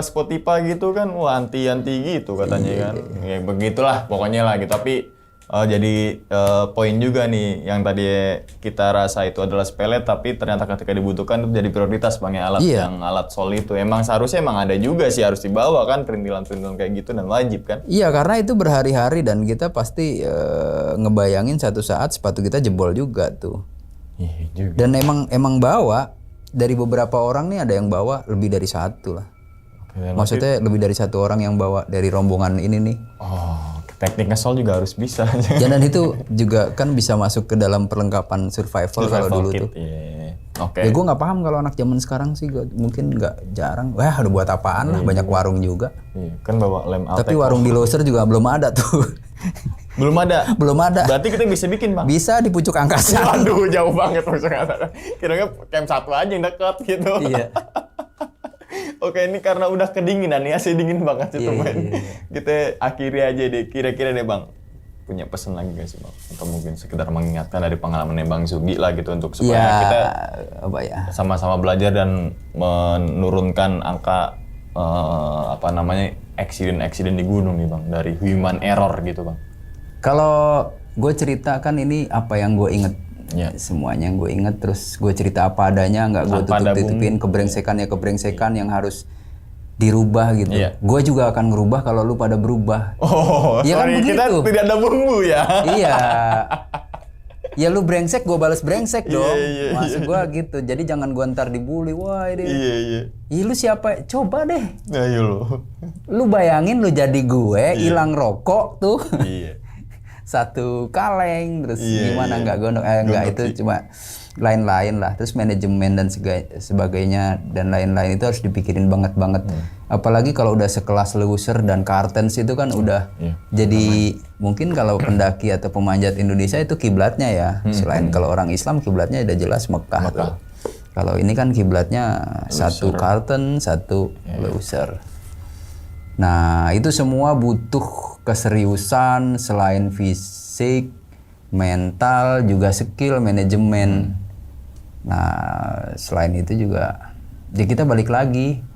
Speaker 2: Spotify gitu kan, wah anti gitu katanya kan. Ya begitulah pokoknya lah gitu. Tapi jadi poin juga nih yang tadi kita rasa itu adalah sepele, tapi ternyata ketika dibutuhkan itu jadi prioritas Bang ya, alat yang alat sol itu. Emang seharusnya ada juga sih harus dibawa kan perintilan-perintilan kayak gitu dan wajib kan.
Speaker 1: Iya, karena itu berhari-hari dan kita pasti ngebayangin satu saat sepatu kita jebol juga tuh.
Speaker 2: Iya juga.
Speaker 1: Dan emang bawa dari beberapa orang nih, ada yang bawa lebih dari satu lah.
Speaker 2: Oke,
Speaker 1: Maksudnya lebih dari satu orang yang bawa dari rombongan ini nih.
Speaker 2: oh, teknik ngesol juga harus bisa.
Speaker 1: Ya, dan itu juga kan bisa masuk ke dalam perlengkapan survival kalau dulu
Speaker 2: kit.
Speaker 1: tuh.
Speaker 2: Iya. Oke.
Speaker 1: Ya gue nggak paham kalau anak zaman sekarang sih, mungkin nggak jarang. Wah, udah buat apaan lah, banyak warung juga.
Speaker 2: Iya, kan bawa lem Alteco.
Speaker 1: Tapi warung di Loser juga belum ada tuh.
Speaker 2: Belum ada.
Speaker 1: Belum ada.
Speaker 2: Berarti kita bisa bikin Bang.
Speaker 1: Bisa di pucuk angkasa.
Speaker 2: Waduh, jauh banget maksudnya. Kira-kira camp 1 aja yang dekat gitu.
Speaker 1: Iya.
Speaker 2: Oke, ini karena udah kedinginan ya, AC dingin banget sih
Speaker 1: Iya,
Speaker 2: teman.
Speaker 1: iya.
Speaker 2: Kita akhiri aja deh. Kira-kira deh Bang, punya pesan lagi gak sih Bang? Atau mungkin sekedar mengingatkan dari pengalamannya Bang Sugi lah gitu untuk supaya
Speaker 1: Ya,
Speaker 2: kita
Speaker 1: apa ya?
Speaker 2: sama-sama belajar dan menurunkan angka accident di gunung nih Bang, dari human error gitu Bang.
Speaker 1: Kalau gue ceritakan ini apa yang gue inget.
Speaker 2: Ya.
Speaker 1: Semuanya yang gue inget, terus gue cerita apa adanya, nggak gue tutup-tutupin. Kebrengsekan yang harus dirubah gitu.
Speaker 2: Iya.
Speaker 1: Gue juga akan ngerubah kalau lu pada berubah.
Speaker 2: Oh,
Speaker 1: Iya kan
Speaker 2: sorry, kita
Speaker 1: begitu.
Speaker 2: tidak ada bumbu ya.
Speaker 1: Iya. Ya lu brengsek, gue balas brengsek dong.
Speaker 2: iya,
Speaker 1: Maksud gue gitu. Jadi jangan gue ntar dibully. Wah ini.
Speaker 2: Iya.
Speaker 1: Ih, lu siapa? Coba deh.
Speaker 2: Ayo lo.
Speaker 1: Lu bayangin lu jadi gue, hilang rokok tuh.
Speaker 2: Iya.
Speaker 1: Satu kaleng, terus
Speaker 2: Iya,
Speaker 1: gimana
Speaker 2: iya.
Speaker 1: nggak gondok, nggak itu cuma lain-lain lah. Terus manajemen dan sebagainya dan lain-lain itu harus dipikirin banget. Apalagi kalau udah sekelas Loser dan Kartens itu kan udah jadi mungkin kalau pendaki atau pemanjat Indonesia itu kiblatnya ya. Selain kalau orang Islam kiblatnya udah jelas Mekah. Tuh. Kalau ini kan kiblatnya satu Kartens, satu Loser. Nah, itu semua butuh keseriusan selain fisik, mental, juga skill, manajemen. Nah, selain itu juga, ya kita balik lagi.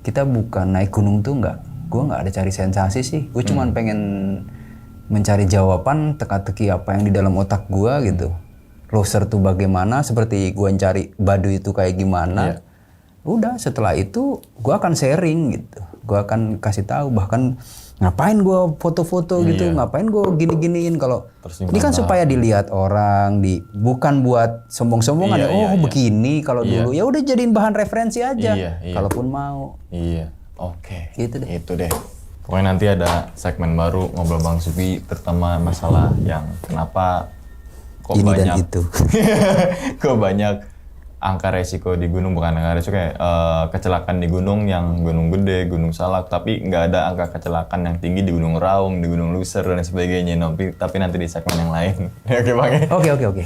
Speaker 1: Kita bukan naik gunung tuh gue nggak ada cari sensasi sih. Gue cuman pengen mencari jawaban teka-teki apa yang di dalam otak gue gitu. Loser tuh bagaimana, seperti gue cari Baduy itu kayak gimana. Udah, setelah itu gue akan sharing gitu. Gue akan kasih tahu, bahkan ngapain gue foto-foto gitu, ngapain gue gini-giniin. Kalau ini kan supaya dilihat orang, bukan buat sombong-sombongan. Begini kalau dulu ya udah jadiin bahan referensi aja. Kalaupun mau.
Speaker 2: Iya, oke.
Speaker 1: Gitu deh.
Speaker 2: Itu deh. Pokoknya nanti ada segmen baru ngobrol Bang Sugi, terutama masalah yang kenapa kok
Speaker 1: Ini
Speaker 2: banyak
Speaker 1: dan itu.
Speaker 2: kok banyak angka resiko di gunung, bukan angka resiko kayak kecelakaan di gunung, yang gunung gede, gunung Salak, tapi nggak ada angka kecelakaan yang tinggi di gunung Raung, di gunung Loser dan sebagainya. Tapi nanti di segmen yang lain. Oke Bang ya?
Speaker 1: Oke.
Speaker 2: Oke.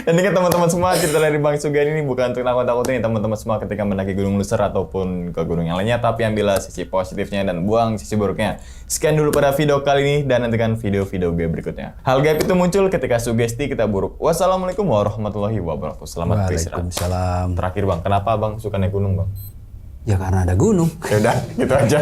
Speaker 2: Dan ini kan teman-teman semua, cerita dari Bang Sugan ini bukan untuk nakut-nakutin teman-teman semua ketika mendaki gunung Loser ataupun ke gunung yang lainnya, tapi ambillah sisi positifnya dan buang sisi buruknya. Sekian dulu pada video kali ini dan nantikan video-video gue berikutnya. Hal gaib itu muncul ketika sugesti kita buruk. Wassalamualaikum warahmatullahi wabarakatuh. Selamat beristirahat.
Speaker 1: Waalaikumsalam.
Speaker 2: Terakhir Bang, kenapa Bang suka naik gunung Bang?
Speaker 1: Ya karena ada gunung.
Speaker 2: Ya udah, gitu aja.